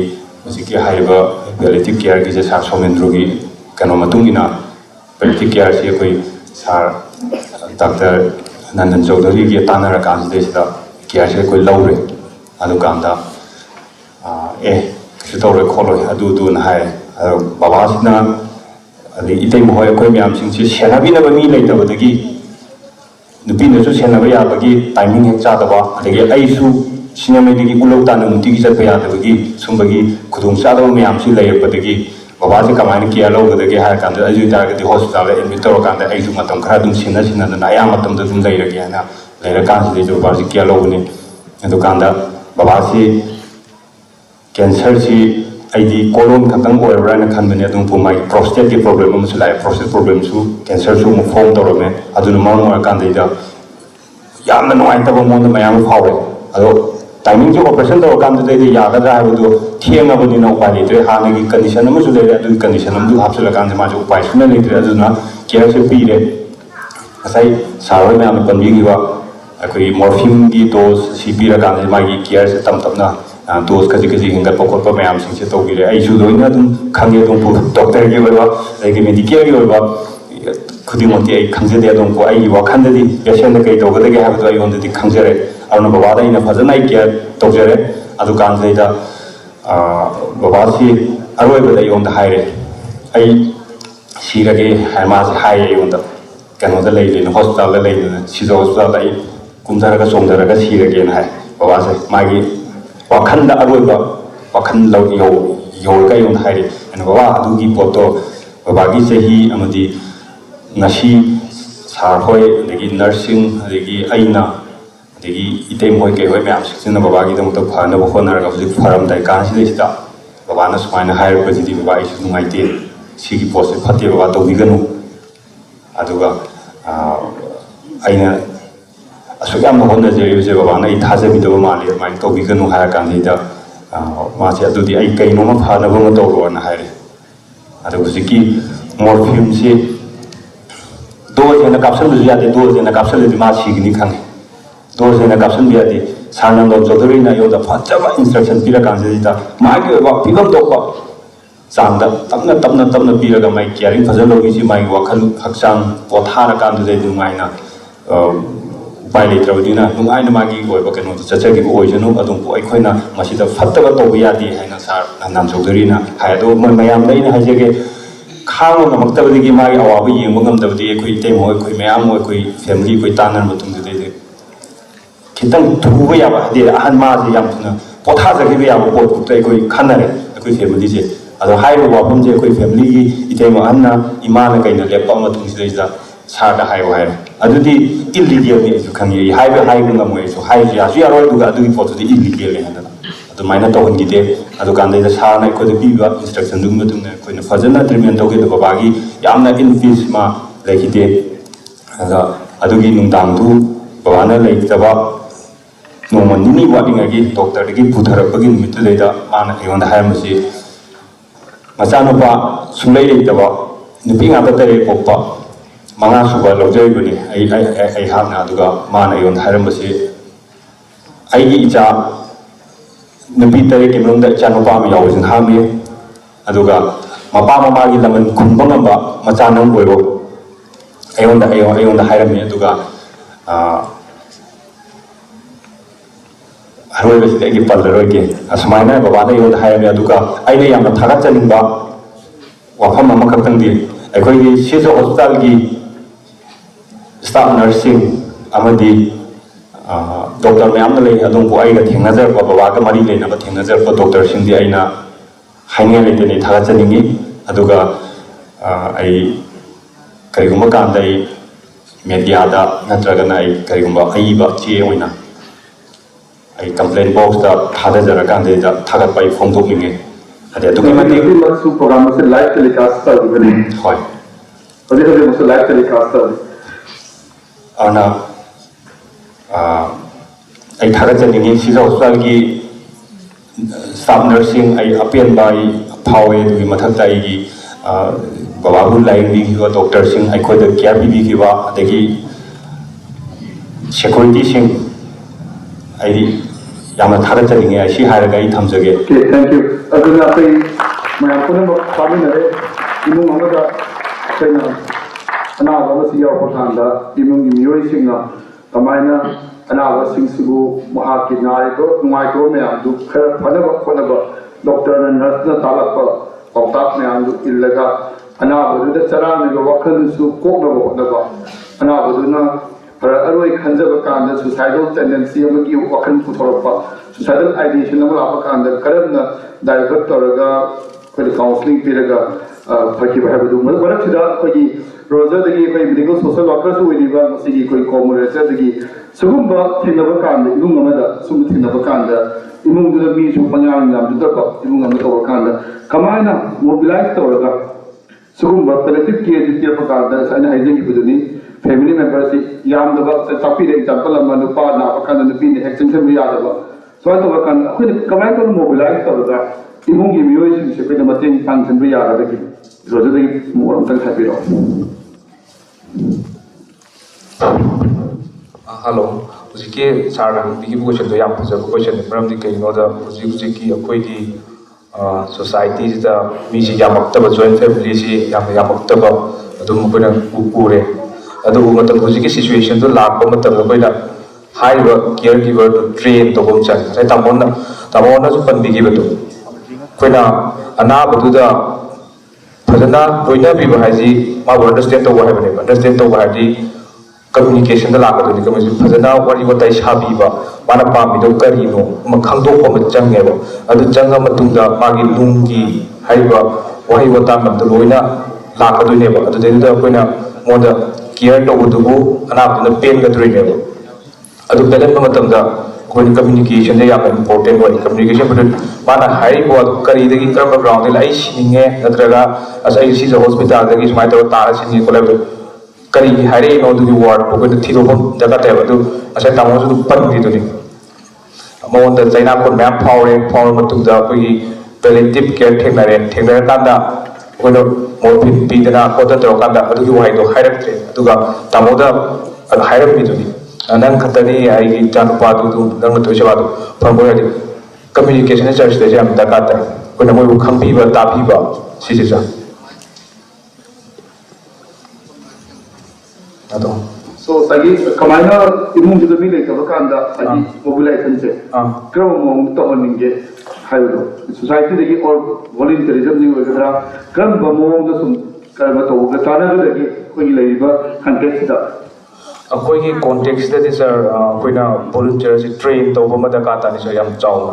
musiki haiba palliative care gi je sar somendro gi kano matung ina palliative care si khoi sar doctor nandan chaudhary gi tanara kan sida care se khoi lawre aduga anda su tawre kholoi adu na hai baba sina adi itei mo khoi myam sing si senabi na ba mi leitaba dagi nupi na su sena ba ya bagi timing hek cha da ba adagi ai su sinamai digi ulau ta na muti gi chat ba ya da bagi sum bagi khudung cha da myam si lay ba dagi baba se kamai ki alo ga dagi ha kan da aju ta ga di hospital la admit to kan da ai su matam khara dum sina na ya matam da dum lay ra gi na lay ra kan si de ba si ki alo ni adu kan da baba si cancer si ai di colon khatang oi ra na khan bane dum pu mai prostate ki problem mu su lai prostate problem su cancer su mu form to me adu na ma kan da yam na noi ta ba mo na mayam phawe ado timing jo operation to kan da de ya ga da ha bu thieng na bu ni no pa ni tre ha na gi condition mu su le adu condition mu hap su la kan ma jo pai su na le tre adu na care se pi re asai saroi na ma pan gi wa akoi morphine gi dose si pi ra kan ma gi care se tam tam na dose kaji hingat pokok pa mayam sing se to gi re ai su do na dum khang ye dum pu doctor gi wa ai gi medicare gi wa khudi mo ti ai khangje de dum ko ai wa khan de patient kai to ga de ha ba ai on de khangjare arna baba da ina phajana ai care to jare adu kan se da baba si aroi ba da on da hai re ai si ra ge ha ma se hai ai on da kan da lei le hospital la lei si do hospital dai kum da ga som da ga si ra ge na hai baba se ma gi wakhan da aroi ba wakhan lo yo ka yon hai re and baba adu gi poto baba gi sehi amadi ngasi sar hoi degi nursing degi aina degi itei moi ke hoi myam sing na baba gi dam to phana bo khona ga ji pharam dai kan si da baba na smai na hai ba ji di baba isu ngai te si gi pose phate baba to bi ganu aduga aina asuk yam hon da je je baba na I thaje bi do ma le mai to bi ganu ha kan ni da ma se adu di ai kai no ma pha na bo ma to ro na hai re adu ji ki morphine se dose na capsule bi ya de dose na capsule di ma si gi ni khang dose na capsule bi ya de sanam do jodori na yo da phacha ba instruction pi ra kan ji da ma ge ba pi gam to ba sang da tamna pi ra ga mai caring phajal lo gi si mai wa khan hakchang po tha ra kan de du mai na pai le traudina nung ai na magi oi ba keno cha cha gi oi jenu adum po ai khoina masi da fatta ba to ya di haina sar nam chaudhary na hai do mayam dai na haje ge khang ma makta ba gi magi awa ba yeng ngam da di khoi te mo khoi mayam mo khoi family khoi tanan ma tum de kitang thu ba ya ba de han ma ji yam na po tha ja gi ya ba po te khoi khan na re khoi family je ado hai ro wa phum je khoi family gi ite ma anna imana kai na le pa ma tum ji da sa da hai wa hai adudi illegal ni su khang yi hai ba hai ga mo su hai ya su ya ro du ga adu pot di illegal ni handa adu maina to hon gi de adu kan de sa na ko de bi ba instruction du ma tum na ko na fajana treatment to ge de ba gi yam na infis ma le gi de ada adu gi nung dang du ba na le ta ba no ma ni wa ding gi doctor gi puthar ba gi mi tu de da ma na yon da hai ma si ma cha no ba sum le ta ba ni pi nga ba ta re ko pa manga suba lojai bani ai ha na duga mana yon haram basi ai gi cha nabi tare ke mong da cha no pa ma yaw jin ha me aduga mapa mama gi laman khum bang ba macha nang oi ro ayon da haram me aduga ꯑꯔꯣꯏꯕꯁꯤꯗ ꯑꯩꯒꯤ ꯄꯜꯂꯔꯣꯏꯒꯦ ꯑꯁꯨꯃꯥꯏꯅ ꯕꯕꯥꯅ ꯑꯩꯉꯣꯟꯗ ꯍꯥꯏꯔꯝꯃꯦ ꯑꯗꯨꯒ ꯑꯩꯅ ꯌꯥꯝꯅ ꯊꯥꯒꯠꯆꯅꯤꯡꯕ ꯋꯥꯐꯝ ꯑꯃꯈꯛꯇꯪꯗꯤ ꯑꯩꯈꯣꯏꯒꯤ ꯁꯤꯖ ꯍꯣꯁꯄꯤꯇꯥꯜꯒꯤ ꯁ꯭ꯇꯥꯐ ꯅꯔꯁꯁꯤꯡ ꯑꯃꯗꯤ ꯗꯣꯛꯇꯔ ꯃꯌꯥꯝꯅ ꯂꯩ ꯑꯗꯨꯕꯨ ꯑꯩꯒ ꯊꯦꯡꯅꯖꯔꯛꯄ ꯕꯕꯥꯒ ꯃꯔꯤ ꯂꯩꯅꯕ ꯊꯦꯡꯅꯖꯔꯛꯄ ꯗꯣꯛꯇꯔꯁꯤꯡꯗꯤ ꯑꯩꯅ ꯍꯥꯏꯅꯤꯡꯉꯥꯏ ꯂꯩꯇꯅ ꯊꯥꯒꯠꯆꯅꯤꯡꯉꯤ ꯑꯗꯨꯒ ꯑꯩ ꯀꯔꯤꯒꯨꯝꯕ ꯀꯥꯟꯗ ꯑꯩ ꯃꯦꯗꯤꯌꯥꯗ ꯅꯠꯇ꯭ꯔꯒꯅ ꯑꯩ ꯀꯔꯤꯒꯨꯝꯕ ꯑꯏꯕ ꯆꯦ ꯑꯣꯏꯅ ꯑꯩ ꯀꯝꯄ꯭ꯂꯦꯟ ꯕꯣꯛꯁꯇ ꯊꯥꯗꯖꯔꯀꯥꯟꯗ ꯊꯥꯒꯠꯄ ꯑꯩ ꯐꯣꯡꯗꯣꯛꯅꯤꯡꯉꯤ ꯑꯗꯩ ꯑꯗꯨꯛꯀꯤ ꯃꯇꯤꯛ ꯄ꯭ꯔꯣꯒ꯭ꯔꯥꯝ ꯑꯁꯤ ꯂꯥꯏꯚ ꯇꯦꯂꯤꯀꯥꯁ ꯇꯧꯔꯤꯕꯅꯤ ꯍꯣꯏ ꯍꯧꯖꯤꯛ ꯍꯧꯖꯤꯛꯃꯛꯁꯨ ꯂꯥꯏꯚ ꯇꯦꯂꯤꯀꯥꯁ ꯇꯧꯔꯤ ꯑꯗꯨꯅ ꯑꯩ ꯊꯥꯒꯠꯆꯅꯤꯡꯉꯤ ꯁꯤꯖ ꯍꯣꯁꯄꯤꯇꯥꯜꯒꯤ ꯁ꯭ꯇꯥꯐ ꯅꯔꯁꯁꯤꯡ ꯑꯩ ꯑꯄꯦꯟꯕ ꯑꯩ ꯐꯥꯎꯋꯦ ꯑꯗꯨꯒꯤ ꯃꯊꯛꯇ ꯑꯩꯒꯤ ꯕꯕꯥꯕꯨ ꯂꯥꯌꯦꯡꯕꯤꯈꯤꯕ ꯗꯣꯛꯇꯔꯁꯤꯡ ꯑꯩꯈꯣꯏꯗ ꯀꯤꯌꯔ ꯄꯤꯕꯤꯈꯤꯕ ꯑꯗꯒꯤ ꯁꯦꯀꯨꯔꯤꯇꯤꯁꯤꯡ ꯑꯩꯗꯤ ꯌꯥꯝꯅ ꯊꯥꯒꯠꯆꯅꯤꯡꯉꯦ ꯑꯁꯤ ꯍꯥꯏꯔꯒ ꯑꯩ ꯊꯝꯖꯒꯦ ꯑꯣꯀꯦ ꯊꯦꯡꯛ ꯌꯨ ꯑꯗꯨꯅ ꯑꯩꯈꯣꯏ ꯃꯌꯥꯝ ꯄꯨꯝꯅꯃꯛ ꯄꯥꯃꯤꯟꯅꯔꯦ ꯏꯃꯨꯡ ꯑꯃꯗ ꯑꯩꯈꯣꯏꯅ ꯑꯅꯥꯕ ꯑꯃꯁꯤ ꯌꯥꯎꯔꯛꯄ ꯀꯥꯟꯗ ꯏꯃꯨꯡꯒꯤ ꯃꯤꯑꯣꯏꯁꯤꯡꯅ ꯀꯃꯥꯏꯅ ꯑꯅꯥꯕꯁꯤꯡꯁꯤꯕꯨ ꯃꯍꯥꯛꯀꯤ ꯅꯥꯔꯤꯕ ꯅꯨꯡꯉꯥꯏꯇꯕ ꯃꯌꯥꯝꯗꯨ ꯈꯔ ꯐꯅꯕ ꯍꯣꯠꯅꯕ ꯗꯣꯛꯇꯔꯅ ꯅꯔꯁꯅ ꯇꯥꯛꯂꯛꯄ ꯄꯥꯎꯇꯥꯛ ꯃꯌꯥꯝꯗꯨ ꯏꯜꯂꯒ ꯑꯅꯥꯕꯗꯨꯗ ꯆꯔꯥꯡꯅꯕ ꯋꯥꯈꯜꯗꯨꯁꯨ ꯀꯣꯛꯅꯕ ꯍꯣꯠꯅꯕ ꯑꯅꯥꯕꯗꯨꯅ ꯑꯔꯣꯏ ꯈꯟꯖꯕ ꯀꯥꯟꯗ ꯁꯨꯁꯥꯏꯗꯜ ꯇꯦꯟꯗꯦꯟꯁꯤ ꯑꯃꯒꯤ ꯋꯥꯈꯜ ꯄꯨꯊꯣꯔꯛꯄ ꯁꯨꯁꯥꯏꯗꯜ आइडिएशन अमा लाप कांदा करमना डाइवर्ट तौरगा कोई काउंसलिंग पीरगा फकीब है बदु मरक सिदा कोई रोजर दगी कोई मेडिकल सोशल वर्कर्स हुईबा मसिगी कोई कॉमरेटर दगी सुगुंबा थिनब कांदा इमुंग अमदा सुम थिनब कांदा इमुंग दुदा मी सु पंगांग नाम दुदा इमुंग अमदा तौर कांदा कमायना मोबिलाइज तौरगा सुगुंबा कलेक्टिव केयर जितिया कांदा साइन हाइजिंग बदुनी फैमिली मेंबर्स याम दबा तापी दे एग्जांपल अमा नुपा ना कांदा नुपी ने एक्शन से भी यादबा स्वाद वकान अखोने कमाय तो मोबिलाइज तौरगा इमुंगी मियोइसिंग से कोई मतेंग पांगसन भी यादबगी रोजदगी मोरम तक थापिरो हेलो हुजिके सार बिगी क्वेश्चन तो याम फजब क्वेश्चन मरमदि कइनोदा हुजिकी अखोइगी सोसाइटी दा मिसि यामक्तब जॉइंट फैमिली सि यामक्तब अदुम कोइना उरे अदु मतलब हुजिकी सिचुएशन तो लाप मतलब कोइना हाइबा केयर गिवर ट्रेन तो बम चन sai tamona su panbigi batu koina anabatuda fajana loina bi haji ma understand to hai bane understand to hai communication da lakaduni kamai fajana wari watai sabi ba mana pami do kari no ma khangdok pa change ba adu changa matungda magi lungi haiba wahi wata mat loina lakaduni ba adu da koina moda care to budu anabuna pain ga drine ba adu pelan matamda कोई communication से याम important होई communication but माना high बो करी दगी क्रम ground लाई सिंगे नत्रगा असै सी hospital दगी सुमाय तो तार सिंगे कोले करी हारे नो दगी वार्ड को कोई थिरो बम जगह ते बदु असै तामो सु पन दि दुनी मोन द चाइना को मैप फावरे मतुग दा कोई पैलेटिव केयर ठेंगरे कांदा कोई मोरफिन पीदना कोदा तो कांदा अदुगी वाई दो हाइरक्ट्रे अदुगा तामोदा हाइरक बि दुनी नंग खतनी आई चानु पादु नंग तो सेवादु फंगो यादि कम्युनिकेशन चर्च दे जाम दरकार ता कोन मोय खंबीबा ताबीबा सिसिसा अदो सो सगी कमाइना इमुंग जुदा मी लेका बकांदा सगी मोबिलाइजेशन से क्रम मोंग तो होनिंगे हाइदो सोसाइटी दगी और वॉलंटियरिज्म नि वगैरह क्रम बमोंग द सुम कर्म तो गताना दगी कोई लेबा कंटेक्स्ट दा अखोई कॉन्टेक्स्ट दे सर कोइना वॉलंटियर से ट्रेन तो बम दरकार तानि सर याम चावना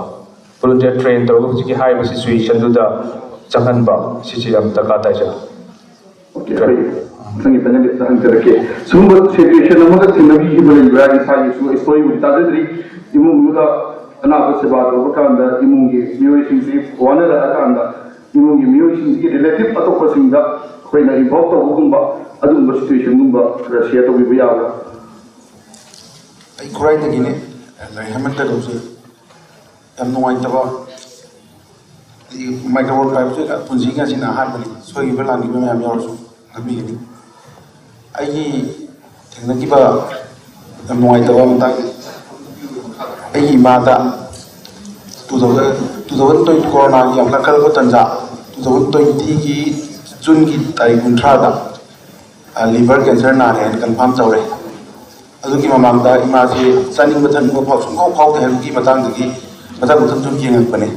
वॉलंटियर ट्रेन तो हुजिकी हाइबा सिचुएशन दुदा चंगनबा सिचि याम दरकार ताइ सर ओके संगी पने ले सहन करके सुंब सिचुएशन अमग थिनबी ही बले ब्रागी साई सु स्टोरी उता देरी इमु मुदा अनाब से बात हो कांदा इमुगी म्यूजिक से वाना ला कांदा इमुगी म्यूजिक की रिलेटिव अतोपसिंदा कोइना इवॉल्व तो गुंबा अदुंबा सिचुएशन गुंबा रशिया तो भी यागा आई कुराई दगिने लाई हेमंत दोसे यम नोवाई तबा माइक्रोवेव पाइप से पुंजी का सिना हार बनी सोई बलानी में हम यारसु नबी गनी आई थेंगनगिबा यम नोवाई तबा मता आई माता 2020 कोरोना की हम लकल को तंजा 2020 की जून की तारीख 18 दा लिवर कैंसर ना है कंफर्म चौरे ꯑꯗꯨꯒꯤ ꯃꯃꯥꯡꯗ ꯏꯃꯥꯁꯤ ꯆꯥꯅꯤꯡꯕ ꯊꯛꯅꯤꯡꯕ ꯁꯨꯡꯐꯥꯎ ꯐꯥꯎꯗꯦ ꯍꯥꯏꯕꯒꯤ ꯃꯇꯥꯡꯗꯒꯤ ꯃꯊꯪ ꯃꯊꯪ ꯁꯨꯝ ꯌꯦꯡꯉꯛꯄꯅꯦ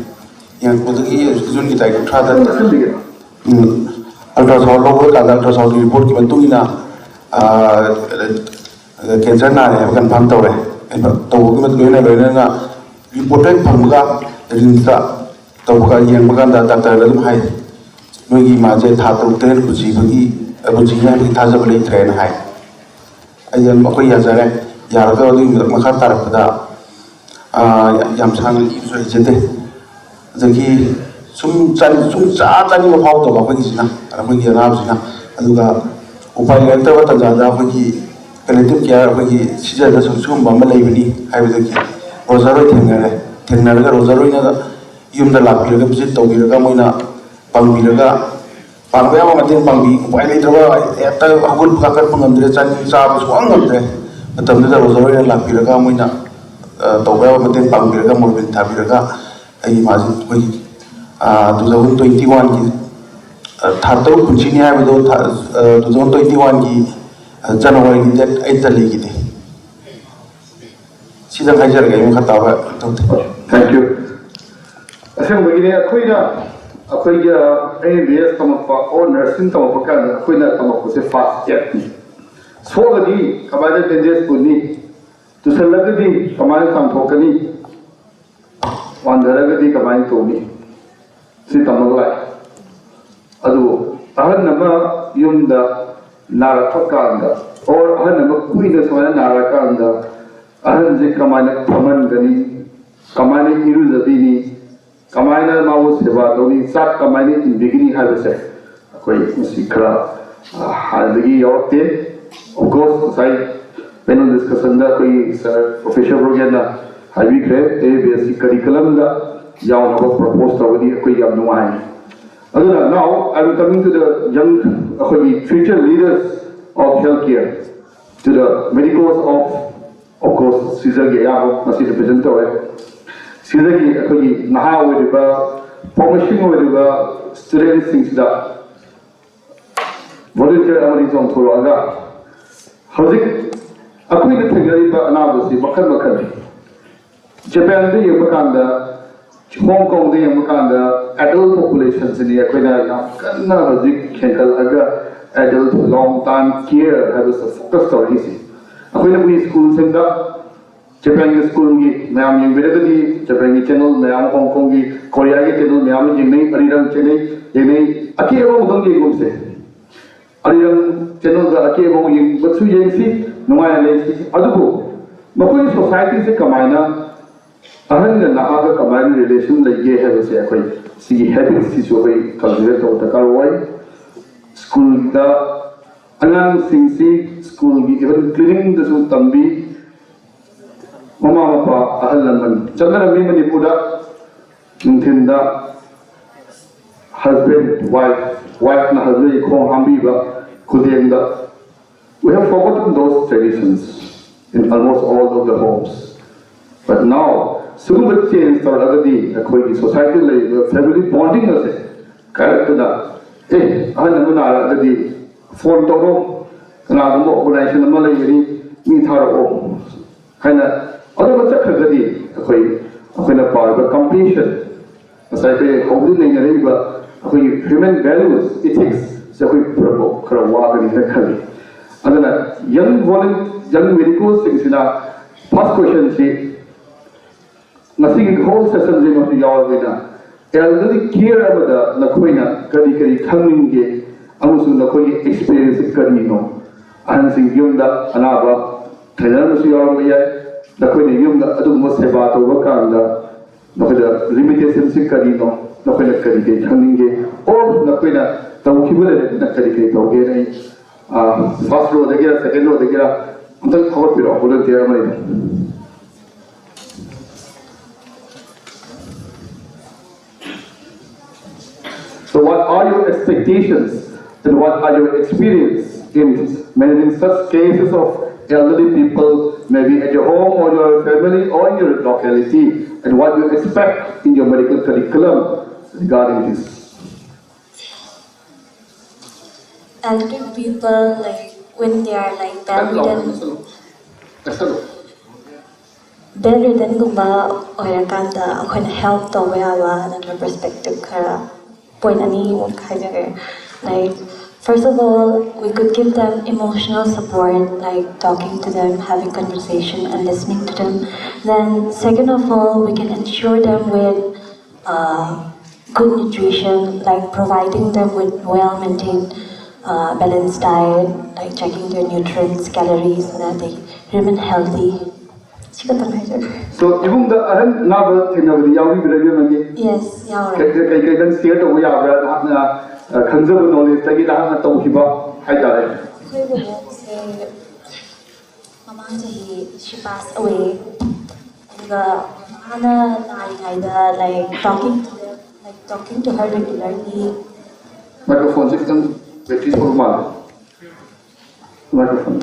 ꯌꯦꯡꯉꯛꯄꯗꯒꯤ ꯖꯨꯟꯒꯤ ꯇꯥꯔꯤꯛ 6ꯗ ꯑꯜꯇ꯭ꯔꯥꯁꯥꯎꯟ ꯂꯧꯕ ꯀꯥꯟꯗ ꯑꯜꯇ꯭ꯔꯥꯁꯥꯎꯟꯒꯤ ꯔꯤꯄꯣꯔꯠꯀꯤ ꯃꯇꯨꯡ ꯏꯟꯅ ꯀꯦꯟꯁꯔ ꯅꯥꯔꯦ ꯍꯥꯏꯕ ꯀꯟꯐꯥꯔꯝ ꯇꯧꯔꯦ ꯇꯧꯕꯒꯤ ꯂꯣꯏꯅꯅ ꯔꯤꯄꯣꯔꯠ ꯍꯦꯛ ꯐꯪꯕꯒ ꯔꯤꯝꯁꯇ ꯇꯧꯕꯒ ꯌꯦꯡꯕ ꯀꯥꯟꯗ ꯗꯥꯛꯇꯔꯅ ꯑꯗꯨꯝ ꯍꯥꯏ ꯅꯣꯏꯒꯤ ꯏꯃꯥꯁꯦ ꯊꯥ 6 ꯍꯦꯟꯅ ꯄꯨꯟꯁꯤꯅꯤ ꯍꯥꯏꯕꯒꯤ ꯊꯥꯖꯕ ꯂꯩꯇ꯭ꯔꯦꯅ ꯍꯥꯏ ꯑꯩꯈꯣꯏ ꯌꯥꯖꯔꯦ ꯌꯥꯔꯒ ꯑꯗꯨꯒꯤ ꯃꯈꯥ ꯇꯥꯔꯛꯄꯗ ꯌꯥꯝ ꯁꯥꯡꯅ ꯏꯕꯁꯨ ꯍꯩꯖꯗꯦ ꯑꯗꯒꯤ ꯁꯨꯝ ꯆꯥꯅꯤꯡꯕ ꯐꯥꯎꯗꯕ ꯑꯩꯈꯣꯏꯒꯤ ꯑꯅꯥꯕꯁꯤꯅ ꯑꯗꯨꯒ ꯎꯄꯥꯏ ꯂꯩꯔꯛꯇꯕ ꯇꯥꯟꯖꯥꯗ ꯑꯩꯈꯣꯏꯒꯤ ꯄꯦꯂꯦꯇꯤꯚ ꯀꯦꯌꯔ ꯑꯩꯈꯣꯏꯒꯤ ꯁꯤꯖꯗ ꯁꯤꯒꯨꯝꯕ ꯑꯃ ꯂꯩꯕꯅꯤ ꯍꯥꯏꯕꯗꯒꯤ ꯔꯣꯖꯔꯣꯏ ꯊꯦꯡꯅꯔꯒ ꯔꯣꯖꯔꯣꯏꯅ ꯌꯨꯝꯗ ꯂꯥꯛꯄꯤꯔꯒ ꯚꯤꯖꯤꯠ ꯇꯧꯕꯤꯔꯒ ꯃꯣꯏꯅ ꯄꯥꯡꯕꯤꯔꯒ ꯄꯥꯡꯕ ꯌꯥꯕ ꯃꯇꯦꯡ ꯄꯥꯡꯕꯤ ꯎꯄꯥꯏ ꯂꯩꯇ꯭ꯔꯕ ꯍꯦꯛꯇ ꯍꯧꯒꯠꯄ ꯀꯥꯈꯠꯄ ꯉꯝꯗ꯭ꯔꯦ ꯆꯥꯕ ꯁꯨꯡꯉꯝ ꯉꯝꯗ꯭ꯔꯦ ꯃꯇꯝꯗꯨꯗ ꯔꯣꯖꯔꯣꯏꯅ ꯂꯥꯛꯄꯤꯔꯒ ꯃꯣꯏꯅ ꯇꯧꯕ ꯌꯥꯕ ꯃꯇꯦꯡ ꯄꯥꯡꯕꯤꯔꯒ ꯃꯣꯔꯕꯤꯟ ꯊꯥꯕꯤꯔꯒ ꯑꯩꯒꯤ ꯏꯃꯥꯁꯤ ꯑꯩꯈꯣꯏꯒꯤ 2021ꯒꯤ ꯊꯥ 3 ꯄꯨꯟꯁꯤꯅꯤ ꯍꯥꯏꯕꯗꯣ 2021ꯒꯤ ꯖꯅꯋꯥꯔꯤꯒꯤ ꯗꯦꯠ 8ꯗ ꯂꯩꯈꯤꯗꯦ ꯁꯤꯗ ꯍꯥꯏꯖꯔꯒꯦ ꯑꯩ ꯃꯈꯥ ꯇꯥꯕ ꯇꯧꯗꯦ ꯊꯦꯡꯛ ꯌꯨ ꯑꯁꯦꯡꯕꯒꯤꯅꯦ ꯑꯩꯈꯣꯏꯅ ꯑꯩꯅ BS ꯇꯝꯃꯛꯄ ꯑꯣꯔ ꯅꯔꯁꯤꯡ ꯇꯝꯃꯛꯄ ꯀꯥꯟꯗ ꯑꯩꯈꯣꯏꯅ ꯇꯝꯃꯛꯄꯁꯦ ꯐꯥꯁ ꯑꯦꯗꯅꯤ ꯁꯣꯛꯑꯒꯗꯤ ꯀꯃꯥꯏꯅ ꯕꯦꯟꯗꯦꯖ ꯄꯨꯅꯤ ꯇꯨꯁꯜꯂꯒꯗꯤ ꯀꯃꯥꯏꯅ ꯆꯥꯝꯊꯣꯛꯀꯅꯤ ꯋꯥꯟꯊꯔꯒꯗꯤ ꯀꯃꯥꯏꯅ ꯇꯧꯅꯤ ꯁꯤ ꯇꯝꯃꯒ ꯂꯥꯛꯑꯦ ꯑꯗꯨ ꯑꯍꯟ ꯑꯃ ꯌꯨꯝꯗ ꯅꯥꯔꯛꯄ ꯀꯥꯟꯗ ꯑꯣꯔ ꯑꯍꯟ ꯑꯃ ꯀꯨꯏꯅ ꯁꯨꯃꯥꯏꯅ ꯅꯥꯔꯀꯥꯟꯗ ꯑꯍꯟꯁꯦ ꯀꯃꯥꯏꯅ ꯐꯝꯍꯟꯒꯅꯤ ꯀꯃꯥꯏꯅ ꯏꯔꯨꯖꯕꯤꯅꯤ ꯀꯃꯥꯏꯅ मावो सेवा तौनी चाक कमायने इनबिगिनी हाइबसे अखोई मसी खरा हादगी यौरते ऑफ कोर्स साइ पैनल डिस्कशन दा कोई सर प्रोफेसर रोगेना हाइबी खरे एबीएस करिकुलम दा यावना प्रपोज तवदी कोई याम नुआई अदुना now I am coming to the young अखोई future leaders of health care to the medicals of course सीजर के याम मसी रिप्रेजेंट तवे सिदगी अखोई नहा ओइरिबा फॉर्मेशन ओइरिबा स्टूडेंट्स सिंगदा वॉलंटियर अमरी जों थोरागा हजिक अखोई ने थेगरिबा अनाबसी मखन मखन जापान दे यमकांदा हांगकांग दे यमकांदा एडल्ट पॉपुलेशन से अखोइना याम कन्ना हजिक खेंकल अगा एडल्ट लॉन्ग टाइम केयर हैबस फोकस तौरिसी अखोइना बुई स्कूल सिंगदा जापान के स्कूल की मैम यंगबेरगदी जापान की चैनल मैम हांगकांग की कोरिया की चैनल मैम जिंगनै अरिरंग चैनल जिंगनै अकेबो उदंग के गुमसे अरिरंग चैनल दा अकेबो यंगबसु यंगसी नुमाय लेसी अदुबो मखोई सोसाइटी से कमायना अहन नहागा कमायन रिलेशन लगे है वसे अखोई सी हैबिट सी जो कोई कल्चर तो तकार होय स्कूल दा अनंग सिंगसी स्कूल की इवन क्लीनिंग दसु तंबी ममा मपा अहल लमन चंद्रमी Manipura निंथिंदा husband wife na husband khong hambiba khudengda we have forgotten those traditions in almost all of the homes but now sugubet change taragadi akhoi ki society lai family bonding ase karakda ahan namuna agadi phone toro kana mo organization ma lai ni mi tharo haina other बच्चा खगदी अखोइना पारबा completion असai पे होबदी नहीं रहेगा अखोइ human values ethics से अखोइ प्रभु खरवागनी न खली अदना young medical सिंगसिना first question से नसी होल सेशन जे नो यावबिना एल्डरली केयर अबदा नखोइना कदी कदी खंगिंगे अमुसु नखोइ एक्सपीरियंस कदीनो अहन सिंग युमदा अनाबा थेनरसु यावबिया नखोइना युमदा अदुम सेवा तौबा कांदा नखोइना लिमिटेशन से कदीनो नखोइना कदी खंगिंगे और नखोइना तौखिबले नकदी तौगे नै फर्स्ट रो दगेरा सेकंड रो दगेरा अंतल खबर पिरो volunteer mai So what are your expectations and what are your experience in managing such cases of elderly people, maybe at your home or your family or in your locality, and what you expect in your medical curriculum regarding this? Elderly people, like when they are like bedridden, bedridden gumba oirakanda akhona help tawba yawa another perspective khara point ani muk haijage like first of all we could give them emotional support like talking to them, having conversation and listening to them. Then second of all we can ensure them with good nutrition, like providing them with well maintained balanced diet, like checking their nutrients, calories so that they remain healthy. So, even the aran naga thenabdi yawi birabi magi. Yes, yawi. Kai dan share to ya bra na khanjab knowledge tagi da na tawhiba hai dare. Mama jahi she passed away. The Hana like talking to her regularly. Microphone system battery for mal. Microphone.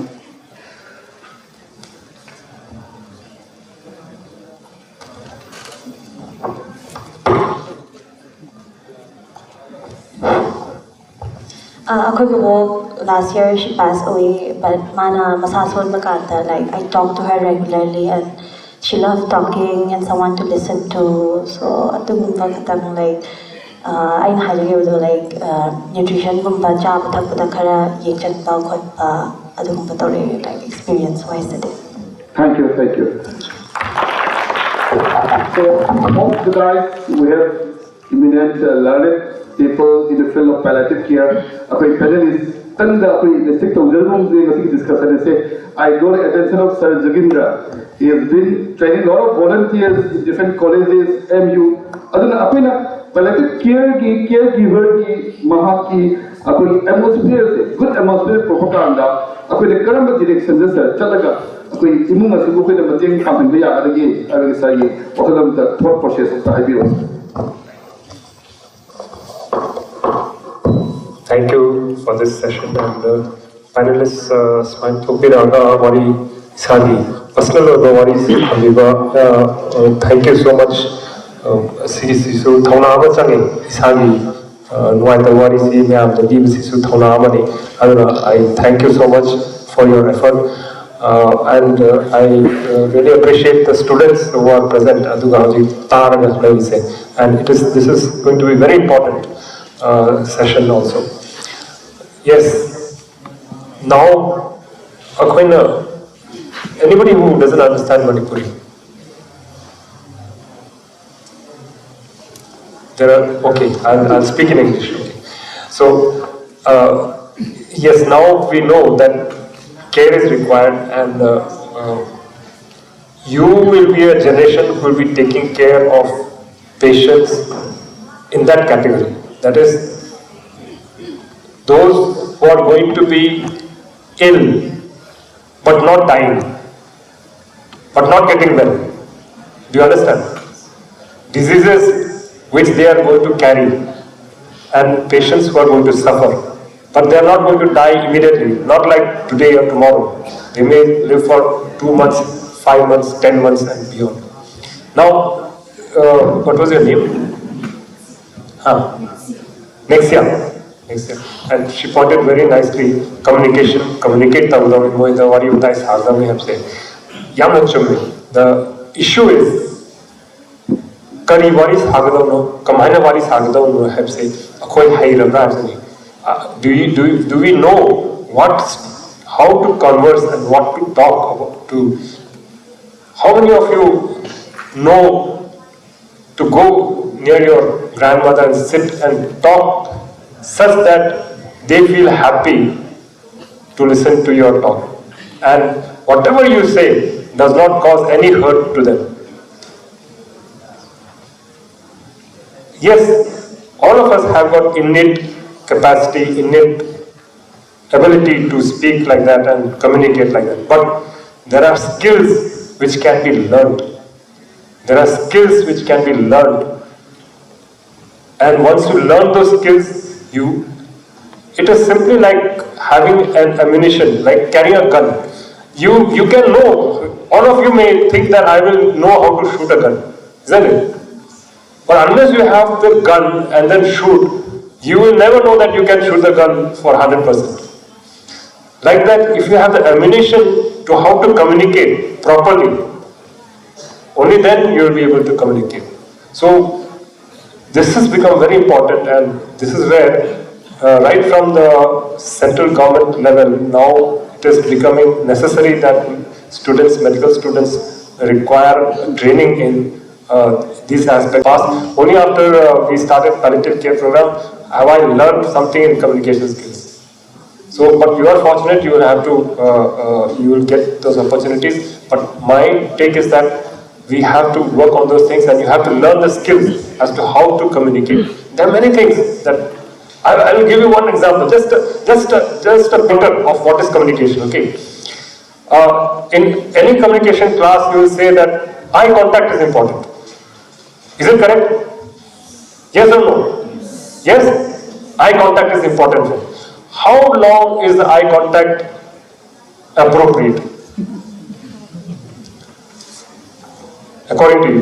Last year she passed away, but mana masasol makanta, like I talk to her regularly and she loved talking and someone to listen to. So atung katang like I like nutrition gumba cha patak khara yengchan pa khot pa adung patore like experience wise today. Thank you. So among the guys we have eminent learned people in the field of palliative care. Our panelists, tanda district of Jalmung discussion say I draw the attention of Sir Jagindra. He has been training a lot of volunteers in different colleges, MU. Aduna apina palliative care ki caregiver ki mahaki atmosphere se good atmosphere propaganda apina karamba direction se sir chalaga apina imung asibu ko na mateng kampanya ya adagi sa ye okalam the thought process of IBO. Thank you for this session and panelists Smain Thopiraga Wari Isagi personal Wari thank you so much Sisu Thona Changi Isagi Nuaita Wari Si Myam the Dim Sisu Thona Amani I thank you so much for your effort and I really appreciate the students who are present and this is going to be very important session also. Yes, now, anybody who doesn't understand Manipuri? Okay, I'll speak in English. Okay. So, yes, now we know that care is required and you will be a generation who will be taking care of patients in that category. That is, those who are going to be ill, but not dying, but not getting well. Do you understand? Diseases which they are going to carry, and patients who are going to suffer, but they are not going to die immediately, not like today or tomorrow. They may live for 2 months, 5 months, 10 months and beyond. Now, what was your name? Next year. And she pointed very nicely, communicate the issue is Kari Waris Hagadano, Kamana Waris Hagadano have said, do we know how to converse and what to talk about to? How many of you know to go near your grandmother and sit and talk such that they feel happy to listen to your talk, and whatever you say does not cause any hurt to them? Yes, all of us have got innate capacity, innate ability to speak like that and communicate like that, but there are skills which can be learned. And once you learn those skills, it is simply like having an ammunition, like carrying a gun. You can know, all of you may think that I will know how to shoot a gun, isn't it? But unless you have the gun and then shoot, you will never know that you can shoot the gun for 100%. Like that, if you have the ammunition to how to communicate properly, only then you will be able to communicate. So this has become very important, and this is where right from the central government level, now it is becoming necessary that students, medical students, require training in these aspects. Only after we started palliative care program have I learned something in communication skills. So, but you are fortunate, you will have to, you will get those opportunities. But my take is that we have to work on those things, and you have to learn the skills as to how to communicate. There are many things that I will give you one example, just a picture of what is communication. Okay, in any communication class, you will say that eye contact is important. Is it correct? Yes or no? Yes, eye contact is important. How long is the eye contact appropriate? According to you.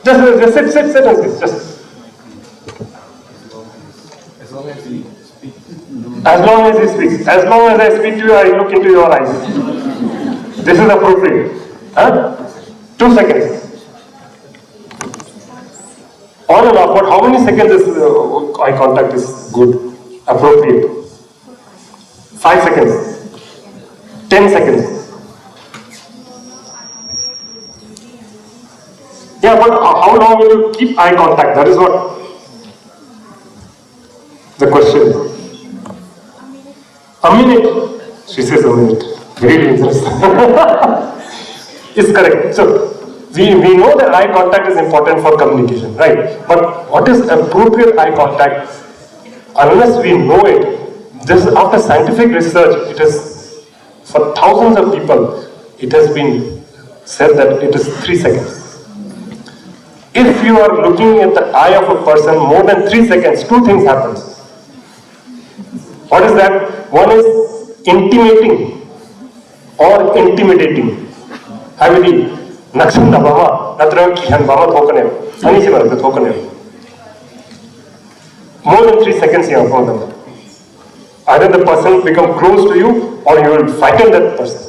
Just sit and sit. Just. As long as he speaks. As long as he speaks. As long as I speak to you, I look into your eyes. This is appropriate. Huh? 2 seconds. On and off, but how many seconds is eye contact is good, appropriate? 5 seconds, 10 seconds. Yeah, but how long will you keep eye contact? That is what the question is. A minute. She says a minute. Very dangerous. It's correct. So, we know that eye contact is important for communication, right? But what is appropriate eye contact? Unless we know it, this after scientific research, it is for thousands of people, it has been said that it is 3 seconds. If you are looking at the eye of a person more than 3 seconds, 2 things happen. What is that? One is intimating or intimidating. I will Nakshanda Bama, Natra Kihan Bama Tokane, Anishiva the Tokane. More than 3 seconds here for them. Either the person become close to you or you will frighten that person.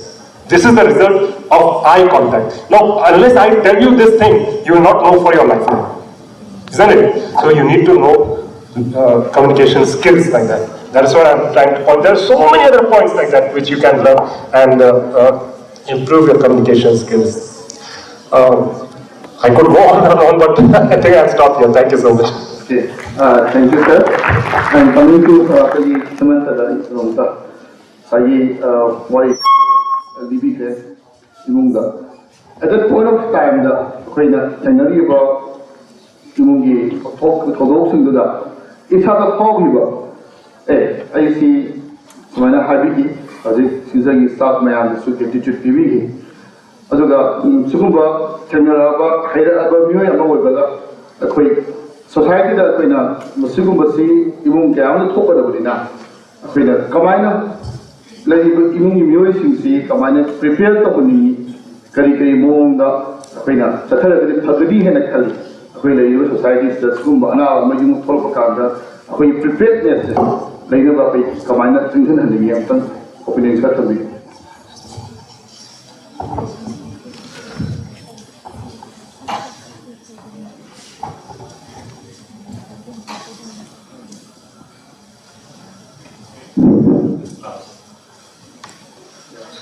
This is the result of eye contact. Now, unless I tell you this thing, you will not know for your life now. Isn't it? So you need to know communication skills like that. That is what I am trying to point. There are so many other points like that which you can learn and improve your communication skills. I could go on and on, but I think I'll stop here. Thank you so much. Okay, thank you, sir. And coming to the Samantha, at that point of time, the January about Jumungi talk with Kodok, it's how the Pog. I see Samana Habiki, as if Susan start my answer to teach PV. Azuga Sumba, Tamara, Haida Abamio, and Mawabella, a quick society that we know, Musumasi, even Gam, the top of the Dina. Kamina, like even music, see, Kamina, prepare the money, Karikari Moon, the Pina, Satara, Pagadi and a Kali, when the society is the Sumba, now, Majum Polkanda, when preparedness, later, Kamina, Tinton, and the Yampton, opening Saturday.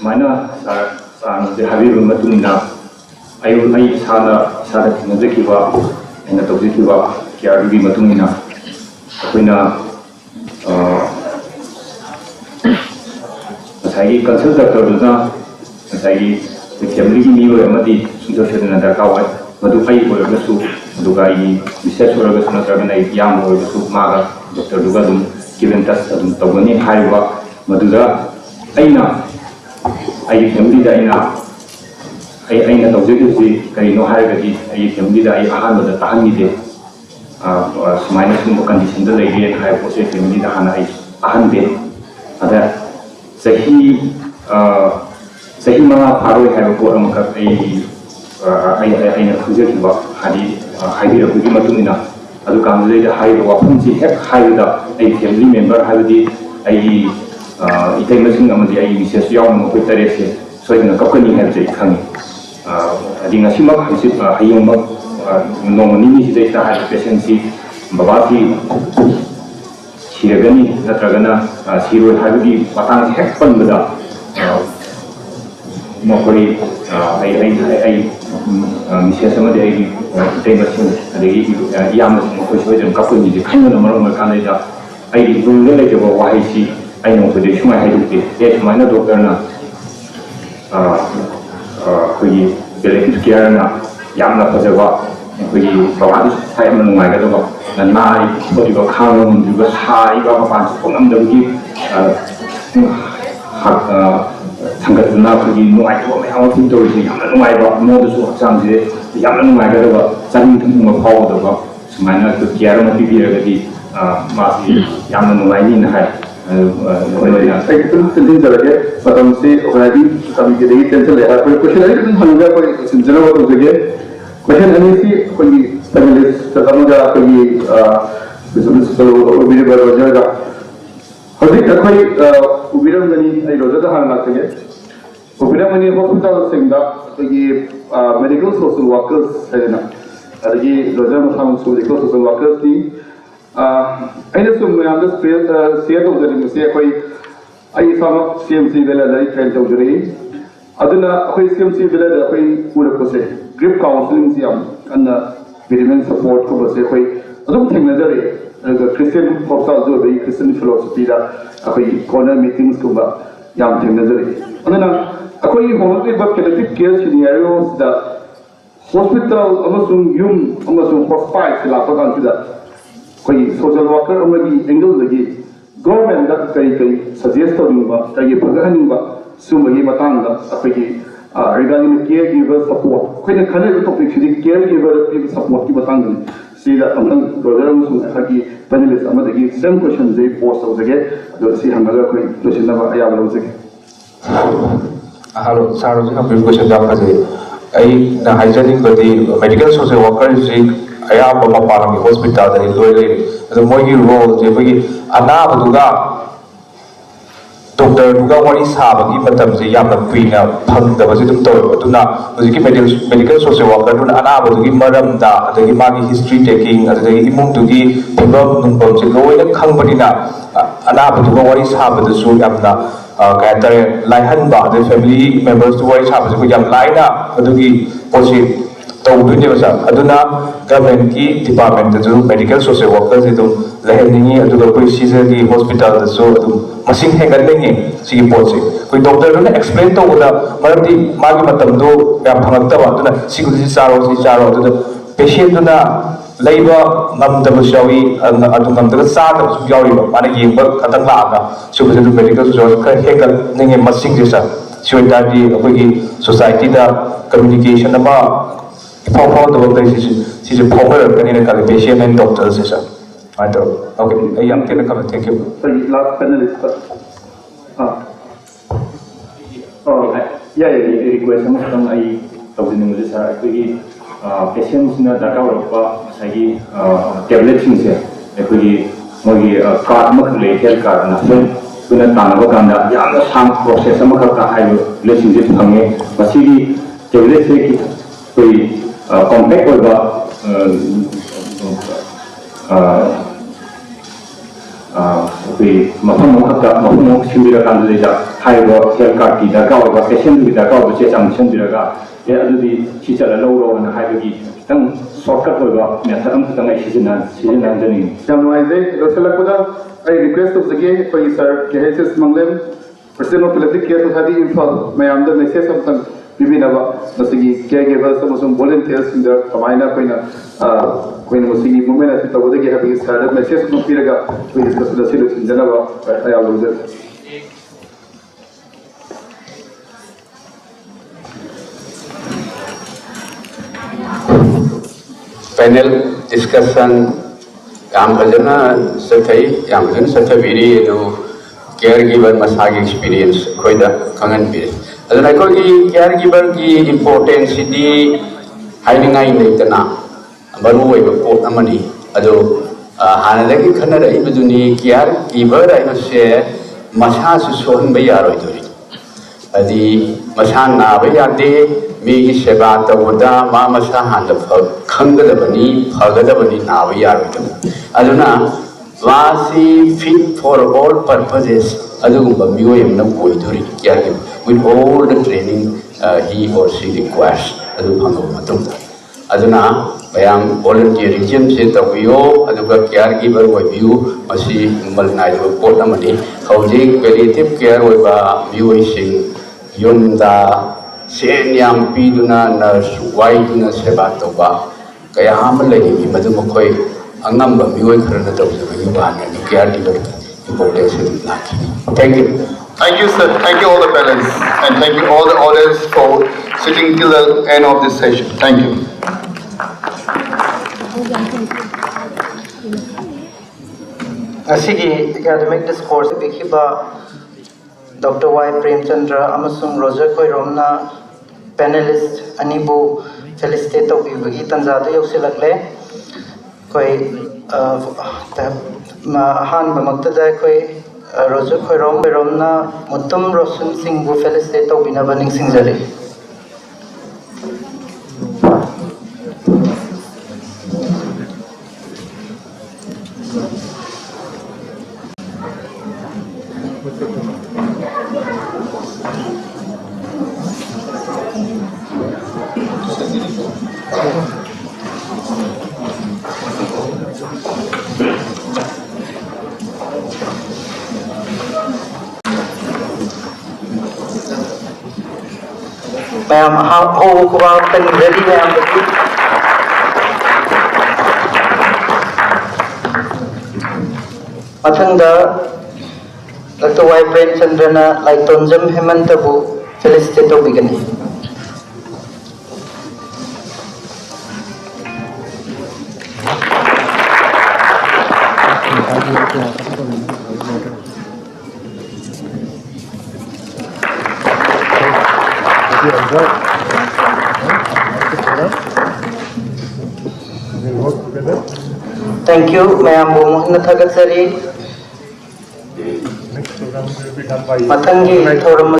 Mana sa the Habibu Matumina, I Sada Nazikiva and the Tozikiva, Kiarubi Matumina, Aquina Masai consulta Toruna, Masai, the Kamili Nivo Amadi, Sudosan and Dakawai, Madukai or the Su, Dugai, research or the Sunatarana, Yam or the Su Maga, Dr. Dugadum, given us Tawani Haiva, Maduda, Aina. I family Dina. I know the Karino Hargati, I family the Ahana the Tahani, minus no condition the lady and I was a family the Hana Ahande. Sahima Paro have a quorum of I know Kuzikiva, Hadi of Matumina, Adukan later high weapons, he had hired a family member, had the ꯑꯩꯒꯤ ꯏꯇꯩꯃꯁꯤꯡ ꯑꯃꯗꯤ ꯑꯩꯒꯤ ꯃꯤꯁꯦꯁꯁꯨ ꯌꯥꯎꯅ ꯃꯈꯣꯏ ꯇꯔꯦꯠꯁꯦ ꯁꯣꯏꯗꯅ ꯀꯞꯀꯅꯤ ꯍꯥꯏꯕꯁꯦ ꯑꯩ ꯈꯪꯉꯤ ꯑꯗꯤ ꯉꯁꯤꯃꯛ ꯍꯌꯦꯡꯃꯛ ꯅꯣꯡꯃ ꯅꯤꯅꯤꯁꯤꯗꯩꯗ ꯍꯥꯏꯔꯤꯕ ꯄꯦꯁꯦꯟꯁꯤ ꯕꯕꯥꯁꯤ 시르거니 나타가나 시로 하기 마땅히 핵번보다 뭐 거의 아이 미세서마데 아이 대마신 아이 이암은 뭐 거의 좀 갖고 있는지 칼면 뭐를 가내자 아이 눈을 내고 와이시 아이 뭐 거의 흉아 해줄게 예 정말 도커나 거기 벨레트 케어나 양나 퍼져가 거기 바와도 사용하는 거야 그래도 난 어디가 강원 그리고 사이가 반스 공감적이 상가들나 거기 농아이고 매우 힘들지 양나 농아이고 모두 확장지 양나 농아이고 자진 등등을 파고도 정말 그 기아로 비비려기 마시 양나 농아이는 할 saya tentu saja pada mesti orang ini kami jadi tentu lepas question ini kan hanya apa sejenak waktu saja question ini sih kami panelis terutama dah kami betul-betul ubir berwajah dah hari kami ubiran ini ay roja dah hal saja ubiran ini hospital sehingga kami medical social workers saja lagi roja macam medical social workers ni أنا سمع عن سيادة وزير المسيح كوي أي سامع CMC بلا لا يكفي توجري أدنى كوي CMC بلا لا كوي كولا كوسه grip counseling سيام أنا bereavement support كوسه كوي أدوم تكنزري Christian hospital جو بي Christian philosophy دا كوي corner meetings كوبا يام تكنزري أنا كوي هونتي بس collective care scenarios دا hospital أمازون يوم أمازون hospital سلاطة كان كذا कोई social worker अमगी angle लगी government दा कई suggest करूँगा ताकि प्रगहनिंगा सुमगी बताऊँगा अपनी regarding caregiver support कोई ने खाने को topic सीधी caregiver की support की बताऊँगा सीधा अंकल brother मुझे ताकि panelist अमर देखिए same question जे post हो सके तो सी हम अगर कोई question ना आया वाला हो सके hello sir जी हम question जवाब करें आई ना hygienic बदी medical social worker जी ayam mapang di hospital dari luar lagi, ada mogi role je bagi anak betuga dokter juga wali sah bagi macam je yang nak punya pang dah macam tu tu na, bagi medical social worker tu anak betugi maram dah, ada lagi magi history taking, ada lagi imung tugi timbang numpang je luar yang kang beri na anak betuga wali sah betul su yang na kata lain bah, ada family members tu wali sah betul yang lain na betugi posisi तौदुनी बसा अदुना government की department जो medical social workers इदु लहनिंगी अदुगा कोई scissor की hospital दसो अदु मसिंग हेंगलेंगी सी पोचे कोई doctor ने एक्सप्लेन तो बोला मरदी मागी मतम दो या फंगतबा अदुना सिगुजी चारो अदुदा पेशेंट दुना लेबा ngam shawi adu ngam da sa da su yawi ba mana yengba katang la ga su bu medical social ka hegal ninge masing je sa shweta di akoi society da communication ba How the work is a popular clinical patient and doctors is I don't. Okay, I am going to come. Thank you. Last panelist. Oh, yeah, request some I talk to you, sir. We patients na data or say tablet things here. We card makhlei health card na so kuna tanaba kanda yam sang process makha hai lesson je thange masigi tablet se ki koi compact होगा कोई मफम सिंबिरा कांदे जा हाइबो health card की दरकार होगा patient की दरकार होगा चे चांग सिंबिरागा ये अदुदी चिचला लौरो ना हाइबगी तंग शॉर्टकट होगा मेथड हम तंग सीजन जनी जमवाइजे रसलकुदा आई रिक्वेस्ट ऑफ जगे कोई सर केहेसिस मंगलेम personal palliative care society Imphal मैं आमदा मैसेज सब तंग bibinaba masigi caregivers amasung volunteers inda kamaina koina masigi movement asi tawdagi habi started message no piraga we discuss the solution janaba I will do panel discussion yam bajana sathai yam bajana sathaviri no caregiver masagi experience koida kangan bi aduna ko ki caregiver ki importance di hainingai leitana baru oi pot amani ado हानादगी खनरइबदुनी care giver आइबसे मसासु सोहनबा यारोइदोरि अदि मसा नाबा यादे Maggi सेवा तौबदा मा मसा हान खंगदबनी फगदबनी नाबा यारोइदो अदुना वासी fit for all purposes adugumba miyoy amna oidori care giver with all the training he or she requires adu phango matung aduna bayam volunteerism se tawiyo aduga caregiver oibiu masi malnai pot amani hojik palliative care oiba mioi sing yumda sen yam piduna nurse waiduna seba toba kaya am lei mi madu mokoi angamba mioi kharana tawjabagi bana ni caregiver importance lakhi. Thank you. Thank you, sir. Thank you all the parents, and thank you all the audience for sitting till the end of this session. Thank you. Asigi academic discourse bikiba Dr. Y. Premchandra amasung Roger Koiromna panelist anibu felicitate tawbibagi tanzadu yausilakle koi han bamaktada koi Roger Koiromna mutum rosun singbu felicitate tawbinaba ningsingjari. Ma'am, how about can ready ma'am? Mathanda Dr. Y. Premchandrana like Tonjam Hemantabu felicitate tawbigani. Thank you, Ma'am Mohan Thagatsari. Matangi Thoram